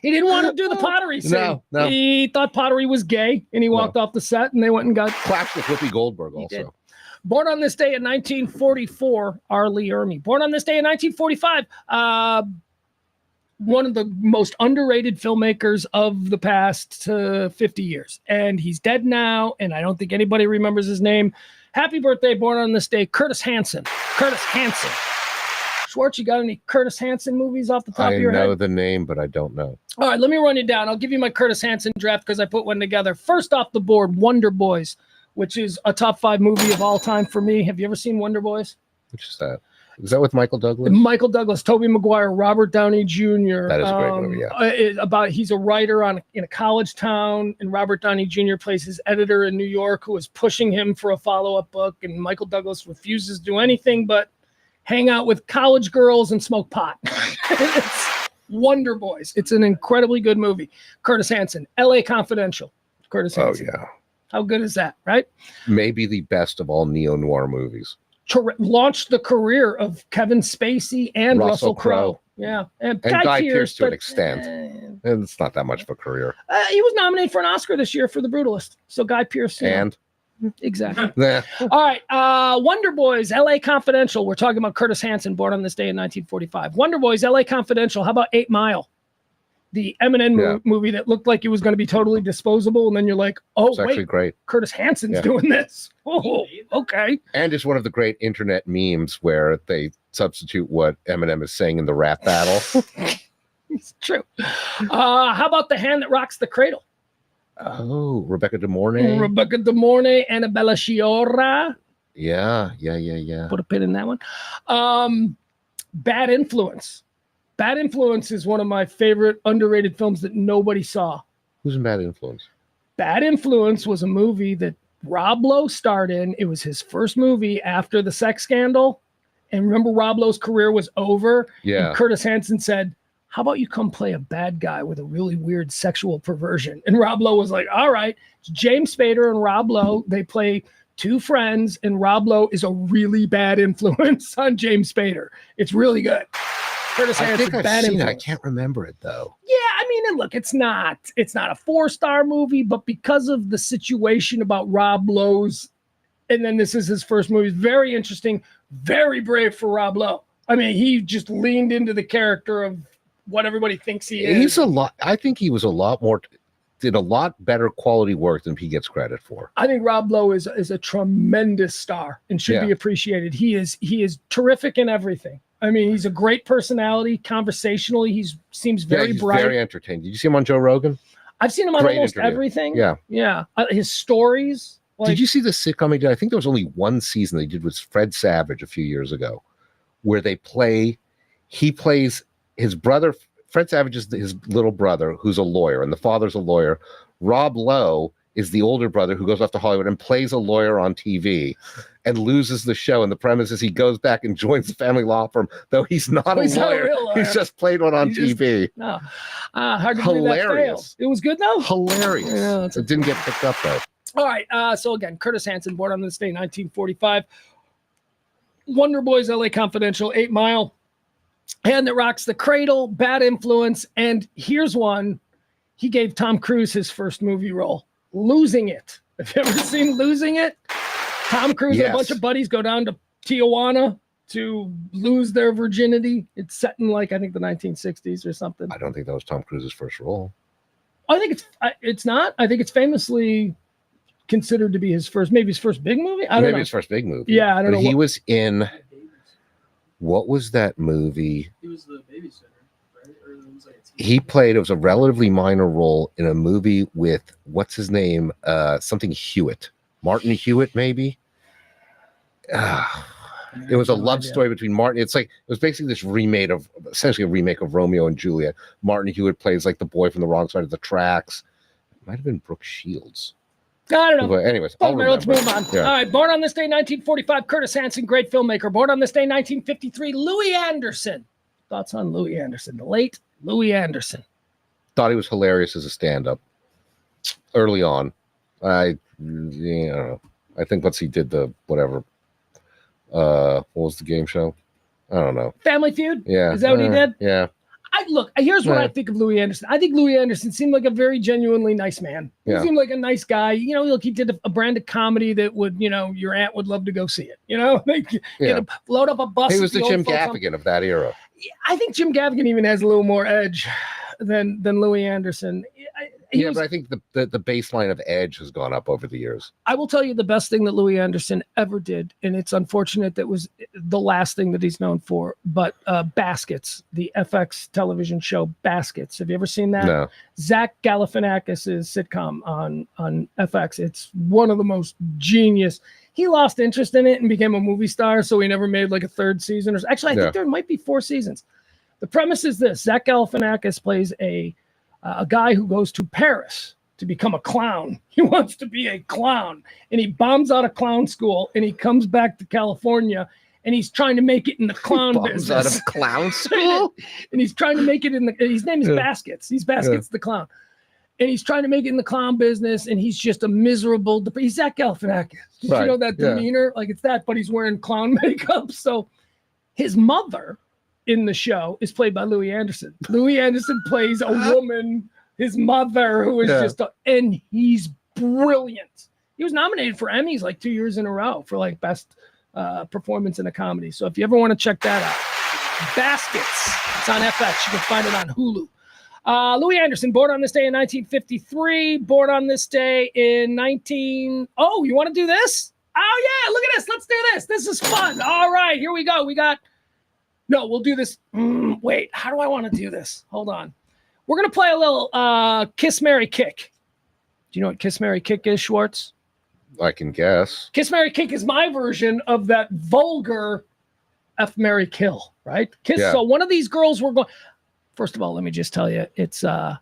He didn't want to do the pottery scene. No. He thought pottery was gay, and he walked off the set, and they went and got... Clashed with Whoopi Goldberg also. Did. Born on this day in 1944, R. Lee Ermey. Born on this day in 1945, one of the most underrated filmmakers of the past 50 years. And he's dead now, and I don't think anybody remembers his name. Happy birthday, born on this day, Curtis Hanson. Curtis Hanson. Schwartz, you got any Curtis Hanson movies off the top of your head? I know the name, but I don't know. All right, let me run you down. I'll give you my Curtis Hanson draft because I put one together. First off the board, Wonder Boys, which is a top 5 movie of all time for me. Have you ever seen Wonder Boys? Which is that? Is that with Michael Douglas? Michael Douglas, Tobey Maguire, Robert Downey Jr. That is a great movie, yeah. He's a writer in a college town, and Robert Downey Jr. plays his editor in New York who is pushing him for a follow-up book, and Michael Douglas refuses to do anything but hang out with college girls and smoke pot. It's Wonder Boys. It's an incredibly good movie. Curtis Hanson, L.A. Confidential. Curtis Hanson. Oh, yeah. How good is that, right? Maybe the best of all neo-noir movies. Launched the career of Kevin Spacey and Russell Crowe. Yeah. And Guy Pearce to an extent. And it's not that much of a career. He was nominated for an Oscar this year for The Brutalist. So Guy Pearce. And? Exactly. All right. Wonder Boys, L.A. Confidential. We're talking about Curtis Hanson, born on this day in 1945. Wonder Boys, L.A. Confidential. How about 8 Mile? The Eminem movie that looked like it was going to be totally disposable, and then you're like, oh, it's actually great. Curtis Hanson's doing this. Oh, okay. And it's one of the great internet memes where they substitute what Eminem is saying in the rap battle. It's true. How about The Hand That Rocks the Cradle? Oh, Rebecca De Mornay. Rebecca De Mornay, Annabella Sciorra. Yeah. Put a pin in that one. Bad Influence. Bad Influence is one of my favorite underrated films that nobody saw. Who's in Bad Influence? Bad Influence was a movie that Rob Lowe starred in. It was his first movie after the sex scandal. And remember, Rob Lowe's career was over. Yeah. And Curtis Hanson said, how about you come play a bad guy with a really weird sexual perversion? And Rob Lowe was like, all right. It's James Spader and Rob Lowe. They play 2 friends, and Rob Lowe is a really bad influence on James Spader. It's really good. Curtis Hanson, Bad Influence. I can't remember it though. Yeah, I mean, and look, it's not a 4-star movie, but because of the situation about Rob Lowe's, and then this is his first movie, very interesting, very brave for Rob Lowe. I mean, he just leaned into the character of what everybody thinks he is. I think he was did a lot better quality work than he gets credit for. I think Rob Lowe is a tremendous star and should be appreciated. He is terrific in everything. I mean, he's a great personality. Conversationally, he's very bright. Very entertaining. Did you see him on Joe Rogan? I've seen him on almost everything. Yeah. His stories. Did you see the sitcom he did? I think there was only one season they did with Fred Savage a few years ago, where he plays his brother. Fred Savage is his little brother, who's a lawyer, and the father's a lawyer. Rob Lowe is the older brother who goes off to Hollywood and plays a lawyer on TV and loses the show. And the premise is he goes back and joins the family law firm, though he's not a lawyer. He's just played one on TV. Hard to believe that failed. It was good, though? Hilarious. Yeah, it didn't get picked up, though. All right. So, again, Curtis Hanson, born on this day, 1945. Wonder Boys, L.A. Confidential, 8 Mile. Hand That Rocks the Cradle, Bad Influence. And here's one. He gave Tom Cruise his first movie role. Losing It. Have you ever seen Losing It? Tom Cruise and a bunch of buddies go down to Tijuana to lose their virginity. It's set in like I think the 1960s or something. I don't think that was Tom Cruise's first role. I think it's not. I think it's famously considered to be his first big movie. I don't know. Maybe his first big movie. Yeah, I don't know. He was in. What was that movie? He was the babysitter, right? Or it was like He played. It was a relatively minor role in a movie with what's his name? Something Hewitt, Martin Hewitt, maybe. It was a love story between Martin. It was basically this essentially a remake of Romeo and Juliet. Martin Hewitt plays like the boy from the wrong side of the tracks. It might have been Brooke Shields. I don't know. But anyways, let's move on. Yeah. All right. Born on this day, 1945, Curtis Hanson, great filmmaker. Born on this day, 1953, Louis Anderson. Thoughts on Louis Anderson? The late Louis Anderson. Thought he was hilarious as a stand-up early on. I don't know. I think once he did the whatever. What was the game show? I don't know. Family Feud? Yeah. Is that what he did? Yeah. Here's what I think of Louis Anderson. I think Louis Anderson seemed like a very genuinely nice man. He seemed like a nice guy. You know, look, he did a brand of comedy that would, your aunt would love to go see it. You know, load up a bus. He was the Jim Gaffigan of that era. I think Jim Gaffigan even has a little more edge than Louis Anderson. But I think the baseline of edge has gone up over the years. I will tell you the best thing that Louis Anderson ever did, and it's unfortunate that was the last thing that he's known for, but Baskets, the FX television show Baskets. Have you ever seen that? No. Zach Galifianakis' sitcom on FX. It's one of the most genius. He lost interest in it and became a movie star, so he never made like a third season. Actually, I think there might be 4 seasons. The premise is this. Zach Galifianakis plays a guy who goes to Paris to become a clown. He wants to be a clown, and he bombs out of clown school, and he comes back to California, and he's trying to make it in the clown business. Out of clown school? And he's trying to make it his name is Baskets. He's Baskets the clown. And he's trying to make it in the clown business, and he's just a miserable, he's Zach Galifianakis. Right. You know, that demeanor, like it's that, but he's wearing clown makeup. So his mother in the show is played by Louis Anderson. Louis Anderson plays a woman, his mother, who is and he's brilliant. He was nominated for Emmys like 2 years in a row for like best performance in a comedy. So if you ever want to check that out, Baskets, it's on FX. You can find it on Hulu. Louis Anderson, born on this day in 1953, born on this day in Oh, you want to do this? Oh yeah, look at this. Let's do this. This is fun. All right, here we go. No, we'll do this. Wait, how do I want to do this? Hold on. We're going to play a little Kiss, Marry, Kick. Do you know what Kiss, Marry, Kick is, Schwartz? I can guess. Kiss, Marry, Kick is my version of that vulgar F, Marry, Kill, right? Kiss. Yeah. So one of these girls we're going... First of all, let me just tell you, it's I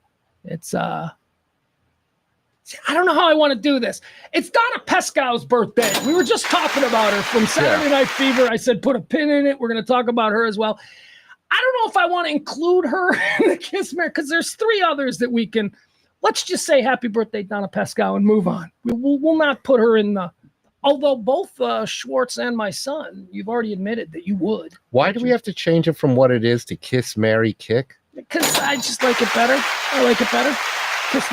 don't know how I want to do this. It's Donna Pescow's birthday. We were just talking about her from Saturday Night Fever. I said, put a pin in it. We're going to talk about her as well. I don't know if I want to include her in the Kiss Mary, because there's 3 others that we can, let's just say happy birthday, Donna Pescow, and move on. We'll not put her in the, although both Schwartz and my son, you've already admitted that you would. Why do we have to change it from what it is to Kiss, Marry, Kick? Because I just like it better. I like it better. Kiss,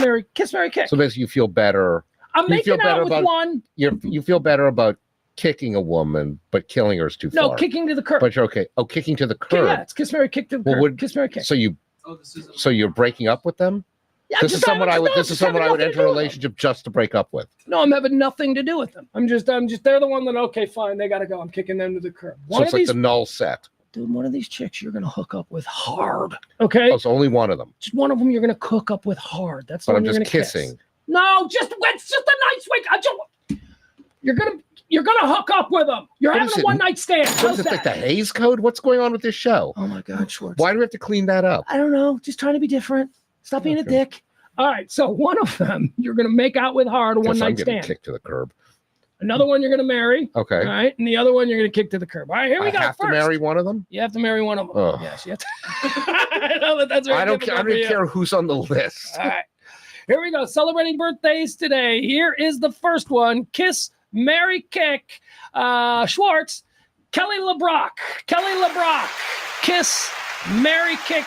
Marry, Kick. So basically you feel better. I'm making out with one. You feel better about kicking a woman, but killing her is too far. No, kicking to the curb. But you're okay. Oh, kicking to the curb. Yeah, it's Kiss, Marry, Kick to the curb. Kiss, Marry, Kick. So you're breaking up with them? Yeah, this is someone I would enter a relationship just to break up with. No, I'm having nothing to do with them. I'm just they're the one that, okay, fine, they got to go. I'm kicking them to the curb. So it's like the null set. Dude, one of these chicks you're going to hook up with hard. Okay? Oh, it's only one of them. Just one of them you're going to hook up with hard. That's the one you're going to kiss. Kissing. No, it's just a nice way. You're going to hook up with them. You're having a one-night stand. What is it, like the Hays Code? What's going on with this show? Oh, my God, Schwartz. Why do we have to clean that up? I don't know. Just trying to be different. Stop being a dick. All right, so one of them you're going to make out with hard, a one-night stand. I'm getting kicked to the curb. Another one you're going to marry. Okay. All right. And the other one you're going to kick to the curb. All right, here we go. I have to marry one of them? You have to marry one of them. Oh. Yes, you have to. I know that's very I don't care who's on the list. All right. Here we go. Celebrating birthdays today. Here is the first one. Kiss, Marry, Kick. Schwartz. Kelly LeBrock. Kiss, Marry, Kick.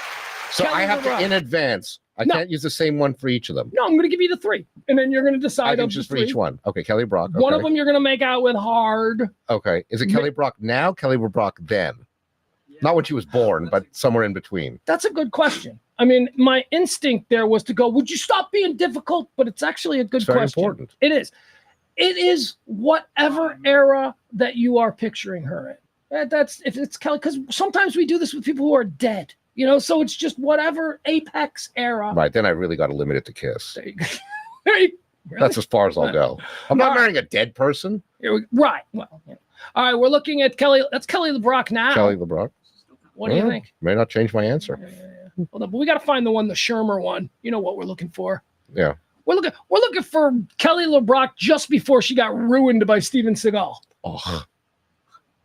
So Kelly I have LeBrock. to, in advance, I No. can't use the same one for each of them. No, I'm going to give you the 3, and then you're going to I decide can of choose the for 3. each one. Okay, Kelly Brock. Okay. One of them you're going to make out with hard. Okay. Is it Kelly Brock now? Kelly Brock then? Not when she was born, but somewhere in between. That's a good question. I mean, my instinct there was to go, would you stop being difficult? But it's actually a good It's very question. important. It is. It is whatever era that you are picturing her in. That's if it's Kelly, because sometimes we do this with people who are dead, you know, so it's just whatever apex era. Right. Then I really got to limit it to Kiss. There you go. Really? That's as far as I'll go. I'm not All right. marrying a dead person. Right. Well, yeah. All right. We're looking at Kelly. That's Kelly LeBrock now. Kelly LeBrock. What do you think? May not change my answer. Yeah. Hold on, but we got to find the one, the Shermer one. You know what we're looking for. Yeah. We're looking for Kelly LeBrock just before she got ruined by Steven Seagal. Oh.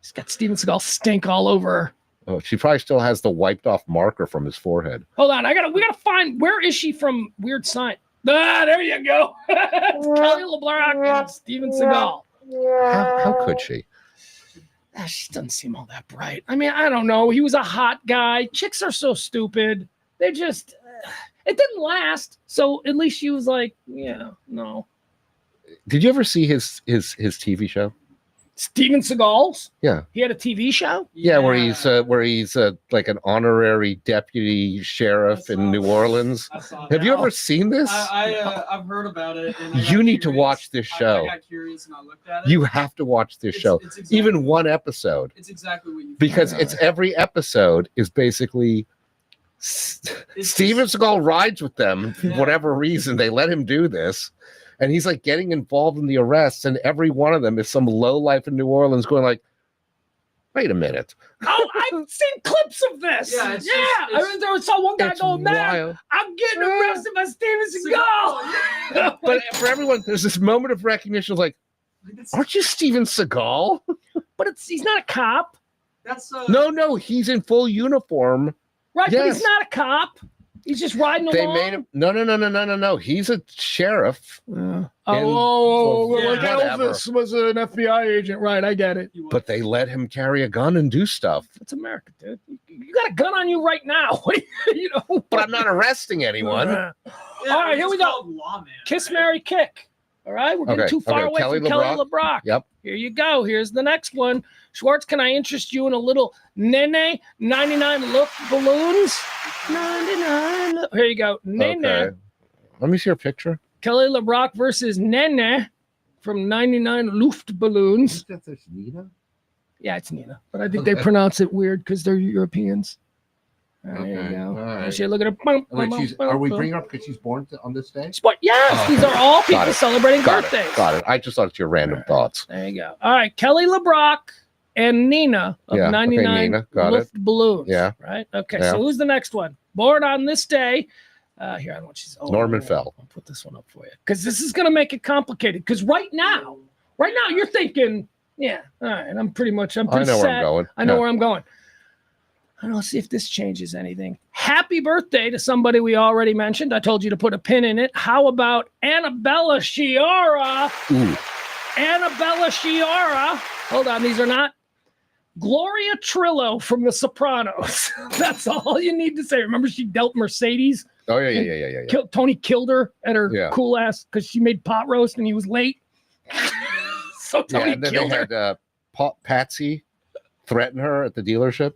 She's got Steven Seagal stink all over her. Oh, she probably still has the wiped off marker from his forehead. Hold on, we gotta find, where is she from Weird Science? Ah, there you go. It's Kelly LeBrock and Steven Seagal. How could she? She doesn't seem all that bright. I mean, I don't know. He was a hot guy. Chicks are so stupid. They just, it didn't last. So at least she was like, yeah, no. Did you ever see his TV show? Steven Seagal's? Yeah. He had a TV show? Yeah, where he's like an honorary deputy sheriff in New Orleans. Have you ever seen this? I've heard about it. And I got You need to curious. watch this show. I got curious and I looked at it. You have to watch this show. It's exactly, Even one episode. It's exactly what you Because think. it's every episode is basically Steven Seagal rides with them for whatever reason. They let him do this. And he's like getting involved in the arrests, and every one of them is some low life in New Orleans going like, wait a minute. Oh, I've seen clips of this. Yeah, I mean, there was some one guy It's going, man, wild. I'm getting arrested by Steven Seagal. But for everyone, there's this moment of recognition of like, aren't you Steven Seagal? But he's not a cop. That's No, he's in full uniform. Right, but Yes. he's not a cop. He's just riding They along. made him. No. He's a sheriff. Like whatever. Elvis was an FBI agent. Right, I get it. But they let him carry a gun and do stuff. It's America, dude. You got a gun on you right now. You know. But I'm not arresting anyone. All right, here we go. Lawman, Kiss, right? Marry, Kick. All right, we're getting too far away Kelly from Kelly LeBrock. LeBrock. Yep. Here you go. Here's the next one. Schwartz, can I interest you in a little Nene 99 Luft balloons? 99. Here you go. Nene. Okay. Let me see your picture. Kelly LeBrock versus Nene from 99 Luft balloons. That's Nina. Yeah, it's Nina, but I think they pronounce it weird because they're Europeans. There you Okay, go. all right. She look at her. Are we bringing her up because she's born on this day? Sport. Yes, Oh, these are all people got it. celebrating Got birthdays. it. Got it. I just thought it's your random thoughts. There you go. All right, Kelly LeBrock and Nina of Yeah, okay, 99 Nina, got Luft balloons. Yeah. Right. Okay. Yeah. So who's the next one? Born on this day. Here, I don't want you. Norman Fell. I'll put this one up for you because this is going to make it complicated. Because right now you're thinking, yeah, all right. I'm pretty I know sad. where I'm going. I know Yeah. where I'm going. I don't see if this changes anything. Happy birthday to somebody we already mentioned. I told you to put a pin in it. How about Annabella Sciorra? Ooh. Annabella Sciorra. Hold on, these are not. Gloria Trillo from The Sopranos. That's all you need to say. Remember, she dealt Mercedes. Oh yeah. Tony killed her at her Yeah. cool ass because she made pot roast and he was late. So Tony and then killed they her. had Patsy threaten her at the dealership.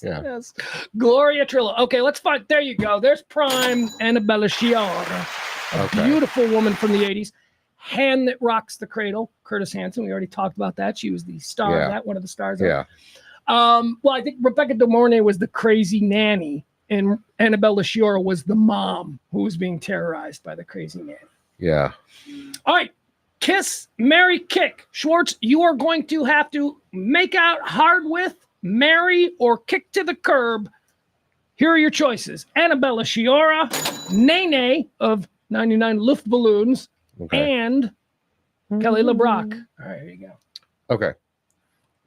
Yeah. Yes. Gloria Trillo. Okay, let's find. There you go. There's prime Annabella Sciorra. A Okay. beautiful woman from the 80s. Hand that rocks the cradle. Curtis Hanson. We already talked about that. She was the star of that, one of the stars. Yeah. Well, I think Rebecca De Mornay was the crazy nanny, and Annabella Sciorra was the mom who was being terrorized by the crazy nanny. Yeah. All right. Kiss, marry, kick. Schwartz, you are going to have to make out hard with, marry, or kick to the curb. Here are your choices. Annabella Sciorra, Nene of 99 Luft balloons, Okay. and Kelly LeBrock. All right, here you go. Okay.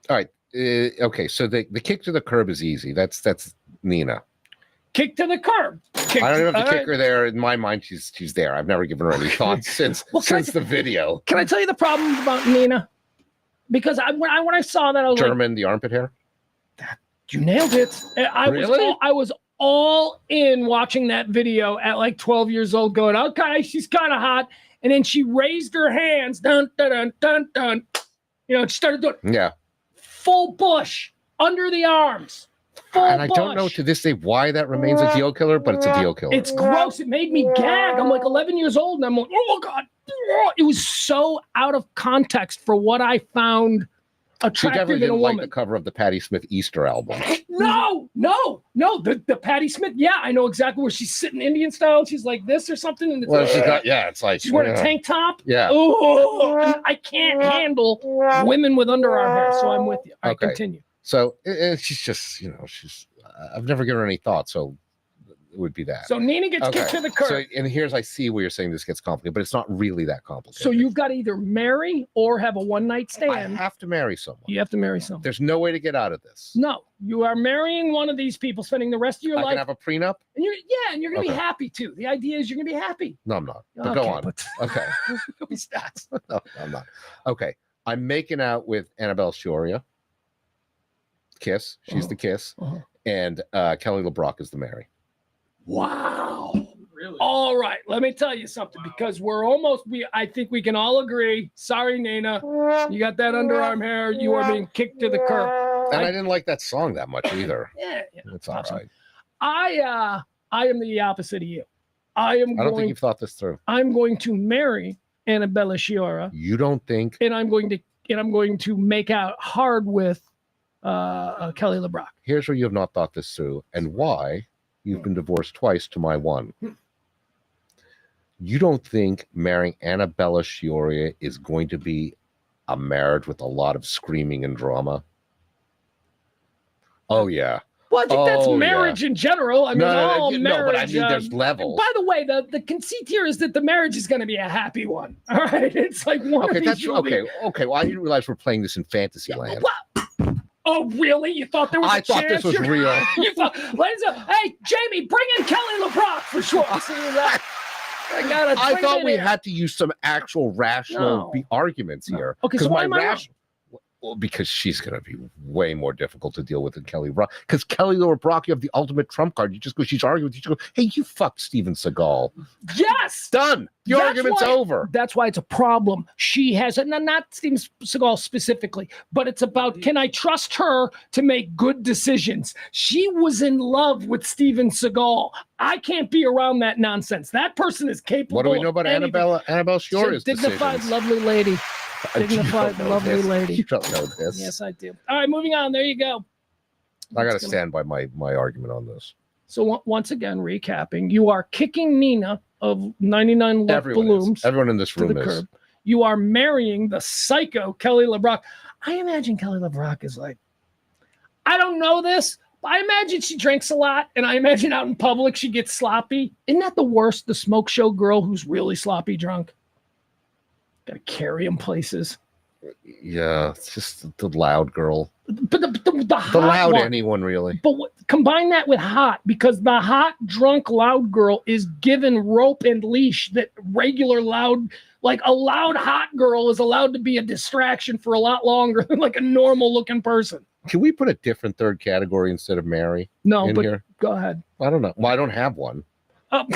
All right. Okay. So the kick to the curb is easy. That's Nina. Kick to the curb. Kick I don't even have to all kick her there. In my mind, she's there. I've never given her any thoughts since Well, can I the video. Can I tell you the problem about Nina? Because when I saw that, I was like, German, the armpit hair. you nailed it. I Really? was all in watching that video at like 12 years old, going, okay, she's kind of hot. And then she raised her hands, dun, dun, dun, dun, dun. You know, she started doing full bush under the arms. Full and I bush. don't know to this day why that remains a deal killer, but it's a deal killer. It's gross. It made me gag. I'm like 11 years old, and I'm like, oh, God. It was so out of context for what I found She attractive definitely in a didn't like woman. the cover of the Patti Smith Easter album. No. The Patti Smith. Yeah, I know exactly where she's sitting Indian style. And she's like this or something. And it's Well, she's got, it's like she's wearing a tank top. Yeah. Oh, I can't handle women with underarm hair. So I'm with you. All right, Okay. continue. So she's just, I've never given her any thought, so it would be that. So Nina gets kicked to the curb. So, and here's, I see where you're saying this gets complicated, but it's not really that complicated. So you've got to either marry or have a one-night I stand. have to marry someone. You have to marry someone. There's no way to get out of this. No, you are marrying one of these people, spending the rest of your I life. can have a prenup? And you're going to be happy too. The idea is you're going to be happy. No, I'm not. But go on. Okay. Stats. No, I'm not. Okay. I'm making out with Annabelle Scioria. Kiss. She's the kiss. And Kelly LeBrock is the Mary. Wow. Really? All right. Let me tell you something, because I think we can all agree. Sorry, Nina. You got that underarm hair. You are being kicked to the curb. And I didn't like that song that much either. Yeah. It's all right. I am the opposite of you. I don't think you've thought this through. I'm going to marry Annabella Sciorra. You don't think? And I'm going to make out hard with Kelly LeBrock. Here's where you have not thought this through, and why you've been divorced twice to my one. You don't think marrying Annabella Sciorra is going to be a marriage with a lot of screaming and drama? Oh yeah. Well, I think that's marriage in general. I mean, all marriage. But I mean, there's levels. By the way, the conceit here is that the marriage is going to be a happy one. All right, it's like one of these. Okay. Well, I didn't realize we're playing this in fantasy land. Oh, really? You thought there was a chance? I thought this was real. You thought, ladies and gentlemen, hey, Jamie, bring in Kelly LeBrock for sure. I thought we had to use some actual rational arguments here. Okay, so why am I wrong? Well, because she's going to be way more difficult to deal with than Kelly LeBrock. Because Kelly LeBrock, you have the ultimate trump card. You just go, she's arguing with you. You go, hey, you fucked Steven Seagal. Yes. Done. The argument's over. That's why it's a problem. She has, not Steven Seagal specifically, but it's about, can I trust her to make good decisions? She was in love with Steven Seagal. I can't be around that nonsense. That person is capable. What do we know about Annabelle Sciorra's dignified, decisions? lovely lady. Dignified, lovely lady. You don't know this. Yes, I do. All right, moving on. There you go. I got to stand by my argument on this. So once again, recapping, you are kicking Nina of 99 Left Balloons. Everyone in this room is. Curb. You are marrying the psycho Kelly LeBrock. I imagine Kelly LeBrock is like, I don't know this, but I imagine she drinks a lot, and I imagine out in public she gets sloppy. Isn't that the worst? The smoke show girl who's really sloppy drunk. Got to carry him places. Yeah, it's just the loud girl. But the hot loud one. Anyone really. But combine that with hot, because the hot, drunk, loud girl is given rope and leash that regular loud, like a loud hot girl is allowed to be a distraction for a lot longer than like a normal looking person. Can we put a different third category instead of Mary? No, but here? Go ahead. I don't know. Well, I don't have one. I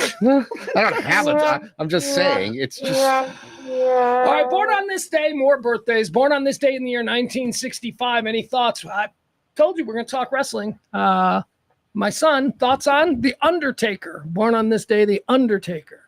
don't have it. I'm just saying. It's just. All right, born on this day, more birthdays. Born on this day in the year 1965. Any thoughts? I told you we're going to talk wrestling. My son, thoughts on The Undertaker. Born on this day, The Undertaker.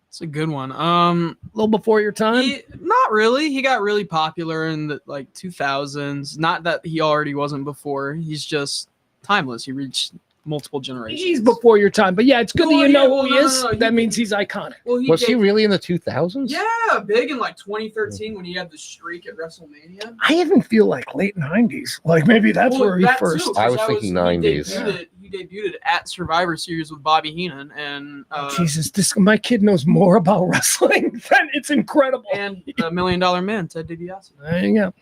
It's a good one. A little before your time? Not really. He got really popular in the 2000s. Not that he already wasn't before. He's just timeless. He reached multiple generations. He's before your time, but yeah, it's good that you know who he is. No, that means he's iconic. Well, was he really in the 2000s? Yeah, big in 2013 when he had the streak at WrestleMania. I even feel like late 90s. Like maybe that's where he first. I was thinking 90s. He debuted at Survivor Series with Bobby Heenan, and Jesus, my kid knows more about wrestling than it's incredible. And $1 Million Man, Ted DiBiase. There you go.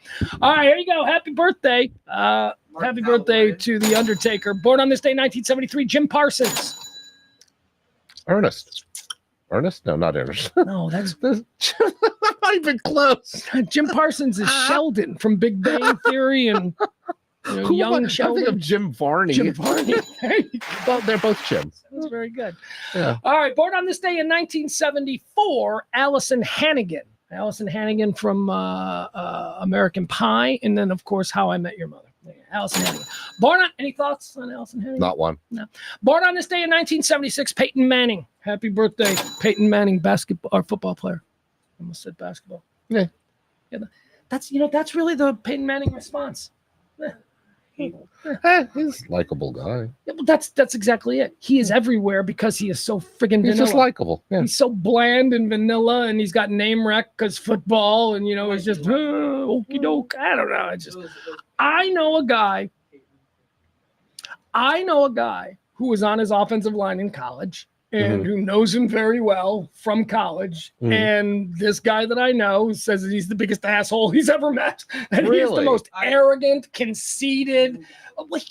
All right, here you go. Happy birthday. Happy birthday to The Undertaker. Born on this day, 1973, Jim Parsons. Ernest? No, not Ernest. No, that's not even close. Jim Parsons is Sheldon from Big Bang Theory and You know, Who am young I think Sheldon. of Jim Varney. Jim Varney. Well, they're both Jim. That's very good. Yeah. All right. Born on this day in 1974, Allison Hannigan. Allison Hannigan from American Pie. And then, of course, How I Met Your Mother. Yeah, Allison Hannigan. Born on, any thoughts on Allison Hannigan? Not one. No. Born on this day in 1976, Peyton Manning. Happy birthday, Peyton Manning, basketball or football player. I almost said basketball. Yeah. That's really the Peyton Manning response. He's a likable guy. Yeah, well, that's exactly it. He is everywhere because he is so friggin' vanilla. He's just likable. Yeah. He's so bland and vanilla, and he's got name wreck because football, and it's just okey doke. I don't know. It's just I know a guy who was on his offensive line in college and who knows him very well from college. And this guy that I know says that he's the biggest asshole he's ever met. And he's the most arrogant, conceited, like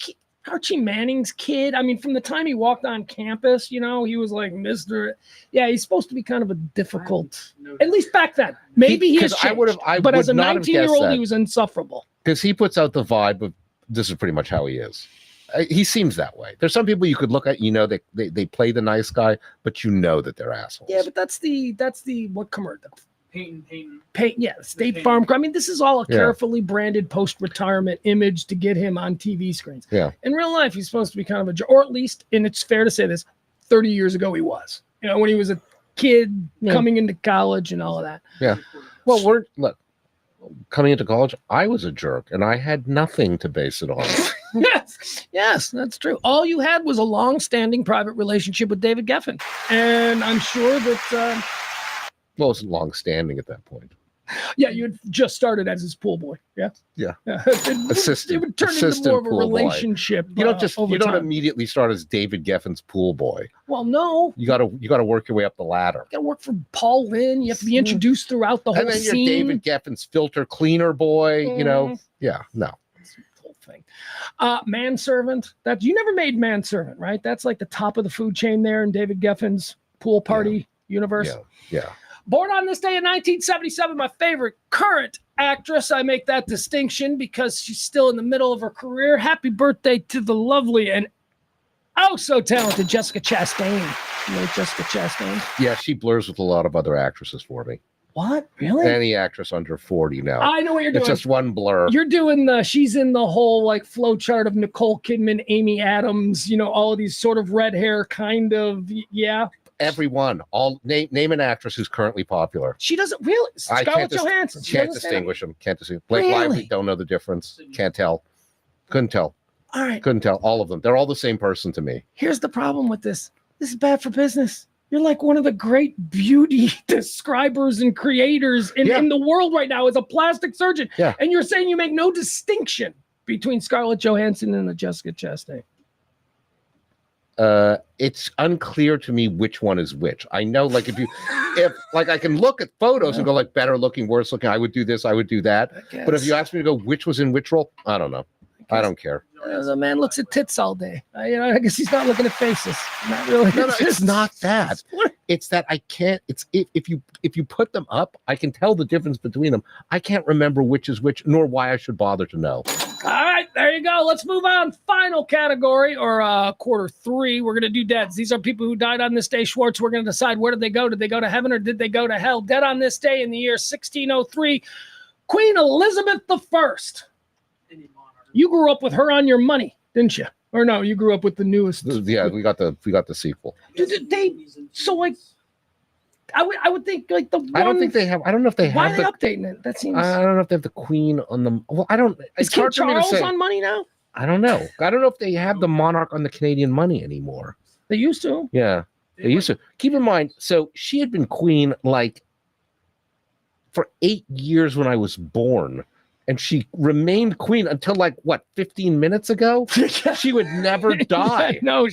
Archie Manning's kid. I mean, from the time he walked on campus, he was like Mr. Yeah, he's supposed to be kind of a difficult, at least back then. Maybe he has changed. But as a 19-year-old, he was insufferable. Because he puts out the vibe of this is pretty much how he is. He seems that way. There's some people you could look at, they play the nice guy, but you know that they're assholes. Yeah, but that's the what commercial? Peyton. Yeah, State Farm. I mean, this is all a carefully branded post-retirement image to get him on TV screens. Yeah. In real life, he's supposed to be kind of or at least, and it's fair to say this, 30 years ago he was. When he was a kid coming into college and all of that. Yeah. Well, look, coming into college, I was a jerk, and I had nothing to base it on. Yes, that's true. All you had was a long-standing private relationship with David Geffen, and I'm sure that. Well, it was long-standing at that point. Yeah, you had just started as his pool boy. Yeah. Assistant. It would turn into more of a relationship. You don't immediately start as David Geffen's pool boy. Well, no. You got to work your way up the ladder. You got to work for Paul Lynn. You have to be introduced throughout the whole scene. And then you're David Geffen's filter cleaner boy. Yeah, no. Whole thing. Manservant. That you never made Manservant, right? That's like the top of the food chain there in David Geffen's pool party universe. Yeah. Born on this day in 1977, my favorite current actress. I make that distinction because she's still in the middle of her career. Happy birthday to the lovely and so talented Jessica Chastain. You know Jessica Chastain? Yeah, she blurs with a lot of other actresses for me. What? Really? Any actress under 40 now. I know what you're doing. It's just one blur. You're doing she's in the whole like flow chart of Nicole Kidman, Amy Adams, all of these sort of red hair kind of, yeah. Everyone, name an actress who's currently popular. She doesn't really. Scarlett Johansson. Can't distinguish them. Blake Lively, don't know the difference. Can't tell. Couldn't tell. All right. Couldn't tell. All of them. They're all the same person to me. Here's the problem with this. This is bad for business. You're like one of the great beauty describers and creators in the world right now as a plastic surgeon. Yeah. And you're saying you make no distinction between Scarlett Johansson and Jessica Chastain. It's unclear to me which one is which. I know, like, if I can look at photos and go like better looking, worse looking, I would do this, I would do that. But if you ask me to go which was in which role, I don't know. I don't care. The man looks at tits all day. I guess he's not looking at faces. Not really. No, it's not that. It's that I can't. It's if you put them up, I can tell the difference between them. I can't remember which is which, nor why I should bother to know. All right, there you go. Let's move on. Final category, or quarter three. We're going to do deads. These are people who died on this day. Schwartz, we're going to decide where did they go? Did they go to heaven or did they go to hell? Dead on this day in the year 1603, Queen Elizabeth I. You grew up with her on your money, didn't you? Or no, you grew up with the newest. Yeah, we got the sequel. I would think like the one, I don't think they have. I don't know if they have. Why are they updating it? That seems. I don't know if they have the Queen on the. Well, I don't. Is King Charles on money now? I don't know. I don't know if they have the monarch on the Canadian money anymore. They used to. Yeah, they used to. Keep in mind, so she had been queen like for 8 years when I was born. And she remained queen until 15 minutes ago? She would never die. No,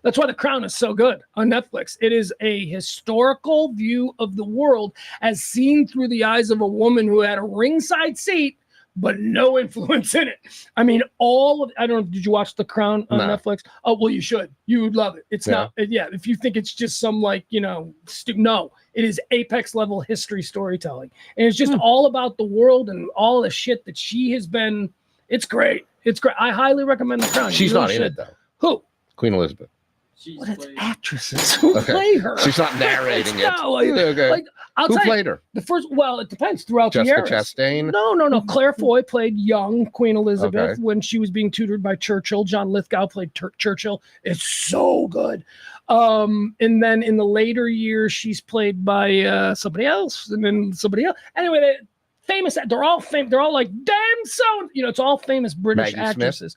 that's why The Crown is so good on Netflix. It is a historical view of the world as seen through the eyes of a woman who had a ringside seat, but no influence in it. I mean, I don't know, did you watch The Crown on Netflix? Oh, well, you should. You would love it. It's not, if you think it's just some no, it is apex level history storytelling. And it's just all about the world and all the shit that she has been It's great. It's great. I highly recommend The Crown. She's You not really in should. it though. Who? Queen Elizabeth. Well, it's actresses who Okay. play her. She's not narrating it. No, like, Okay. like I'll Who tell you, played her? the first. Well, it depends throughout Jessica the years. Chastain? No. Claire Foy played young Queen Elizabeth Okay. when she was being tutored by Churchill. John Lithgow played Churchill. It's so good. And then in the later years, she's played by somebody else, and then somebody else. Anyway, famous. They're all famous. They're all like damn so. It's all famous British Maggie Smith? actresses.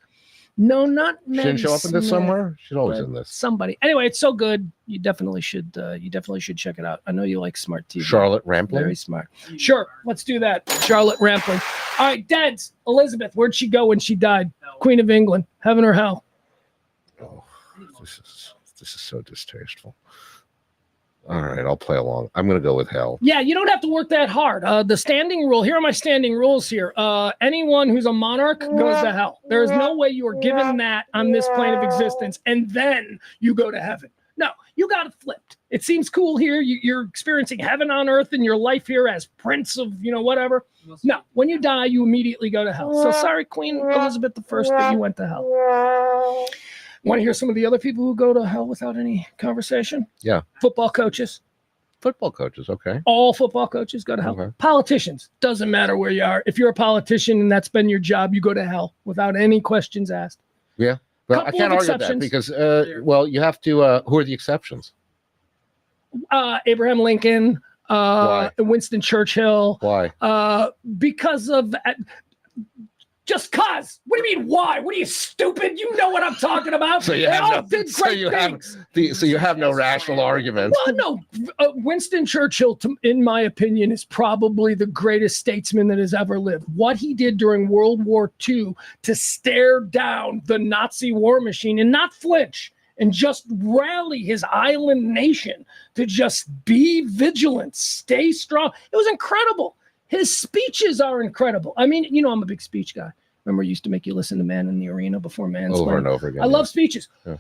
No, not She Maggie didn't show up in this Smith, somewhere? She's always but in this. Somebody. Anyway, it's so good. You definitely should. You definitely should check it out. I know you like smart TV. Charlotte Rampling? Very smart. Sure, let's do that. Charlotte Rampling. All right, Dads. Elizabeth, where'd she go when she died? Queen of England. Heaven or hell? Oh, this is so distasteful. All right, I'll play along. I'm going to go with hell. Yeah, you don't have to work that hard. The standing rule. Here are my standing rules here. Anyone who's a monarch goes to hell. There is no way you are given that on this plane of existence and then you go to heaven. No, you got it flipped. It seems cool here. You're experiencing heaven on earth in your life here as prince of, whatever. No, when you die, you immediately go to hell. So sorry, Queen Elizabeth I, that you went to hell. Want to hear some of the other people who go to hell without any conversation? Yeah. Football coaches. Football coaches, okay. All football coaches go to hell. Okay. Politicians. Doesn't matter where you are. If you're a politician and that's been your job, you go to hell without any questions asked. Yeah. Well, I Couple can't of argue that exceptions. because, you have to, who are the exceptions? Abraham Lincoln, Why? Winston Churchill, Why? because of just cause. What do you mean why? What are you, stupid? You know what I'm talking about. So you They have all no- did so great you have- things. So you have no rational argument. Well, no. Winston Churchill, in my opinion, is probably the greatest statesman that has ever lived. What he did during World War II to stare down the Nazi war machine and not flinch and just rally his island nation to just be vigilant, stay strong. It was incredible. His speeches are incredible. I mean, I'm a big speech guy. Remember, I used to make you listen to Man in the Arena before Man Over Slam. and over again. I love speeches. Yeah.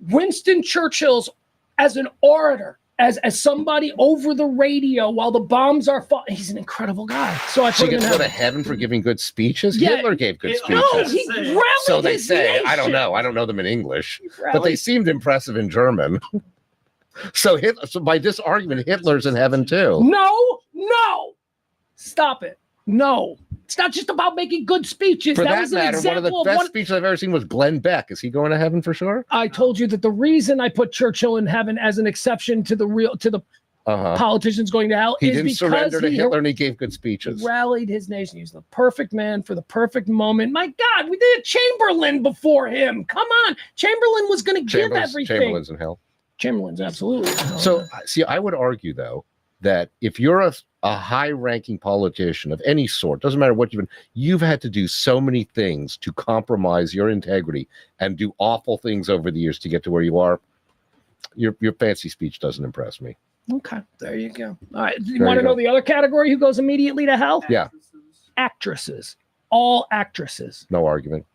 Winston Churchill's as an orator, as somebody over the radio while the bombs are falling. He's an incredible guy. So I So put you him get in to go to heaven. heaven for giving good speeches? Yeah. Hitler gave good speeches. No, he rallied So they his say. nation. I don't know. I don't know them in English. He But they rallied- seemed impressive in German. So by this argument, Hitler's in heaven too. No. Stop it. No. It's not just about making good speeches. For that that was an matter, one of the example of best one. speeches I've ever seen was Glenn Beck. Is he going to heaven for sure? I told you that the reason I put Churchill in heaven as an exception to the Uh-huh. politicians going to hell He is didn't because surrender to he Hitler and he gave good speeches. rallied his nation. He's the perfect man for the perfect moment. My God, we did Chamberlain before him. Come on. Chamberlain was going to give everything. Chamberlain's in hell. Chamberlain's absolutely. So, see, I would argue, though, that if you're a high-ranking politician of any sort, doesn't matter what you've had to do so many things to compromise your integrity and do awful things over the years to get to where you are. Your fancy speech doesn't impress me. Okay, there you go. All right, you There want you to know go. the other category who goes immediately to hell? Yeah, Actresses. All actresses. no argument.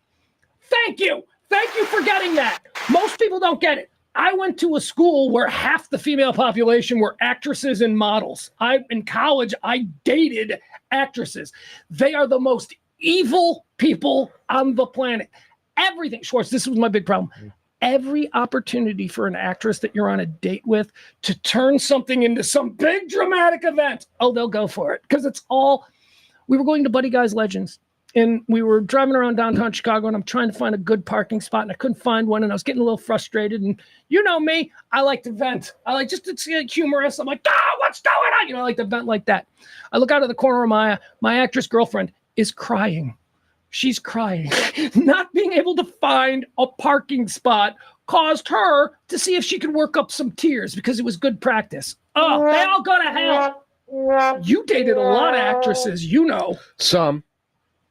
Thank you. Thank you for getting that. Most people don't get it. I went to a school where half the female population were actresses and models. In college, I dated actresses. They are the most evil people on the planet. Everything, Schwartz, this was my big problem. Every opportunity for an actress that you're on a date with to turn something into some big dramatic event, they'll go for it. Because it's all, we were going to Buddy Guy's Legends. And we were driving around downtown Chicago, and I'm trying to find a good parking spot, and I couldn't find one, and I was getting a little frustrated. And you know me, I like to vent. I like just it's humorous. I'm like, what's going on? I like to vent like that. I look out of the corner of my actress girlfriend is crying. She's crying. Not being able to find a parking spot caused her to see if she could work up some tears because it was good practice. Oh, they all go to hell. You dated a lot of actresses, Some.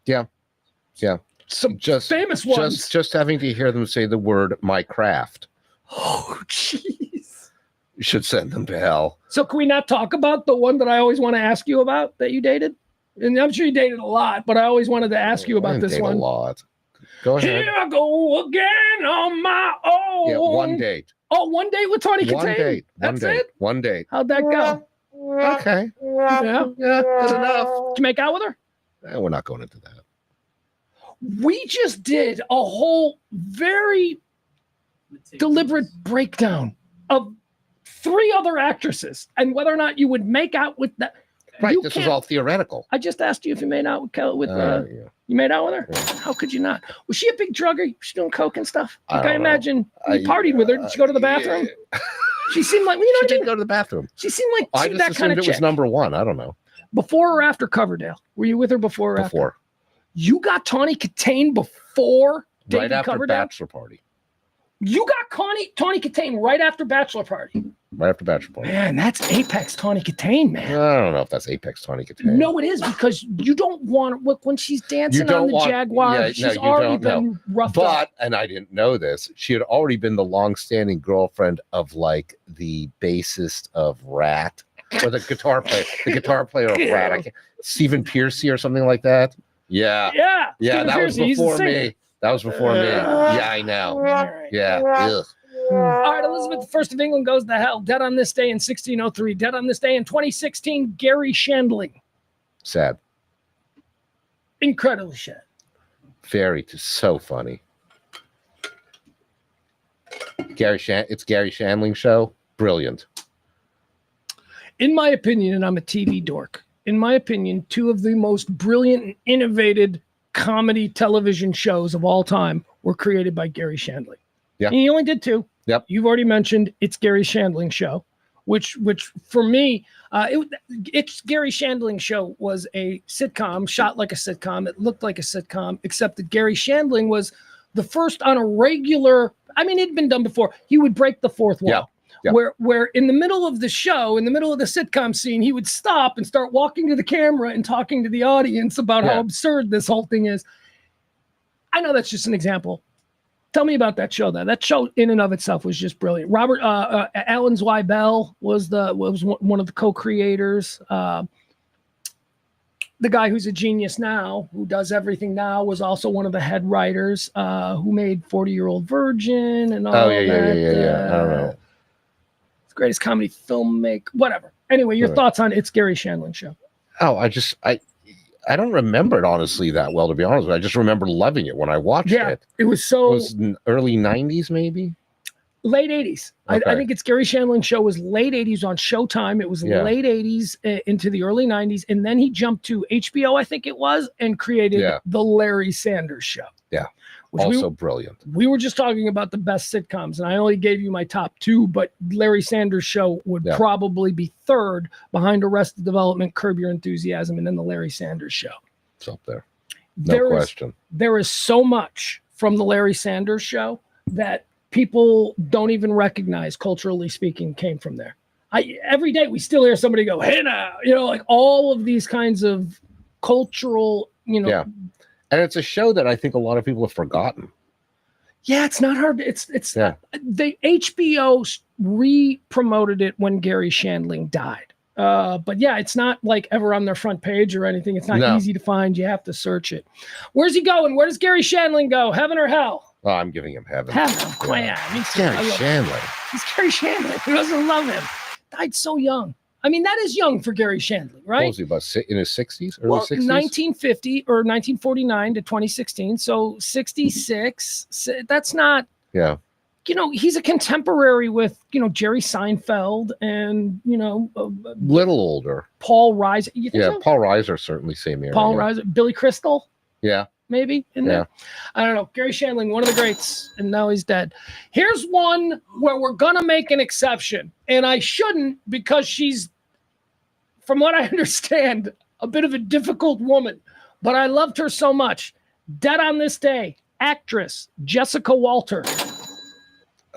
Yeah. Some Just famous ones. Just having to hear them say the word "my craft" Oh, jeez. should send them to hell. So can we not talk about the one that I always want to ask you about that you dated? And I'm sure you dated a lot, but I always wanted to ask you I about didn't this date one. A lot. Go ahead. Here I go again on my own. Yeah, one date. Oh, one date with Tawny One Katane? date. That's it? One date. How'd that go? Okay. Yeah. Yeah, good enough. Did you make out with her? We're not going into that. We just did a whole very deliberate breakdown of 3 other actresses and whether or not you would make out with that. Right. You This was can't- all theoretical. I just asked you if you made out with Yeah. you made out with her? Yeah. How could you not? Was she a big drugger? Was she doing coke and stuff? I Like I don't know. imagine you partied with her. Did she go to the bathroom? Yeah. She seemed like, you know She what I didn't mean? go to the bathroom. She seemed like I she was just that kind assumed of it was chick. number 1. I don't know. Before or after Coverdale? Were you with her before or after? Before. You got Tawny Katane before David Right after Coverdale? Bachelor Party. You got Tawny Katane right after Bachelor Party. Right after Bachelor Party. Man, that's Apex Tawny Katane, man. I don't know if that's Apex Tawny Katane. No, it is, because you don't want, look, when she's dancing don't on the want- Jaguar, yeah, no, she's you already don't, been roughed up. But, and I didn't know this, she had already been the long-standing girlfriend of like the bassist of Rat, or the guitar player of Rat. I can't, Stephen Piercy or something like that. Yeah. Yeah. Yeah, Stephen that was Piercy, he's the before singer. me. That was before me. Yeah, I know. All right. Yeah. Ugh. All right, Elizabeth I of England goes to hell. Dead on this day in 1603. Dead on this day in 2016, Gary Shandling. Sad. Incredibly sad. So funny. It's Gary Shandling show. Brilliant. In my opinion, and I'm a TV dork, in my opinion, 2 of the most brilliant and innovative comedy television shows of all time were created by Gary Shandling. Yeah. And he only did 2. Yep. You've already mentioned It's Gary Shandling Show, which for me, It's Gary Shandling Show was a sitcom, shot like a sitcom. It looked like a sitcom, except that Gary Shandling was the first on a regular, I mean, it'd been done before. He would break the fourth wall. Yeah. Yeah. Where in the middle of the show, in the middle of the sitcom scene, he would stop and start walking to the camera and talking to the audience about how absurd this whole thing is. I know that's just an example. Tell me about that show. That show in and of itself was just brilliant. Robert Alan Zweibel was one of the co-creators. The guy who's a genius now, who does everything now, was also one of the head writers who made 40-Year-Old Virgin and all that. Yeah. I don't know. It's the greatest comedy filmmaker, whatever. Anyway, your thoughts on It's Gary Shandling Show? Oh, I don't remember it honestly that well, to be honest. I just remember loving it when I watched it. It was It was early 90s, maybe? late 80s. Okay. I think It's Gary Shandling Show was late 80s on Showtime. It was late 80s into the early 90s. And then he jumped to HBO, I think it was, and created The Larry Sanders Show. Yeah. Which Also brilliant. We were just talking about the best sitcoms, and I only gave you my top two, but Larry Sanders Show would probably be third behind Arrested Development, Curb Your Enthusiasm, and then the Larry Sanders Show. It's up there. No question. There is so much from the Larry Sanders Show that people don't even recognize, culturally speaking, came from there. Every day we still hear somebody go, hey now, like all of these kinds of cultural, Yeah. And it's a show that I think a lot of people have forgotten. Yeah, it's not hard. The HBO re-promoted it when Gary Shandling died. But yeah, it's not like ever on their front page or anything. It's not easy to find. You have to search it. Where's he going? Where does Gary Shandling go? Heaven or hell? Oh, I'm giving him heaven. Heaven. He's Gary Shandling. He's Gary Shandling. Who doesn't love him? Died so young. I mean, that is young for Gary Shandling, right? What was he, about in his 60s, early 60s? 1950 or 1949 to 2016. So 66. That's not. Yeah. He's a contemporary with, Jerry Seinfeld and, little older. Paul Reiser. You think so? Paul Reiser, certainly same era. Paul Reiser. Billy Crystal. Yeah. Maybe in there. I don't know. Gary Shandling, one of the greats, and now he's dead. Here's one where we're gonna make an exception, and I shouldn't, because she's, from what I understand, a bit of a difficult woman, but I loved her so much. Dead on this day, actress Jessica Walter.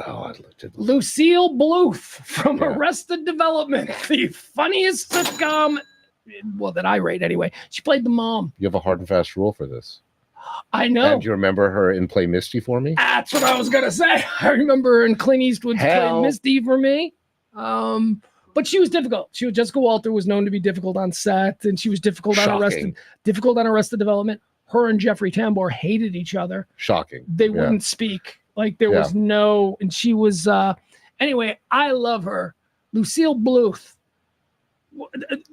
Oh, I looked at Lucille Bluth from Arrested Development, the funniest sitcom, that I rate anyway. She played the mom. You have a hard and fast rule for this. I know. And do you remember her in Play Misty for Me? That's what I was going to say. I remember her in Clint Eastwood's Play Misty for Me. But she was difficult. Jessica Walter was known to be difficult on set, and she was difficult on Arrested Development. Her and Jeffrey Tambor hated each other. Shocking. They wouldn't speak. Like there was no, and she was, anyway, I love her. Lucille Bluth.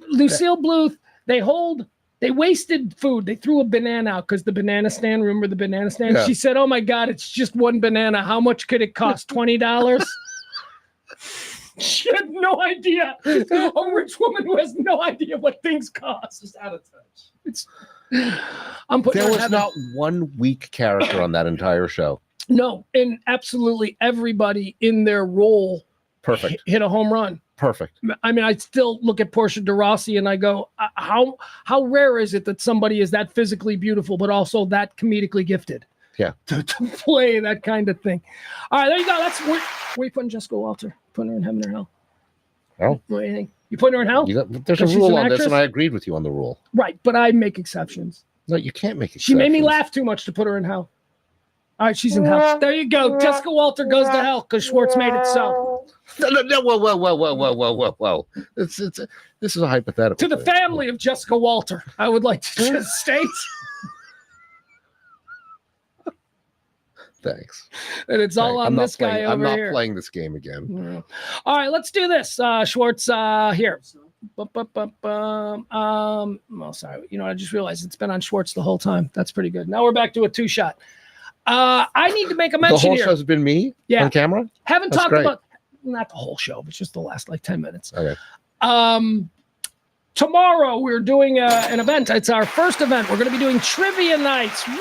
Lucille Bluth, they hold They wasted food. They threw a banana out because the banana stand, remember the banana stand? Yeah. She said, oh my God, it's just one banana. How much could it cost? $20? She had no idea. A rich woman who has no idea what things cost. Just out of touch. It's. I'm putting. There was not one weak character on that entire show. No, and absolutely everybody in their role Perfect. hit a home run. Perfect. I mean, I still look at Portia de Rossi and I go, how rare is it that somebody is that physically beautiful, but also that comedically gifted? Yeah. To play that kind of thing. All right, there you go. That's where you putting Jessica Walter. Putting her in heaven or hell. Oh. What do you think? You putting her in hell? There's a She's rule an on this, actress? and I agreed with you on the rule. Right, but I make exceptions. No, you can't make exceptions. She made me laugh too much to put her in hell. All right, she's in hell. There you go. Jessica Walter goes to hell because Schwartz made it so. No, whoa. This is a hypothetical. To the thing. family of Jessica Walter, I would like to just state Thanks. that it's all on this guy over I'm not here. playing this game again. Yeah. All right, let's do this. Schwartz, here. Oh, sorry. You know, I just realized it's been on Schwartz the whole time. That's pretty good. Now we're back to a two-shot. I need to make a mention The whole here. show's been me Yeah. on camera? Haven't That's talked great. about, not the whole show, but just the last like 10 minutes. Okay. Tomorrow we're doing an event. It's our first event. We're going to be doing trivia nights. Woo!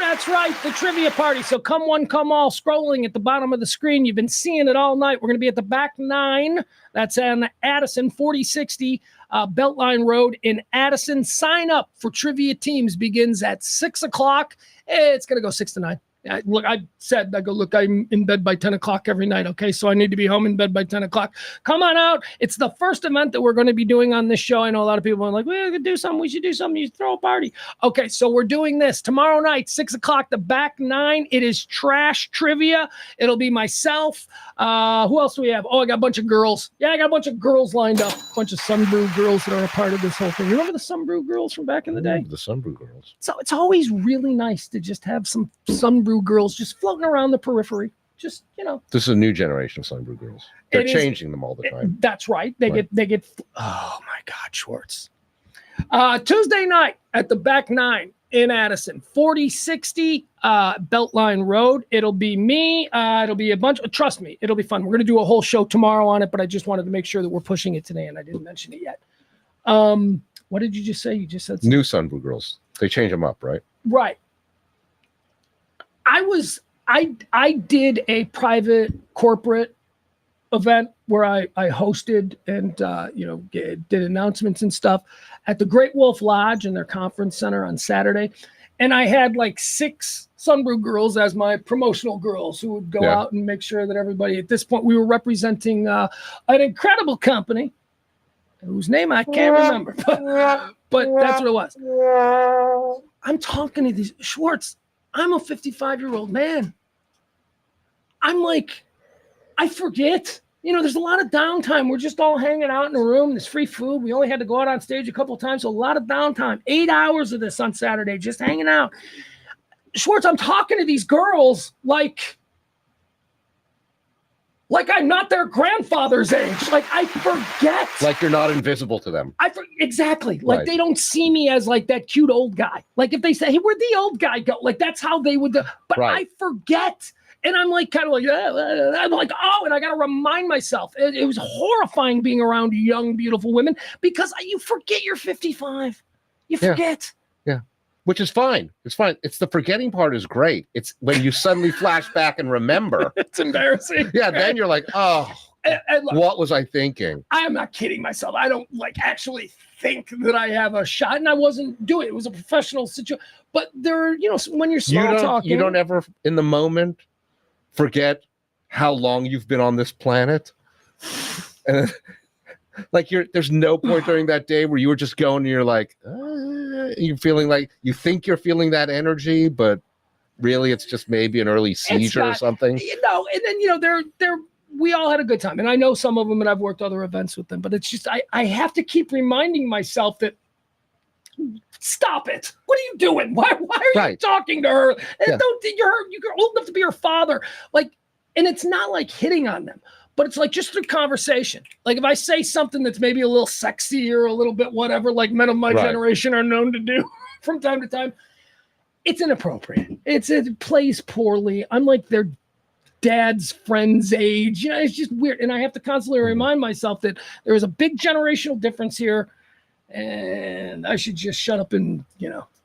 That's right, the trivia party. So come one, come all. Scrolling at the bottom of the screen. You've been seeing it all night. We're going to be at the back 9. That's on Addison 4060 Beltline Road in Addison. Sign up for trivia teams begins at 6 o'clock. It's going to go 6 to 9. Look, I'm in bed by 10 o'clock every night, okay? So I need to be home in bed by 10 o'clock. Come on out. It's the first event that we're going to be doing on this show. I know a lot of people are like, we could do something. We should do something. You should throw a party. Okay, so we're doing this tomorrow night, 6 o'clock, the back 9. It is trash trivia. It'll be myself. Who else do we have? Oh, I got a bunch of girls. Yeah, I got a bunch of girls lined up. A bunch of Sunbrew girls that are a part of this whole thing. You remember the Sunbrew girls from back in the day? The Sunbrew girls. So it's always really nice to just have some Sunbrew girls just floating around the periphery. Just, you know. This is a new generation of Sunbrew girls. They're It is- changing them all the time. That's right. They Right. get, oh my God, Schwartz. Tuesday night at the back 9 in Addison, 4060 Beltline Road. It'll be me. It'll be a bunch. Trust me, it'll be fun. We're going to do a whole show tomorrow on it, but I just wanted to make sure that we're pushing it today, and I didn't mention it yet. What did you just say? You just said something. New Sunbrew girls. They change them up, right? Right. I did a private corporate event where I hosted and did announcements and stuff at the Great Wolf Lodge in their conference center on Saturday, and I had like 6 Sunbrew girls as my promotional girls who would go out and make sure that everybody. At this point, we were representing an incredible company whose name I can't remember, but that's what it was. I'm talking to these Schwartz. I'm a 55-year-old man. I'm like, I forget. You know, there's a lot of downtime. We're just all hanging out in a room. There's free food. We only had to go out on stage a couple of times, so a lot of downtime. 8 hours of this on Saturday, just hanging out. Schwartz, I'm talking to these girls like I'm not their grandfather's age. Like, I forget. Like you're not invisible to them. Exactly. Like, Right. they don't see me as like that cute old guy. Like, if they say, hey, where'd the old guy go? Like, that's how they would do. But Right. I forget. And I'm like, kind of like, I'm like, oh, and I got to remind myself. It was horrifying being around young, beautiful women because you forget you're 55. You Yeah. forget. Which is fine. It's fine. It's the forgetting part is great. It's when you suddenly flash back and remember. It's embarrassing. Yeah, then you're like, oh, And look, what was I thinking? I am not kidding myself. I don't actually think that I have a shot, and I wasn't doing it. It was a professional situation. But when you're small talking, You don't ever in the moment forget how long you've been on this planet. And like there's no point during that day where you were just going and you're like, you're feeling like you think you're feeling that energy, but really it's just maybe an early seizure or something. And then they're we all had a good time, and I know some of them, and I've worked other events with them, but it's just I have to keep reminding myself that stop it. What are you doing? Why are you talking to her? And Yeah. you're old enough to be her father. Like, and it's not like hitting on them, but it's like just through conversation. Like if I say something that's maybe a little sexy or a little bit whatever, like men of my generation are known to do from time to time, it's inappropriate. It plays poorly. I'm like their dad's friend's age. It's just weird. And I have to constantly remind myself that there is a big generational difference here and I should just shut up and,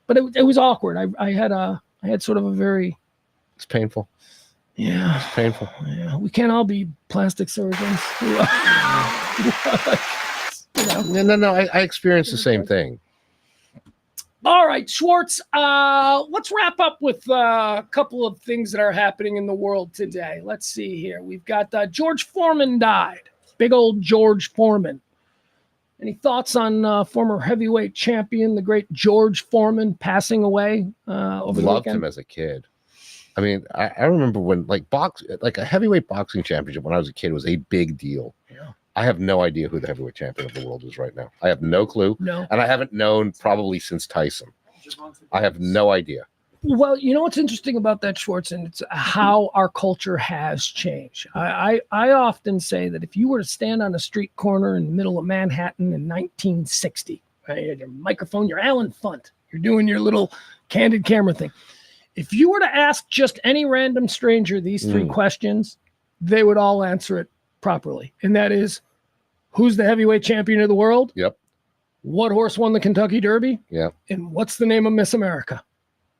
but it was awkward. I had sort of a very... It's painful. Yeah. It's painful. Yeah. We can't all be plastic surgeons. No. I experienced the same thing. All right, Schwartz, let's wrap up with a couple of things that are happening in the world today. Let's see here. We've got George Foreman died. Big old George Foreman. Any thoughts on former heavyweight champion, the great George Foreman, passing away over the Loved weekend? him as a kid. I mean, I remember when like a heavyweight boxing championship when I was a kid was a big deal. Yeah. I have no idea who the heavyweight champion of the world is right now. I have no clue. No. And I haven't known probably since Tyson. I have no idea. Well, you know what's interesting about that, Schwartz, and it's how our culture has changed. I often say that if you were to stand on a street corner in the middle of Manhattan in 1960, right, you had your microphone, you're Alan Funt, you're doing your little candid camera thing. If you were to ask just any random stranger these three questions, they would all answer it properly. And that is, who's the heavyweight champion of the world? Yep. What horse won the Kentucky Derby? Yep. And what's the name of Miss America?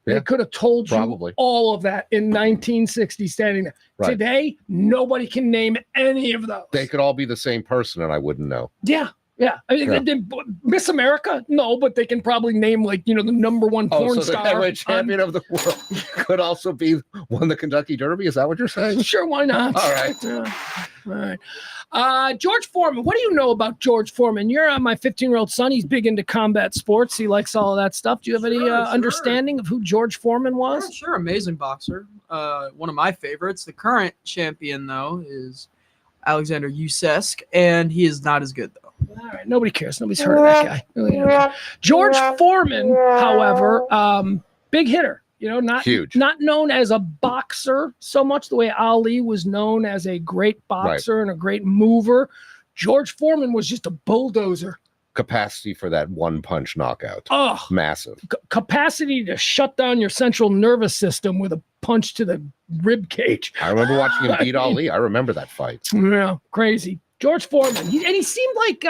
Yeah. They could have told you all of that in 1960 standing there. Right. Today, nobody can name any of those. They could all be the same person and I wouldn't know. Yeah. Yeah. I mean, Miss America? No, but they can probably name the number one porn so star. The heavyweight champion of the world could also be won the Kentucky Derby. Is that what you're saying? Sure, why not? All right. All right. George Foreman. What do you know about George Foreman? You're my 15-year-old son. He's big into combat sports. He likes all of that stuff. Do you have any understanding of who George Foreman was? Sure, amazing boxer. One of my favorites. The current champion, though, is Alexander Usyk, and he is not as good, though. All right, nobody cares. Nobody's heard of that guy. George Foreman, however, big hitter. Not huge, not known as a boxer so much the way Ali was known as a great boxer and a great mover. George Foreman was just a bulldozer. Capacity for that one punch knockout. Oh, massive. Capacity to shut down your central nervous system with a punch to the rib cage. I remember watching him beat Ali. I remember that fight. Yeah, crazy. George Foreman. He seemed like,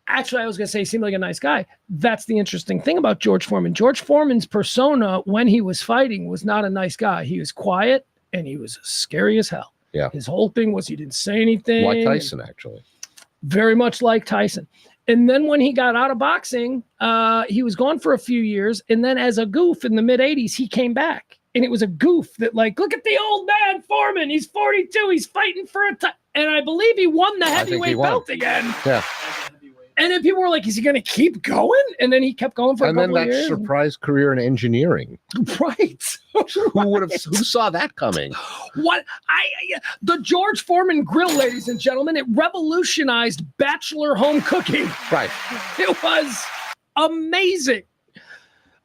actually, I was going to say he seemed like a nice guy. That's the interesting thing about George Foreman. George Foreman's persona when he was fighting was not a nice guy. He was quiet and he was scary as hell. Yeah. His whole thing was he didn't say anything. Like Tyson, actually. Very much like Tyson. And then when he got out of boxing, he was gone for a few years. And then as a goof in the mid-'80s, he came back. And it was a goof that look at the old man Foreman. He's 42. He's fighting for a title. And I believe he won the heavyweight belt again. Yeah. And then people were like, is he going to keep going? And then he kept going for a couple of years. And then that surprise career in engineering. Right. Who saw that coming? The George Foreman grill, ladies and gentlemen, it revolutionized bachelor home cooking. Right. It was amazing.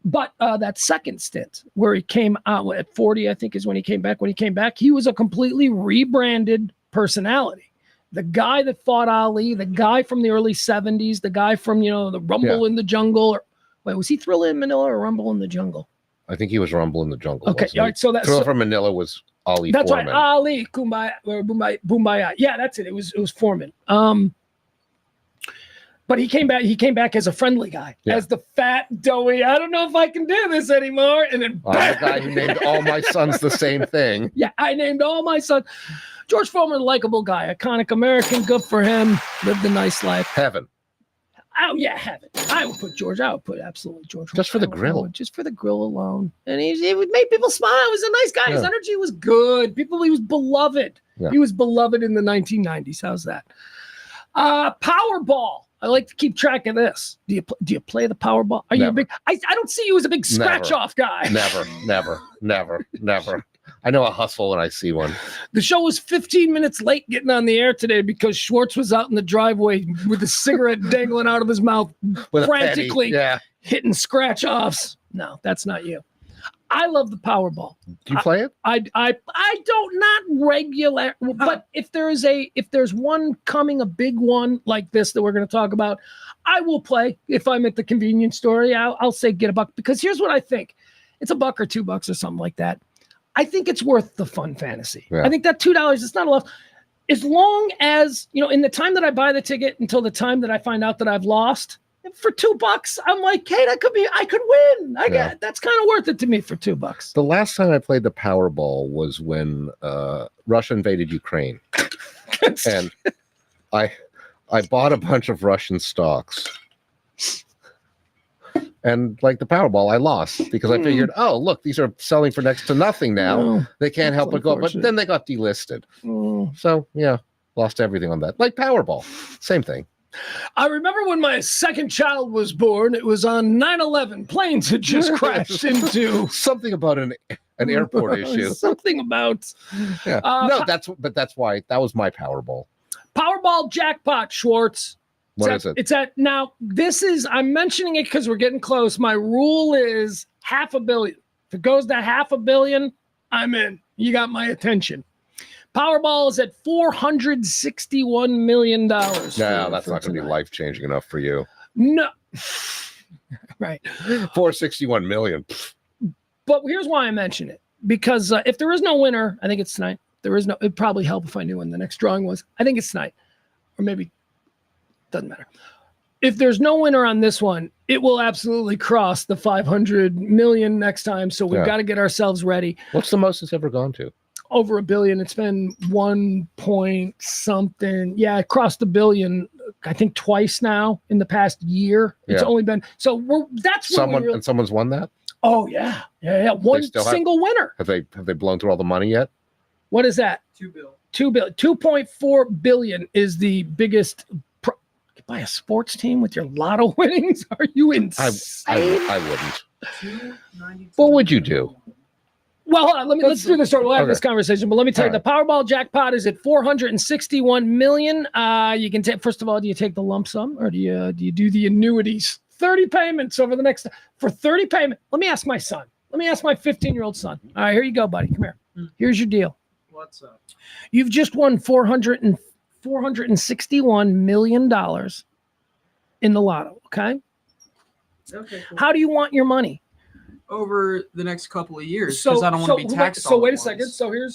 But that second stint where he came out at 40, I think is when he came back. When he came back, he was a completely rebranded personality. The guy that fought Ali, the guy from the early 70s, the guy from, the Rumble in the Jungle. Was he Thriller in Manila or Rumble in the Jungle? I think he was Rumble in the Jungle. Okay, all right. So that's Thriller from Manila was Ali. That's Foreman. right. Ali Kumbaya or Bumbaya. Yeah, that's it. It was Foreman. But he came back as a friendly guy, as the fat, doughy, I don't know if I can do this anymore. And then the guy who named all my sons the same thing. Yeah, I named all my sons. George Foreman, likable guy, iconic American, good for him, lived a nice life. Heaven. Oh, yeah, heaven. I would put absolutely George. Just for the grill. Just for the grill alone. And he would make people smile. He was a nice guy. His energy was good. He was beloved. Yeah. He was beloved in the 1990s. How's that? Powerball. I like to keep track of this. Do you play the Powerball? Are you a big? I don't see you as a big scratch off guy. Never. I know a hustle when I see one. The show was 15 minutes late getting on the air today because Schwartz was out in the driveway with a cigarette dangling out of his mouth, frantically hitting scratch offs. No, that's not you. I love the Powerball. Do you play it? I don't not regular, but if there's one coming, a big one like this that we're going to talk about, I will play. If I'm at the convenience store, I'll say get a buck, because here's what I think. It's $1 or $2 or something like that. I think it's worth the fun fantasy. Yeah. I think that $2 is not enough. As long as, in the time that I buy the ticket until the time that I find out that I've lost, for $2, I'm like, hey, I could win. That's kind of worth it to me for $2. The last time I played the Powerball was when Russia invaded Ukraine. And I bought a bunch of Russian stocks. And like the Powerball, I lost because I figured, oh, look, these are selling for next to nothing now. No, they can't help but go. But then they got delisted. So, yeah, lost everything on that. Like Powerball, same thing. I remember when my second child was born, it was on 9/11. Planes had just crashed into something about an airport issue. Something about that's why that was my Powerball. Powerball jackpot, Schwartz. What is it? It's at now. I'm mentioning it because we're getting close. My rule is $500 million. If it goes to $500 million, I'm in. You got my attention. Powerball is at $461 million. No, that's not going to be life-changing enough for you. No. Right. 461 million. But here's why I mention it. Because if there is no winner, I think it's tonight. It'd probably help if I knew when the next drawing was. I think it's tonight. Or maybe, doesn't matter. If there's no winner on this one, it will absolutely cross the 500 million next time. So we've got to get ourselves ready. What's the most it's ever gone to? Over $1 billion. It's been 1 point something. Yeah, it crossed $1 billion, I think, twice now in the past year. It's only been and someone's won that. Oh yeah. One single winner. Have they blown through all the money yet? What is that? $2 billion. 2 billion. 2.4 billion is the biggest. You buy a sports team with your lotto winnings? Are you insane? I wouldn't. What would you do? Well, let's do this. We'll have this conversation, but let me tell you, the Powerball jackpot is at 461 million. You can take, first of all, do you take the lump sum or do you do the annuities? 30 payments over the next, for 30 payments. Let me ask my son. Let me ask my 15-year-old son. All right, here you go, buddy. Come here. Here's your deal. What's up? You've just won $461 million in the lotto. Okay. Okay. Cool. How do you want your money? Over the next couple of years, because I don't want to be taxed. So wait a second. So here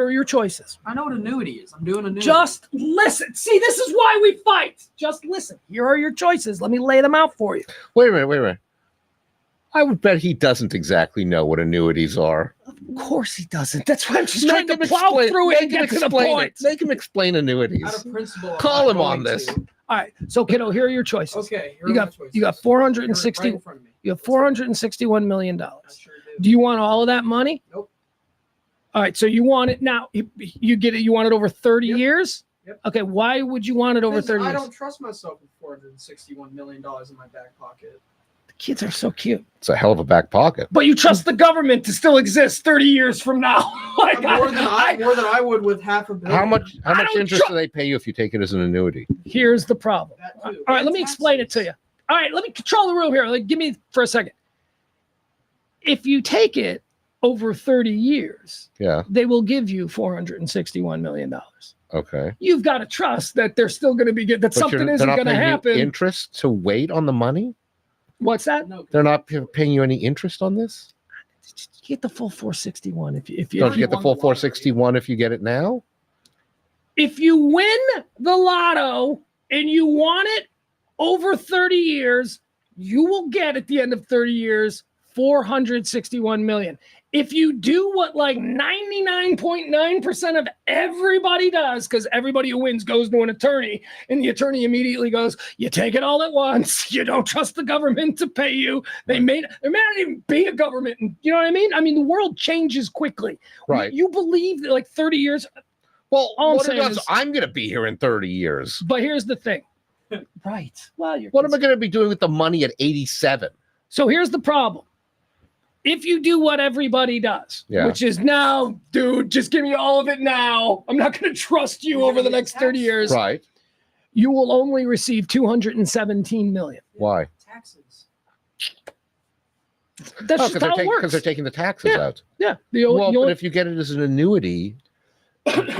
are your choices. I know what annuity is. I'm doing annuity. Just listen. See, this is why we fight. Just listen. Here are your choices. Let me lay them out for you. Wait a minute. I would bet he doesn't exactly know what annuities are. Of course he doesn't. That's why I'm just trying to plow through it and get to the point. Make him explain annuities. Out of principle, call him on this. All right. So, kiddo, here are your choices. Okay. You got 460. Right in front of me. You have $461 million. I sure Do you want all of that money? Nope. All right. So you want it now. You get it. You want it over 30 years? Yep. Okay. Why would you want it over 30 years? I don't trust myself with $461 million in my back pocket. The kids are so cute. It's a hell of a back pocket. But you trust the government to still exist 30 years from now. More than I would with $500 million. How much interest do they pay you if you take it as an annuity? Here's the problem. All right. Let me explain it to you. All right, let me control the room here. Give me for a second. If you take it over 30 years, they will give you $461 million. Okay. You've got to trust that they're still going to be good, that something isn't going to happen. Interest to wait on the money? What's that? No, they're not paying you any interest on this? You get the full 461 if you don't you get the full 461 if you get it now? If you win the lotto and you want it over 30 years, you will get at the end of 30 years, 461 million. If you do what like 99.9% of everybody does, because everybody who wins goes to an attorney, and the attorney immediately goes, you take it all at once. You don't trust the government to pay you. There may not even be a government. You know what I mean? I mean, the world changes quickly. Right. You believe that like 30 years. Well, I'm going to be here in 30 years. But here's the thing. Right. Well, what am I going to be doing with the money at 87? So here's the problem. If you do what everybody does, which is now, dude, just give me all of it now. I'm not going to trust you over the next 30 years. Right. You will only receive $217 million. Why? Taxes. That's just how it works. Because they're taking the taxes out. Yeah. But if you get it as an annuity,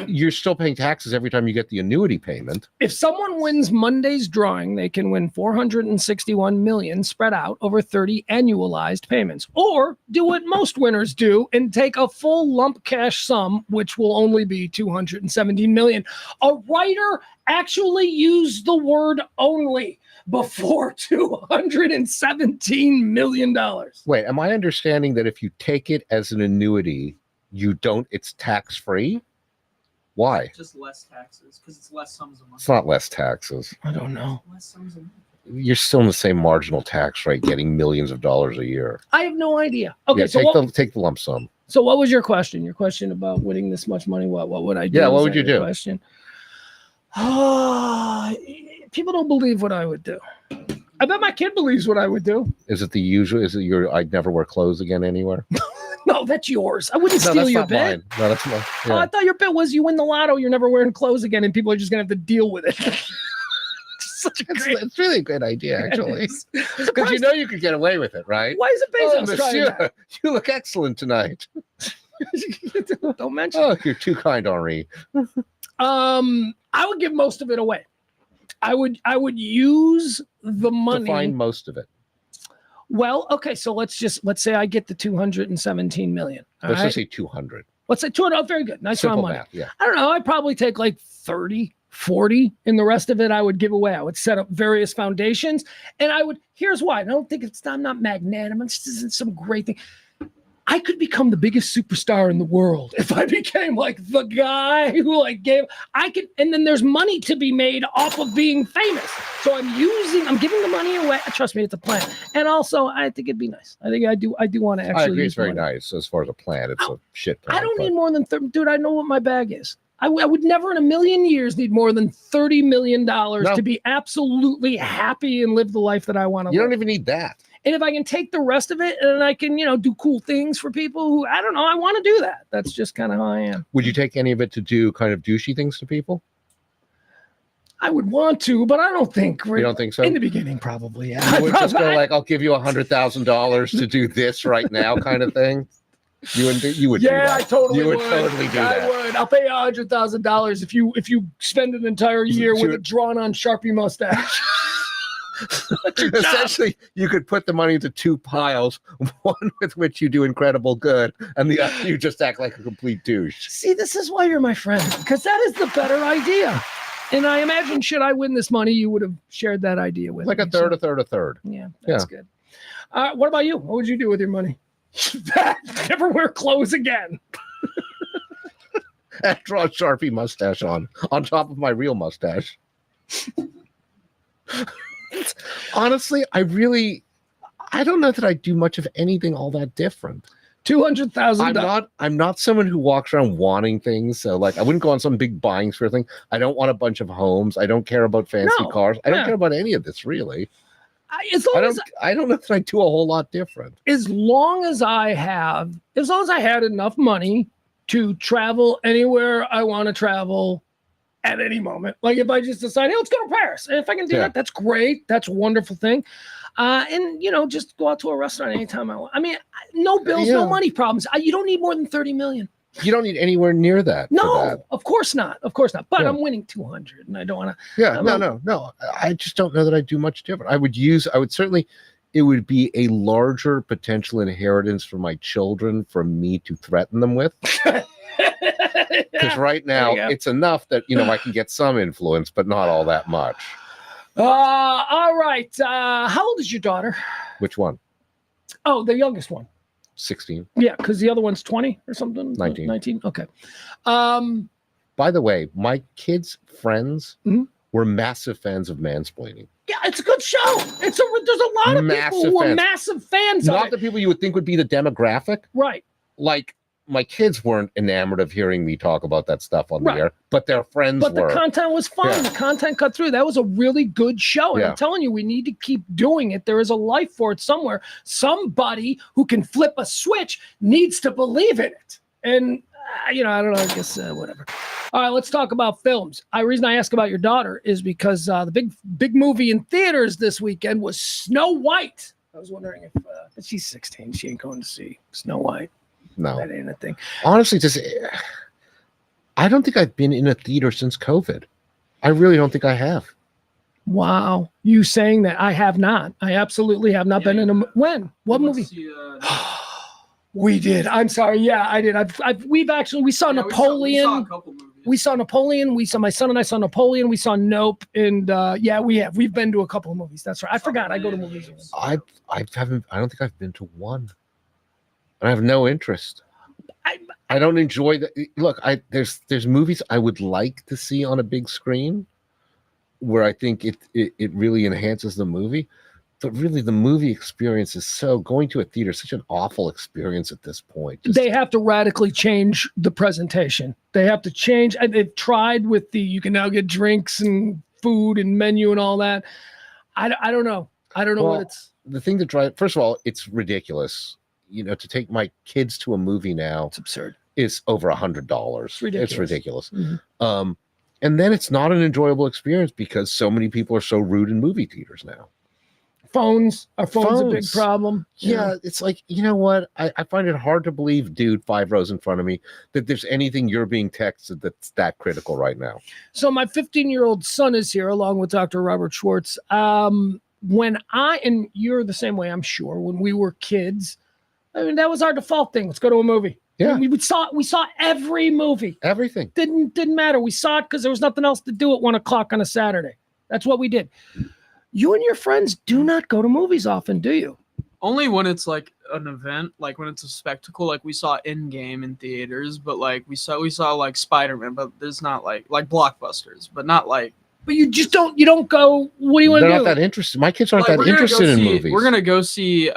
you're still paying taxes every time you get the annuity payment. If someone wins Monday's drawing, they can win $461 million spread out over 30 annualized payments, or do what most winners do and take a full lump cash sum, which will only be $270 million. A writer actually used the word "only" before $217 million. Wait, am I understanding that if you take it as an annuity, it's tax free? Why? Just less taxes because it's less sums of money. It's not less taxes. I don't know. Less sums of money. You're still in the same marginal tax rate, getting millions of dollars a year. I have no idea. Okay, Yeah, so take the lump sum. So what was your question? Your question about winning this much money? What would I do? Yeah, what Is would that you your do? Question. People don't believe what I would do. I bet my kid believes what I would do. Is it the usual? Is it your I'd never wear clothes again anywhere? No, that's yours. I wouldn't steal that's your not bit. mine. No, that's mine. Oh, I thought your bit was you win the lotto, you're never wearing clothes again, and people are just gonna have to deal with it. It's really a good idea, actually. Because you could get away with it, right? Why is it Bezos trying monsieur, that? you look excellent tonight. Don't mention. Oh, you're too kind, Henri. I would give most of it away. I would use the money. Define most of it. Well, okay, so let's say I get the 217 million. Let's just say 200. Let's say 200. Oh, very good. Nice Simple round money. math, yeah. I don't know. I'd probably take like 30, 40, and the rest of it I would give away. I would set up various foundations, and here's why. I'm not magnanimous. This isn't some great thing. I could become the biggest superstar in the world if I became like the guy who and then there's money to be made off of being famous. So I'm giving the money away. Trust me, it's a plan. And also I think it'd be nice. I do want to actually. I agree. It's very money. nice as far as a plan. It's a shit plan. I don't need more than dude. I know what my bag is. I would never in a million years need more than $30 million to be absolutely happy and live the life that I want to live. You don't even need that. And if I can take the rest of it and I can, do cool things for people who, I don't know, I want to do that. That's just kind of how I am. Would you take any of it to do kind of douchey things to people? I would want to, but I don't think. You don't think so? In the beginning, probably, yeah. You would just go like, I'll give you $100,000 to do this right now kind of thing? You would do that. Yeah, I totally would. You would totally do that. I would. I'll pay you $100,000 if you spend an entire year with a drawn-on Sharpie mustache. Essentially, you could put the money into two piles, one with which you do incredible good, and the other you just act like a complete douche. See, this is why you're my friend, because that is the better idea. And I imagine, should I win this money, you would have shared that idea with me. Like a third, a third, a third. Yeah, that's good. What about you? What would you do with your money? Never wear clothes again. I draw a Sharpie mustache on top of my real mustache. Honestly, I don't know that I do much of anything all that different. $200,000. I'm not someone who walks around wanting things. So like, I wouldn't go on some big buying spree thing. I don't want a bunch of homes. I don't care about fancy cars. I don't care about any of this really. I don't know that I do a whole lot different. As long as I had enough money to travel anywhere I want to travel at any moment. Like if I just decide, hey, let's go to Paris. And if I can do that, that's great. That's a wonderful thing. And just go out to a restaurant anytime I want. I mean, no bills, no money problems. You don't need more than 30 million. You don't need anywhere near that. No, of course not. Of course not. But I'm winning 200 and I don't want to. Yeah, no. I just don't know that I do much different. It would be a larger potential inheritance for my children from me to threaten them with. Because right now it's enough that, I can get some influence, but not all that much. All right. How old is your daughter? Which one? Oh, the youngest one. 16. Yeah, because the other one's 20 or something. 19. Okay. By the way, my kids' friends were massive fans of mansplaining. Yeah, it's a good show. There's a lot of people who are massive fans of it. Not the people you would think would be the demographic. Right. Like, my kids weren't enamored of hearing me talk about that stuff on the air, but their friends were. But the content was fun. Yeah. The content cut through. That was a really good show. And I'm telling you, we need to keep doing it. There is a life for it somewhere. Somebody who can flip a switch needs to believe in it. And, I don't know, I guess whatever. All right, let's talk about films. The reason I ask about your daughter is because the big movie in theaters this weekend was Snow White I was wondering if but she's 16. She ain't going to see Snow White. No, That ain't a thing. honestly, I don't think I've been in a theater since COVID. I really don't think I have. Wow, you saying that? I have not. I absolutely have not been in a. When? What movie? We did. I'm sorry. Yeah, I did. We saw Napoleon. We saw Napoleon. My son and I saw Napoleon. We saw Nope. And we've been to a couple of movies. That's right. I forgot. I go to movies. I don't think I've been to one. And I have no interest. I don't enjoy that. Look, there's movies I would like to see on a big screen where I think it really enhances the movie. But really, the movie experience is going to a theater is such an awful experience at this point. They have to radically change the presentation. They have to change. They've tried with you can now get drinks and food and menu and all that. I don't know. I don't know what it's. The thing that drives. First of all, it's ridiculous. To take my kids to a movie now, it's absurd. It's over $100. It's ridiculous. Mm-hmm. And then it's not an enjoyable experience because so many people are so rude in movie theaters now. Phones a big problem. Yeah, it's like, you know what? I find it hard to believe, dude, 5 rows in front of me, that there's anything you're being texted that's that critical right now. So my 15-year-old son is here along with Dr. Robert Schwartz. And you're the same way, I'm sure, when we were kids, I mean, that was our default thing. Let's go to a movie. Yeah. We saw every movie. Everything. Didn't matter. We saw it because there was nothing else to do at 1:00 on a Saturday. That's what we did. You and your friends do not go to movies often, do you? Only when it's like an event, like when it's a spectacle. Like we saw Endgame in theaters, but like we saw like Spider-Man, but there's not like blockbusters, but not like. But you just don't go. What do you want to do? They're not that interested. My kids aren't that interested in movies. We're gonna go see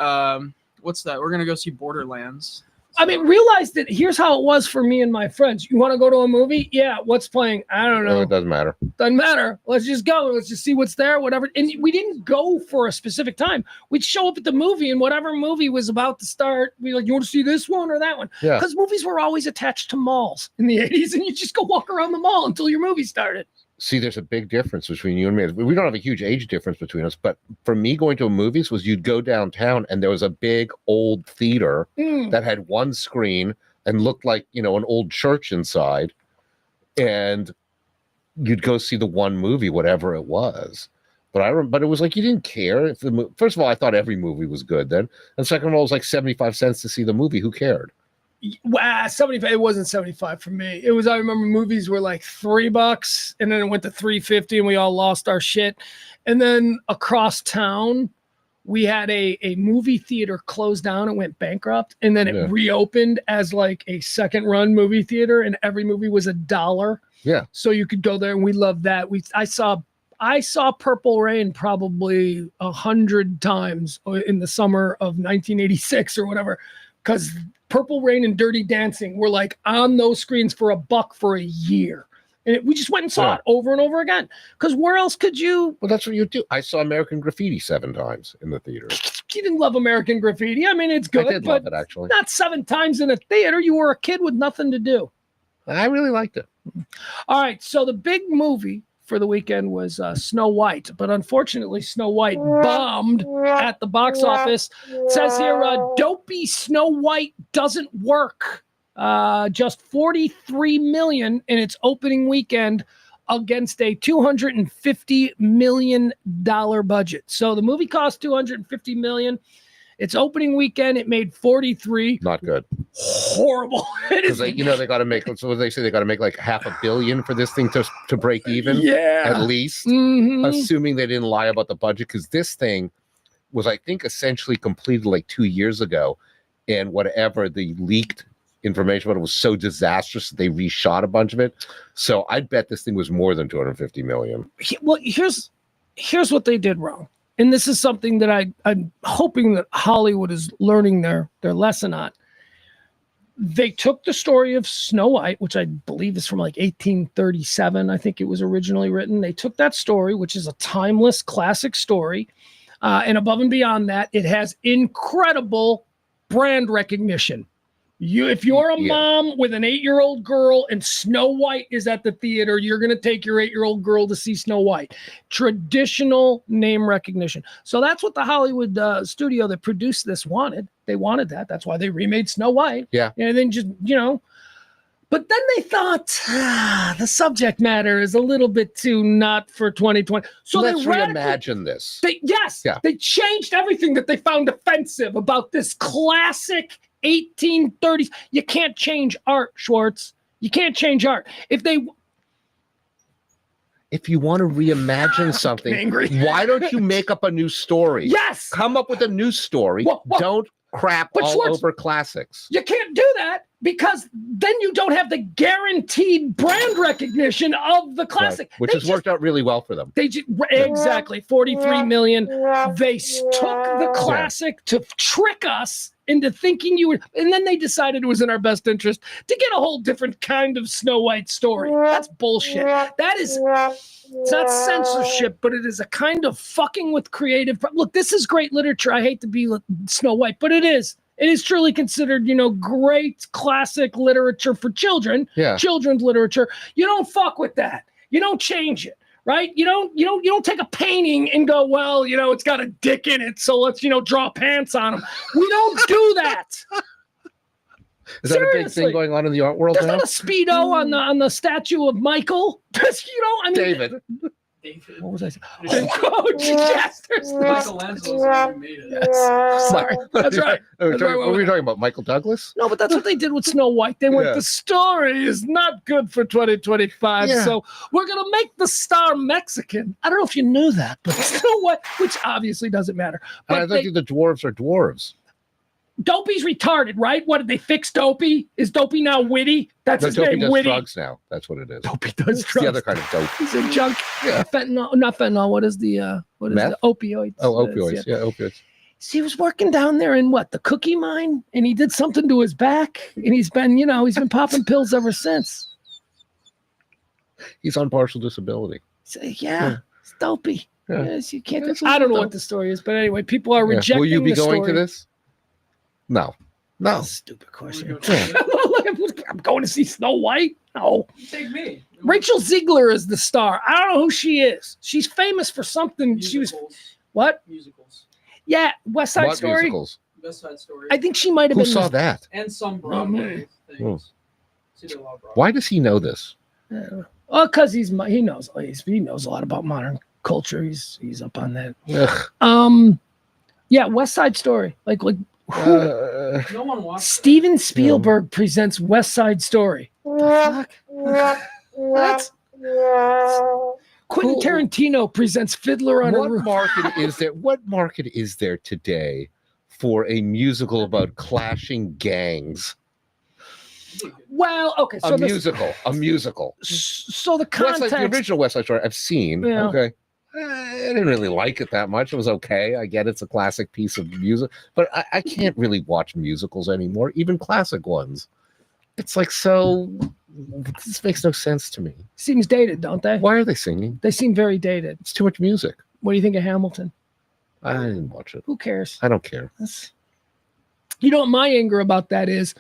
what's that? We're gonna go see Borderlands. I mean, realize that here's how it was for me and my friends. You want to go to a movie? Yeah. What's playing? I don't know. No, it doesn't matter. Doesn't matter. Let's just go. Let's just see what's there, whatever. And we didn't go for a specific time. We'd show up at the movie, and whatever movie was about to start, we'd be like, you want to see this one or that one? Yeah. Because movies were always attached to malls in the 80s, and you just go walk around the mall until your movie started. See, there's a big difference between you and me. We don't have a huge age difference between us, but for me, going to movies was you'd go downtown and there was a big old theater that had one screen and looked like, an old church inside. And you'd go see the one movie, whatever it was. But it was like you didn't care if first of all, I thought every movie was good then. And second of all, it was like 75 cents to see the movie. Who cared? Wow, 75. It wasn't 75 for me. It was, I remember movies were like $3 and then it went to $3.50 and we all lost our shit. And then across town, we had a movie theater closed down. It went bankrupt and then it reopened as like a second run movie theater and every movie was $1. Yeah. So you could go there and we loved that. I saw Purple Rain probably 100 times in the summer of 1986 or whatever, because Purple Rain and Dirty Dancing were like on those screens for $1 for a year. And we just went and saw it over and over again. Because where else could you? Well, that's what you do. I saw American Graffiti 7 times in the theater. You didn't love American Graffiti. I mean, it's good. I did love it, actually. Not 7 times in a theater. You were a kid with nothing to do. I really liked it. All right. So the big movie for the weekend was Snow White. But unfortunately, Snow White bombed at the box office. It says here, dopey Snow White doesn't work. Just $43 million in its opening weekend against a $250 million budget. So the movie cost $250 million. Its opening weekend, it made 43. Not good. Horrible. Because they got to make. So they say they got to make like $500 million for this thing to break even. Yeah, at least. Assuming they didn't lie about the budget, because this thing was, I think, essentially completed like 2 years ago, and whatever the leaked information about it was so disastrous that they reshot a bunch of it. So I'd bet this thing was more than $250 million. Well, here's what they did wrong. And this is something that I'm hoping that Hollywood is learning their lesson on. They took the story of Snow White, which I believe is from like 1837. I think it was originally written. They took that story, which is a timeless classic story. And above and beyond that, it has incredible brand recognition. If you're a Yeah. mom with an 8-year-old girl and Snow White is at the theater, you're going to take your 8-year-old girl to see Snow White. Traditional name recognition. So that's what the Hollywood studio that produced this wanted. They wanted that. That's why they remade Snow White. Yeah. And then just, but then they thought the subject matter is a little bit too not for 2020. So Let's they reimagine this. They changed everything that they found offensive about this classic 1830s. You can't change art, Schwartz. You can't change art. If you want to reimagine something, angry. Why don't you make up a new story? Yes. Come up with a new story. Well, Don't crap all Schwartz, over classics. You can't do that because then you don't have the guaranteed brand recognition of the classic. Right. Which has worked out really well for them. They just, exactly 43 million. They took the classic to trick us into thinking you were, and then they decided it was in our best interest to get a whole different kind of Snow White story. That's bullshit. It's not censorship, but it is a kind of fucking with creative. Look, this is great literature. I hate to be Snow White, but it is. It is truly considered, great classic literature for children. Yeah. Children's literature. You don't fuck with that. You don't change it. Right? You don't take a painting and go, well, it's got a dick in it, so let's, draw pants on him. We don't do that. Is that a big thing going on in the art world There's now? not a Speedo on the statue of Michael. David. What was I saying? Oh, yes, there's Michelangelo's made it. Yes. Sorry. That's right. What were you talking about? Michael Douglas? No, but that's what they did with Snow White. They went, the story is not good for 2025, so we're going to make the star Mexican. I don't know if you knew that, but Snow White, which obviously doesn't matter. But I think the dwarves are dwarves. Dopey's retarded, right? What, did they fix Dopey? Is Dopey now witty? That's his Dopey name, does witty. drugs now. That's what it is. Dopey does It's drugs. the other kind of dope. He's a junk. Yeah. Fentanyl, not fentanyl. What is the Meth? opioids? Oh, opioids. Yeah, opioids. So he was working down there in the cookie mine, and he did something to his back, and he's been popping pills ever since. He's on partial disability. So, it's Dopey. Yeah. Yes, you can't. It's I don't know dope. what the story is, but anyway, people are rejecting. Will you be the going story. to this? No. Stupid question. Yeah. I'm going to see Snow White. No. Take me. Rachel Ziegler is the star. I don't know who she is. She's famous for something. Musicals. She was what? Musicals. Yeah, West Side What Story. musicals? West Side Story. I think she might have Who been. saw that? And some Broadway things. See, they love Broadway. Why does he know this? Oh, because he knows a lot about modern culture. He's up on that. Ugh. Yeah, West Side Story. Like Uh, No one watched Steven Spielberg presents West Side Story. The fuck? What? Quentin Tarantino presents Fiddler on a what Roof. market is there? What market is there today for a musical about clashing gangs? Well, okay, so A musical. So the West Side, context. the original West Side Story I've seen. Yeah. Okay. I didn't really like it that much. It was okay. I get it's a classic piece of music, but I can't really watch musicals anymore, even classic ones. It's like, so this makes no sense to me. Seems dated, don't they? Why are they singing? They seem very dated. It's too much music. What do you think of Hamilton? I didn't watch it. Who cares? I don't care. You know what my anger about that is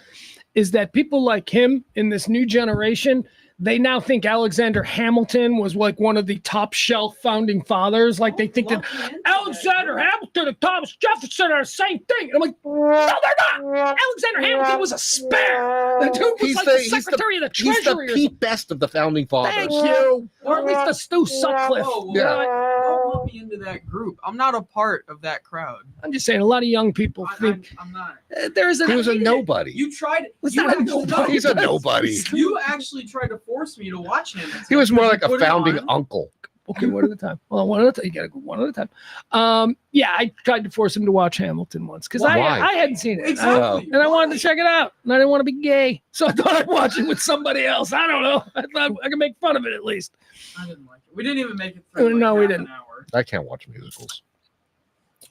that people like him in this new generation, they now think Alexander Hamilton was like one of the top shelf founding fathers. Like they think that Alexander Hamilton and Thomas Jefferson are the same thing. And I'm like, no, they're not. Alexander Hamilton was a spare. The dude was like the Secretary of the Treasury. He's the Pete Best of the founding fathers. Thank you. Or at least the Stu Sutcliffe. Whoa, whoa, Yeah. Don't lump me into that group. I'm not a part of that crowd. I'm just saying, a lot of young people think I'm not. there's He was a nobody. You tried. Was you that a actually- nobody? He's a nobody. You actually tried to force me to watch him. He was more like a Put it founding on. uncle. Okay, one at a time. Well, one at a time. You gotta go one at a time. Yeah, I tried to force him to watch Hamilton once because Why? I hadn't seen it. Exactly. And I wanted to check it out. And I didn't want to be gay. So I thought I'd watch it with somebody else. I don't know. I thought I could make fun of it at least. I didn't like it. We didn't even make it through. No, we half didn't. An hour. I can't watch musicals.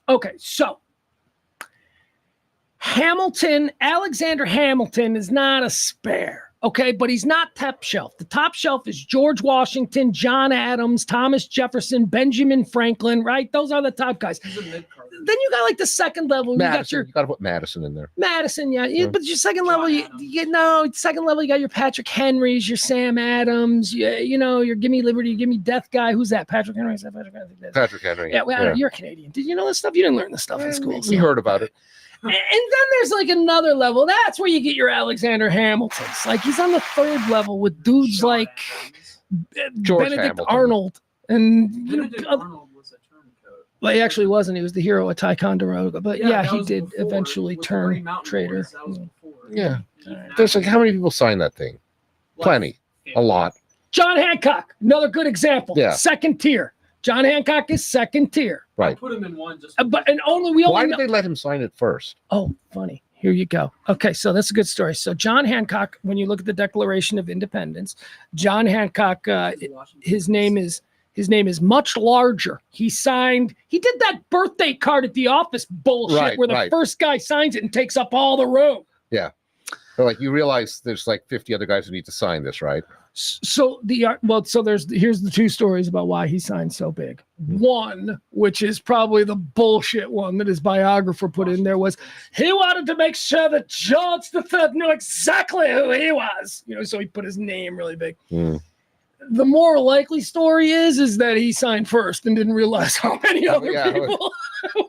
Okay, so Alexander Hamilton is not a spare. Okay, but he's not top shelf. The top shelf is George Washington, John Adams, Thomas Jefferson, Benjamin Franklin, right? Those are the top guys. He's a mid-card. then you got like the second level. Madison, You got you got to put Madison in there. Madison, yeah. But your second level, second level, you got your Patrick Henrys, your Sam Adams, your Gimme Liberty, Gimme Death guy. Who's that? Patrick Henry? Is that Patrick Henry? Patrick Henry. Yeah, well, you're Canadian. Did you know this stuff? You didn't learn this stuff in school. We heard about it. And then there's like another level. That's where you get your Alexander Hamiltons. Like he's on the third level with dudes like George Benedict Hamilton. Arnold. And Benedict Arnold was a turncoat. well, he actually wasn't. He was the hero of Ticonderoga. But yeah, he did before, eventually with the turn Green Mountain traitor. Boys, that was before. Yeah. Right. There's like, how many people signed that thing? Plenty. A lot. John Hancock, another good example. Yeah. Second tier. John Hancock is second tier. I Right. put him in one just. But and only we Why only did they let him sign it first? Oh, funny. Here you go. Okay, so that's a good story. So John Hancock, when you look at the Declaration of Independence, John Hancock, his name is much larger. He did that birthday card at the office bullshit Right, where the right. first guy signs it and takes up all the room. Yeah. They're like, you realize there's like 50 other guys who need to sign this, right? So here's the two stories about why he signed so big. One, which is probably the bullshit one that his biographer put in there, was he wanted to make sure that George III knew exactly who he was. So he put his name really big. Mm. The more likely story is that he signed first and didn't realize how many other people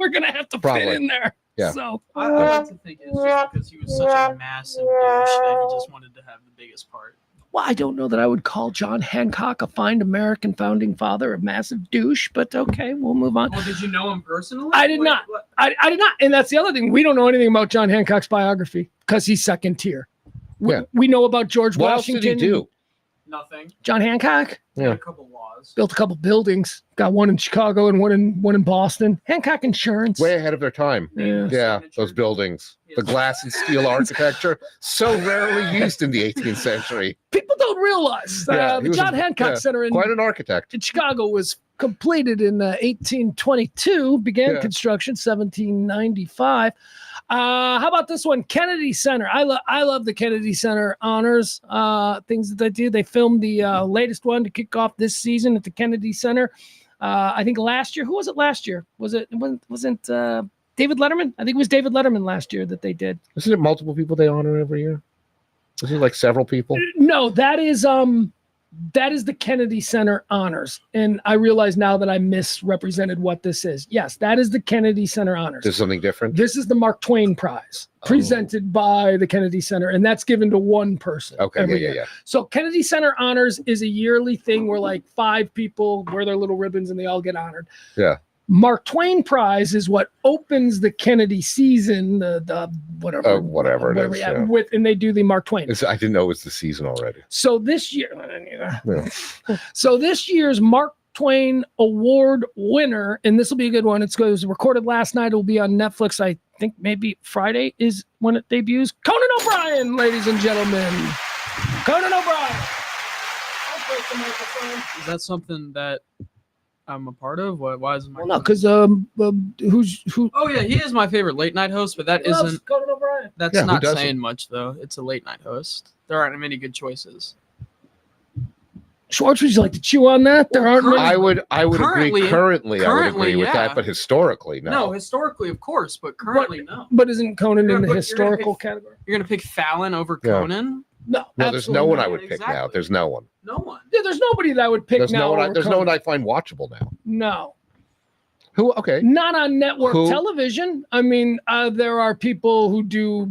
were gonna have to fit in there. Yeah. So I like to think it's just because he was such a massive douche that he just wanted to have the biggest part. well, I don't know that I would call John Hancock a fine American founding father, a massive douche, but okay, we'll move on. Well, did you know him personally? I did not. I did not. And that's the other thing. We don't know anything about John Hancock's biography because he's second tier. We know about George What Washington. else did he do? Nothing. John Hancock Yeah. A couple laws. built a couple buildings. Got one in Chicago and one in Boston. Hancock Insurance. Way ahead of their time. Yeah. Yeah, those buildings. The glass and steel architecture, so rarely used in the 18th century. People don't realize the John Hancock Center quite an architect. in Chicago was completed in 1822, began construction 1795. How about this one? Kennedy Center. I love the Kennedy Center honors things that they do. They filmed the latest one to kick off this season at the Kennedy Center. I think last year. Who was it last year? Wasn't David Letterman? I think it was David Letterman last year that they did. Isn't it multiple people they honor every year? Isn't it like several people? No, that is the Kennedy Center honors. And I realize now that I misrepresented what this is. Yes, that is the Kennedy Center honors. There's something different? This is the Mark Twain Prize presented by the Kennedy Center, and that's given to one person. Okay, yeah. So Kennedy Center honors is a yearly thing where like 5 people wear their little ribbons and they all get honored. Yeah. Mark Twain Prize is what opens the Kennedy season, the whatever it is, with, and they do the Mark Twain. I didn't know it was the season already. So this year, so this year's Mark Twain Award winner, and this will be a good one. It was recorded last night. It will be on Netflix. I think maybe Friday is when it debuts. Conan O'Brien, ladies and gentlemen. Conan O'Brien. I'll break the microphone. Is that something that I'm a part of? Why is it my? Well, no, because who? Oh yeah, he is my favorite late night host, but that isn't. Conan O'Brien. That's not saying much though. It's a late night host. There aren't many good choices. Schwartz, would you like to chew on that? There aren't many. I would agree. Currently, I would agree with yeah. that, but historically, no. No, historically, of course, but currently, no. But isn't Conan in the You're historical category? You're gonna pick Fallon over Conan? No, there's no one I would pick Exactly. now. There's no one. No one. Yeah, there's nobody that I would pick There's now. no one I find watchable now. No. Who? Okay. Not on network television. I mean, there are people who do,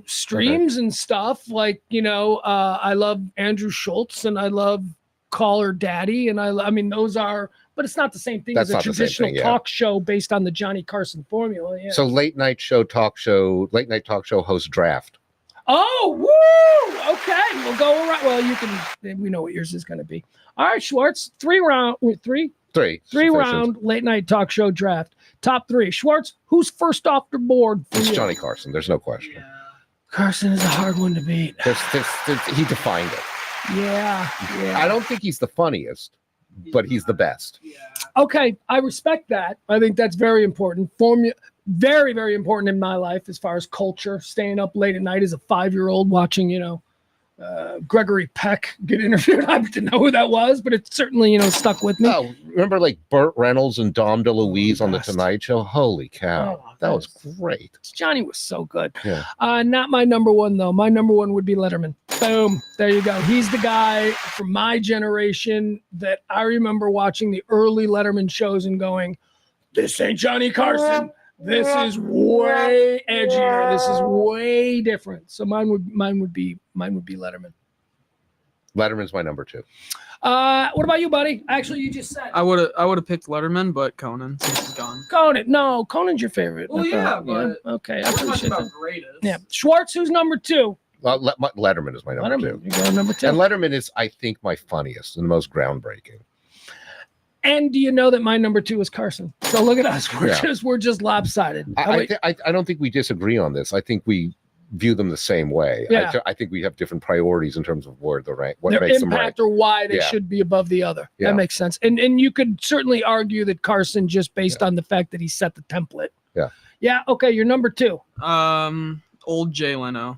streams and stuff. Like, I love Andrew Schultz and I love Call Her Daddy. And I mean, those are, but it's not the same thing as a traditional talk show based on the Johnny Carson formula. Yeah. So late night talk show host draft. Oh, woo! Okay, we'll go around. Well, we know what yours is going to be. All right, Schwartz, three round late night talk show draft. Top 3. Schwartz, who's first off the board for It's you? Johnny Carson. There's no question. Yeah. Carson is a hard one to beat. He defined it. Yeah. I don't think he's the funniest, but he's the best. Yeah. Okay, I respect that. I think that's very important. Very, very important in my life as far as culture. Staying up late at night as a 5-year-old watching, Gregory Peck get interviewed. I didn't know who that was, but it certainly, stuck with me. Oh, remember like Burt Reynolds and Dom DeLuise on the Best. Tonight Show? Holy cow. Oh, that was great. Johnny was so good. Yeah. Not my number one, though. My number one would be Letterman. Boom. There you go. He's the guy from my generation that I remember watching the early Letterman shows and going, this ain't Johnny Carson. This is way edgier. This is way different. So mine would be Letterman. Letterman's my number 2. What about you, buddy? Actually, you just said I would have picked Letterman, but Conan since he's gone. Conan. No, Conan's your favorite. Well, but okay, I appreciate that. Greatest. Yeah, Schwartz, who's number 2? Letterman is my number 2. You go number 2. And Letterman is, I think, my funniest and the most groundbreaking. And do you know that my number 2 is Carson? So look at us. We're just lopsided. I don't think we disagree on this. I think we view them the same way. Yeah. I think we have different priorities in terms of where the rank, what Their makes them rank. impact or why they should be above the other. Yeah. That makes sense. And you could certainly argue that Carson, just based on the fact that he set the template. Yeah. Yeah. Okay. You're number 2. Old Jay Leno.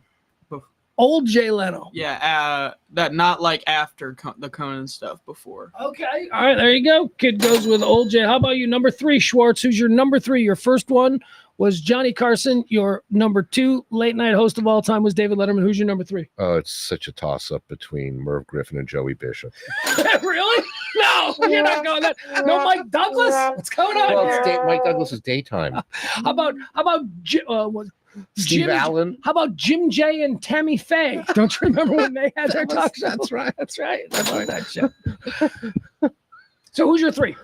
Old Jay Leno. Yeah, that not like after the Conan stuff, before. Okay. All right. There you go. Kid goes with old Jay. How about you? Number 3, Schwartz. Who's your number 3? Your first one was Johnny Carson. Your number 2 late night host of all time was David Letterman. Who's your number 3? Oh, it's such a toss up between Merv Griffin and Joey Bishop. Really? No, you're not going that. No, Mike Douglas. What's going on here? Mike Douglas is daytime. How about Steve Allen? How about Jim J and Tammy Faye? Don't you remember when they had their talk show? That's right. That's right. That's right. That show. So who's your 3?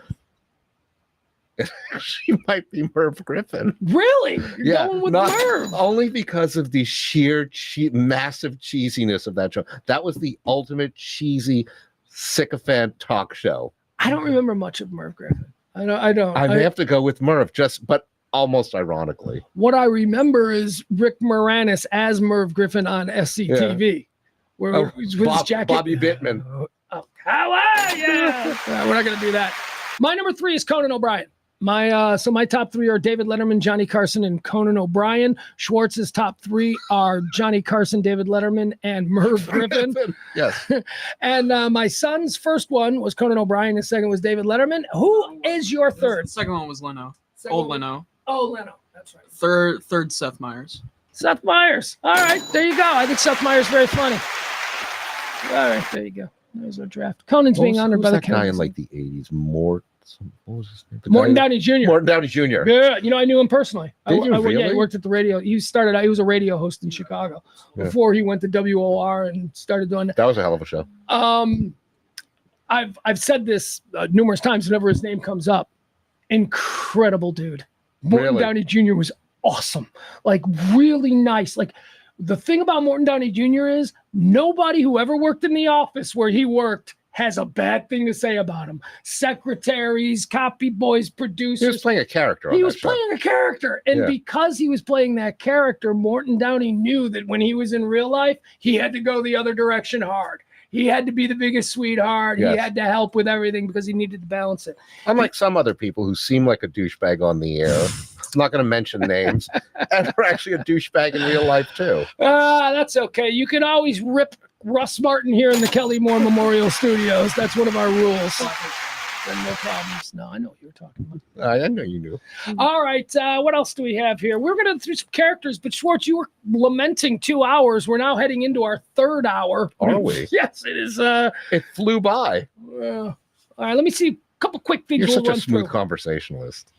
She might be Merv Griffin. Really? You're going with Merv? Only because of the sheer massive cheesiness of that show. That was the ultimate cheesy sycophant talk show. I don't remember much of Merv Griffin. I don't. I may have to go with Merv, but almost ironically. What I remember is Rick Moranis as Merv Griffin on SCTV, where he's with his jacket. Bobby Bittman. Oh, how are you? We're not going to do that. My number 3 is Conan O'Brien. My top 3 are David Letterman, Johnny Carson, and Conan O'Brien. Schwartz's top 3 are Johnny Carson, David Letterman, and Merv Griffin. Yes. And my son's first one was Conan O'Brien. His second was David Letterman. Who is your third? The second one was Leno. Old Leno. Oh, Leno. That's right. Third, Seth Meyers. Seth Meyers. All right, there you go. I think Seth Meyers is very funny. All right, there you go. There's our draft. Conan's being honored by the guy in like the 80s. What was his name? Morton Downey Jr. Morton Downey Jr. Yeah, I knew him personally. Did you really? Yeah, he worked at the radio. He was a radio host in Chicago before he went to WOR and started doing that. That was a hell of a show. I've said this numerous times whenever his name comes up. Incredible dude. Morton Downey Jr. was awesome. Like really nice. Like the thing about Morton Downey Jr. is nobody who ever worked in the office where he worked has a bad thing to say about him. Secretaries, copy boys, producers. He was playing a character. He was playing a character. And because he was playing that character, Morton Downey knew that when he was in real life, he had to go the other direction hard. He had to be the biggest sweetheart. Yes. He had to help with everything because he needed to balance it. Unlike some other people who seem like a douchebag on the air. I'm not going to mention names. And they're actually a douchebag in real life, too. That's okay. You can always rip Russ Martin here in the Kelly Moore Memorial Studios. That's one of our rules. No problems. No, I know what you were talking about. I know you knew. All right. What else do we have here? We're going to do some characters, but Schwartz, you were lamenting 2 hours. We're now heading into our 3rd hour. Are we? Yes, it is. It flew by. All right. Let me see a couple quick things. You're such a smooth conversationalist.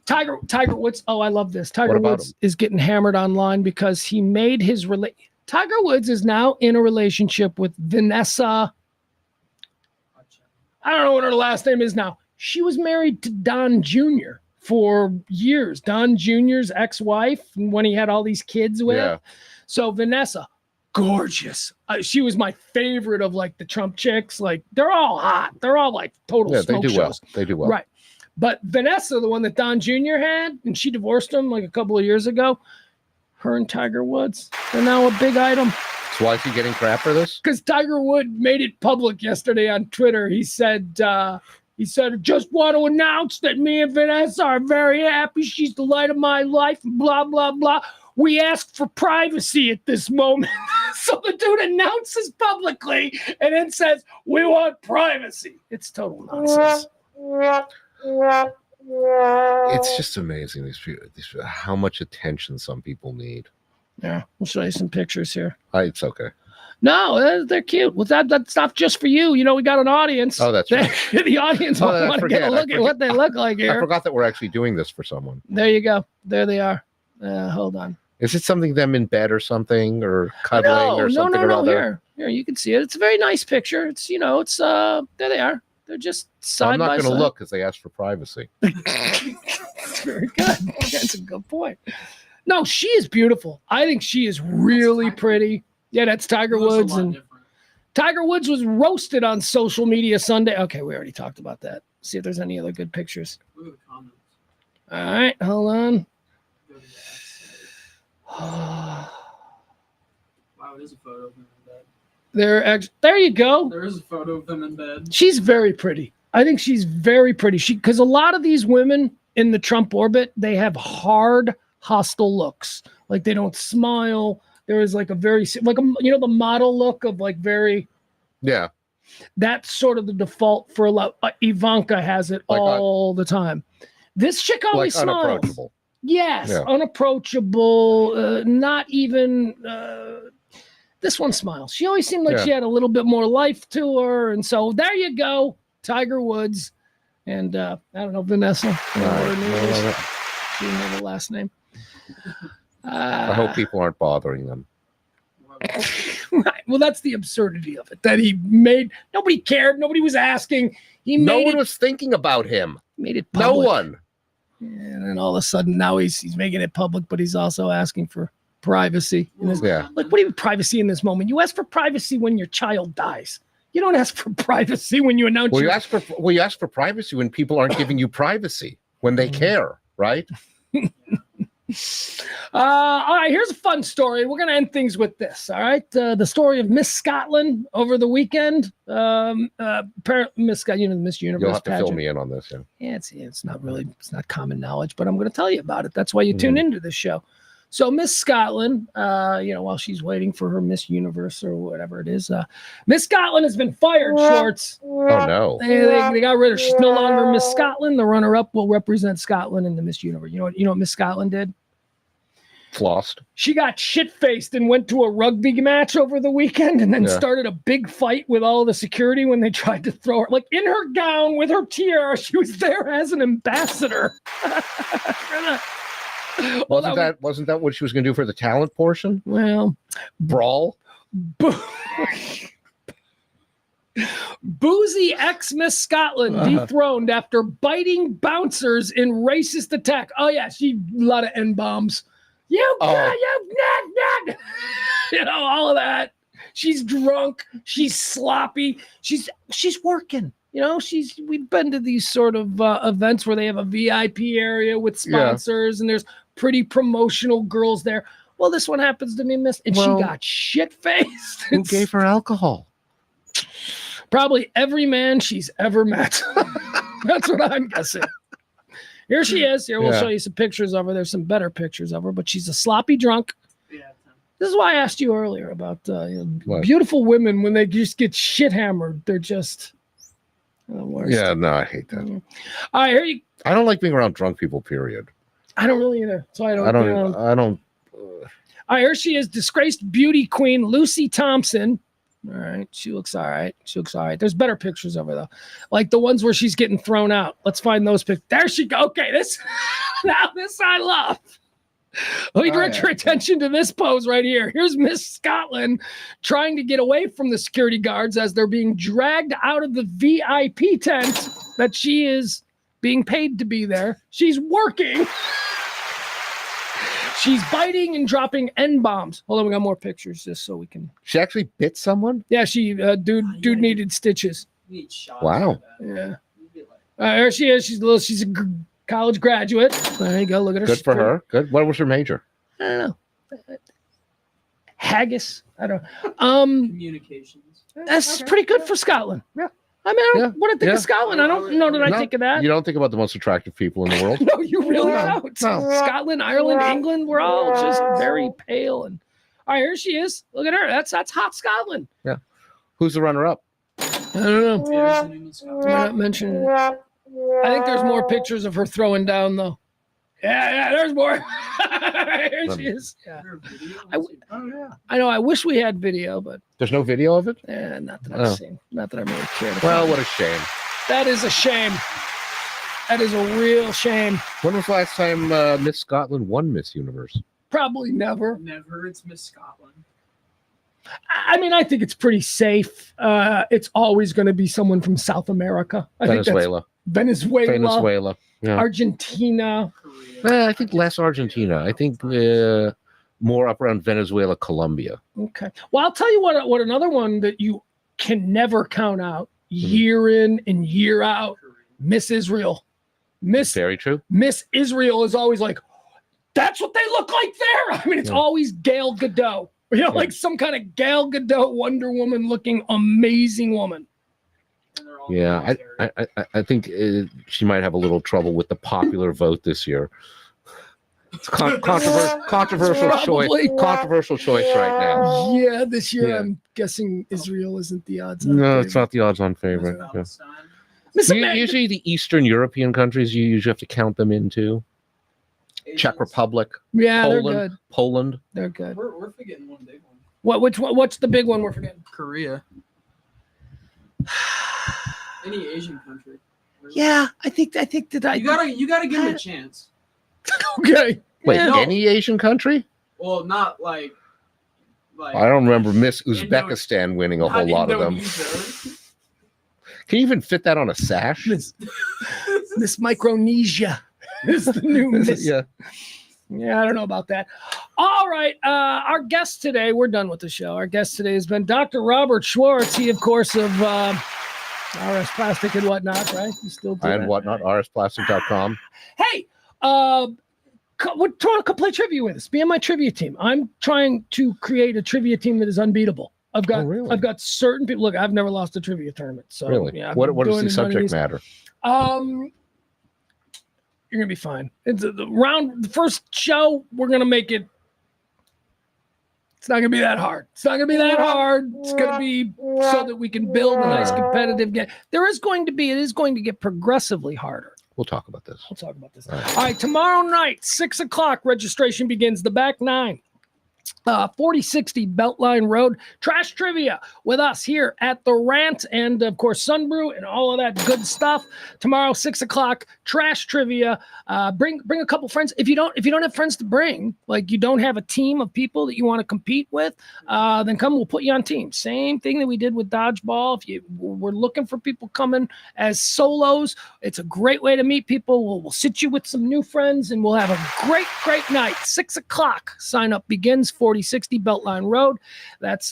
Tiger Woods. Oh, I love this. Tiger Woods is getting hammered online because he made his Tiger Woods is now in a relationship with Vanessa. I don't know what her last name is now. She was married to Don Jr. for years. Don Jr.'s ex-wife when he had all these kids with. Yeah. So Vanessa, gorgeous. She was my favorite of like the Trump chicks. Like they're all hot. They're all like total smoke shows. Well. They do well. Right. But Vanessa, the one that Don Jr. had, and she divorced him like a couple of years ago. Her and Tiger Woods, they're now a big item. So why is he getting crap for this? Because Tiger Woods made it public yesterday on Twitter. He said, just want to announce that me and Vanessa are very happy. She's the light of my life, blah, blah, blah. We ask for privacy at this moment. So the dude announces publicly and then says, we want privacy. It's total nonsense. It's just amazing how much attention some people need. Yeah, we'll show you some pictures here. It's okay. No, they're cute. Well, that's not just for you. You know, we got an audience. Oh, that's right. The audience want to get a look at what they look like here. I forgot that we're actually doing this for someone. There you go. There they are. Hold on. Is it something them in bed or something, or cuddling or something? No. Here, you can see it. It's a very nice picture. It's it's there they are. They're just side I'm not by going to side. look because they asked for privacy. Very good. That's a good point. No, she is beautiful. I think she is really pretty. Yeah, that's Tiger Woods. And Tiger Woods was roasted on social media Sunday. Okay, we already talked about that. See if there's any other good pictures. Look at the comments. All right, hold on. Wow, it is a photo of them in bed. There you go. There is a photo of them in bed. She's very pretty. I think she's very pretty. Because a lot of these women in the Trump orbit, they have hard, hostile looks. Like they don't smile. There is like a very the model look of like very. Yeah. That's sort of the default for a lot. Ivanka has it like all the time. This chick always smiles. Unapproachable. Yes, yeah. Unapproachable. Not even. This one smiles. She always seemed like she had a little bit more life to her, and so there you go, Tiger Woods, and I don't know, Vanessa. She didn't know the last name. I hope people aren't bothering them. Right. Well, that's the absurdity of it. That he made. Nobody cared. Nobody was asking. No one was thinking about him. Made it public. No one. And then all of a sudden, now he's making it public, but he's also asking for privacy. Yeah. Like, what do you mean privacy in this moment? You ask for privacy when your child dies. You don't ask for privacy when you announce. You ask for privacy when people aren't giving you privacy, when they care, right? All right, here's a fun story. We're going to end things with this. All right, the story of Miss Scotland over the weekend. Miss Scotland, the Miss Universe. You'll have to pageant. fill me in on this. Yeah, it's not common knowledge, but I'm going to tell you about it. That's why you tune into this show. So Miss Scotland, while she's waiting for her Miss Universe or whatever it is, Miss Scotland has been fired. Schwartz. Oh no! They got rid of her. She's no longer Miss Scotland. The runner-up will represent Scotland in the Miss Universe. You know what Miss Scotland did? Flossed. She got shit-faced and went to a rugby match over the weekend and then started a big fight with all the security when they tried to throw her. Like, in her gown with her tiara, she was there as an ambassador. Wasn't that what she was going to do for the talent portion? Well, brawl. Boozy ex-Miss Scotland dethroned after biting bouncers in racist attack. Oh yeah, a lot of N-bombs. All of that. She's drunk. She's sloppy. She's working. We've been to these sort of events where they have a VIP area with sponsors and there's pretty promotional girls there. Well, this one happens to be Miss, and she got shit-faced. Who gave her alcohol? Probably every man she's ever met. That's what I'm guessing. Here she is. Here, we'll show you some pictures of her. There's some better pictures of her, but she's a sloppy drunk. Yeah. This is why I asked you earlier about beautiful women. When they just get shit hammered, they're just the worst. Yeah, no, I hate that. All right, here you. I don't like being around drunk people, period. I don't really either. So I don't. I don't. All right, here she is, disgraced beauty queen Lucy Thompson. All right, she looks all right. There's better pictures of her though, like the ones where she's getting thrown out. Let's find those pictures. There she go. Okay, this I love. Let me direct your attention to this pose right here. Here's Miss Scotland trying to get away from the security guards as they're being dragged out of the VIP tent that she is being paid to be there. She's working. She's biting and dropping N-bombs. Hold on, we got more pictures just so we can. She actually bit someone? Yeah, dude needed stitches. Wow. Yeah. There she is. She's a college graduate. There you go. Look at her. Good for her. Good. What was her major? I don't know. Haggis. I don't know. Communications. That's pretty good for Scotland. Yeah. I mean, I Yeah, don't, when I think yeah. of Scotland, I don't know that I No, think of that. You don't think about the most attractive people in the world. No, you really No, don't. no. Scotland, Ireland, England, we're all just very pale. And all right, here she is. Look at her. That's hot Scotland. Who's the runner-up? I don't know. We're not mentioning it. I think there's more pictures of her throwing down, though. Yeah, there's more. Here she is. Yeah. I know. I wish we had video, but There's no video of it? not that I've seen. Not that I really care. Well, what a shame. That is a shame. That is a real shame. When was the last time Miss Scotland won Miss Universe? Probably never. Never. It's Miss Scotland. I mean, I think it's pretty safe. It's always going to be someone from South America. I think that's Venezuela. Yeah. Argentina. I think less Argentina. I think more up around Venezuela, Colombia. Okay. Well, I'll tell you what another one that you can never count out year in and year out, Miss Israel. Very true. Miss Israel is always like, that's what they look like there. I mean, it's always Gal Gadot. Like some kind of Gal Gadot Wonder Woman looking amazing woman. Yeah, I think she might have a little trouble with the popular vote this year. It's controversial choice. Controversial choice right now. Yeah, this year Yeah. I'm guessing Israel isn't the odds-on. No, it's not the odds-on favorite. Yeah. Usually, the Eastern European countries, you usually have to count them into. Czech Republic, Yeah, Poland, they're good. Poland. They're good. We're forgetting one big one. What's the big one we're forgetting? Korea. Any Asian country. Yeah, I think that You gotta give them a chance. Okay. Wait, Yeah. any Asian country? Well, not like I don't remember Miss Uzbekistan winning a whole lot of them. Can you even fit that on a sash? Miss Micronesia is the new Miss. Yeah. Yeah, I don't know about that. All right. Our guest today, we're done with the show. Our guest today has been Dr. Robert Schwartz. He, of course, of RS Plastic and whatnot, right? You still do And that? whatnot, rsplastic.com. Hey, want to play trivia with us? Be on my trivia team. I'm trying to create a trivia team that is unbeatable. I've got certain people. Look, I've never lost a trivia tournament. So Really? yeah, What is doing the subject matter? You're gonna be fine. It's the first show. We're gonna make it. It's not gonna be that hard. It's not gonna be that hard. It's gonna be so that we can build a nice competitive game. It is going to get progressively harder. We'll talk about this. We'll talk about this. All right, tomorrow night, 6:00, registration begins. The back nine. 4060 Beltline Road. Trash trivia with us here at the Rant and, of course, Sunbrew and all of that good stuff. Tomorrow, 6:00, trash trivia. Bring a couple friends. If you don't have friends to bring, like you don't have a team of people that you want to compete with, then come. We'll put you on teams. Same thing that we did with dodgeball. If we're looking for people coming as solos, it's a great way to meet people. We'll sit you with some new friends and we'll have a great night. 6:00. Sign up begins. 4060 Beltline Road. That's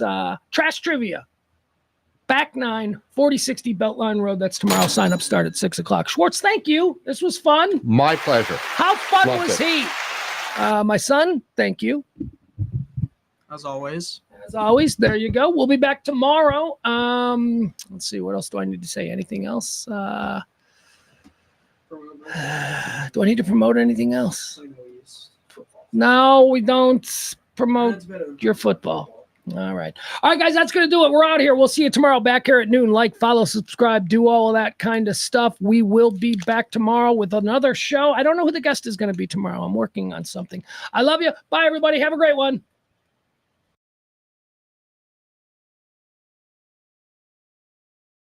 trash trivia. Back 9, 4060 Beltline Road. That's tomorrow. Sign up start at 6:00. Schwartz, thank you. This was fun. My pleasure. How fun Loved was it. he? My son, thank you. As always. As always, there you go. We'll be back tomorrow. Let's see. What else do I need to say? Anything else? Do I need to promote anything else? No, we don't promote your football. All right, guys, that's going to do it. We're out here. We'll see you tomorrow back here at noon. Like, follow, subscribe, do all of that kind of stuff. We will be back tomorrow with another show. I don't know who the guest is going to be tomorrow. I'm working on something. I love you. Bye, everybody. Have a great one.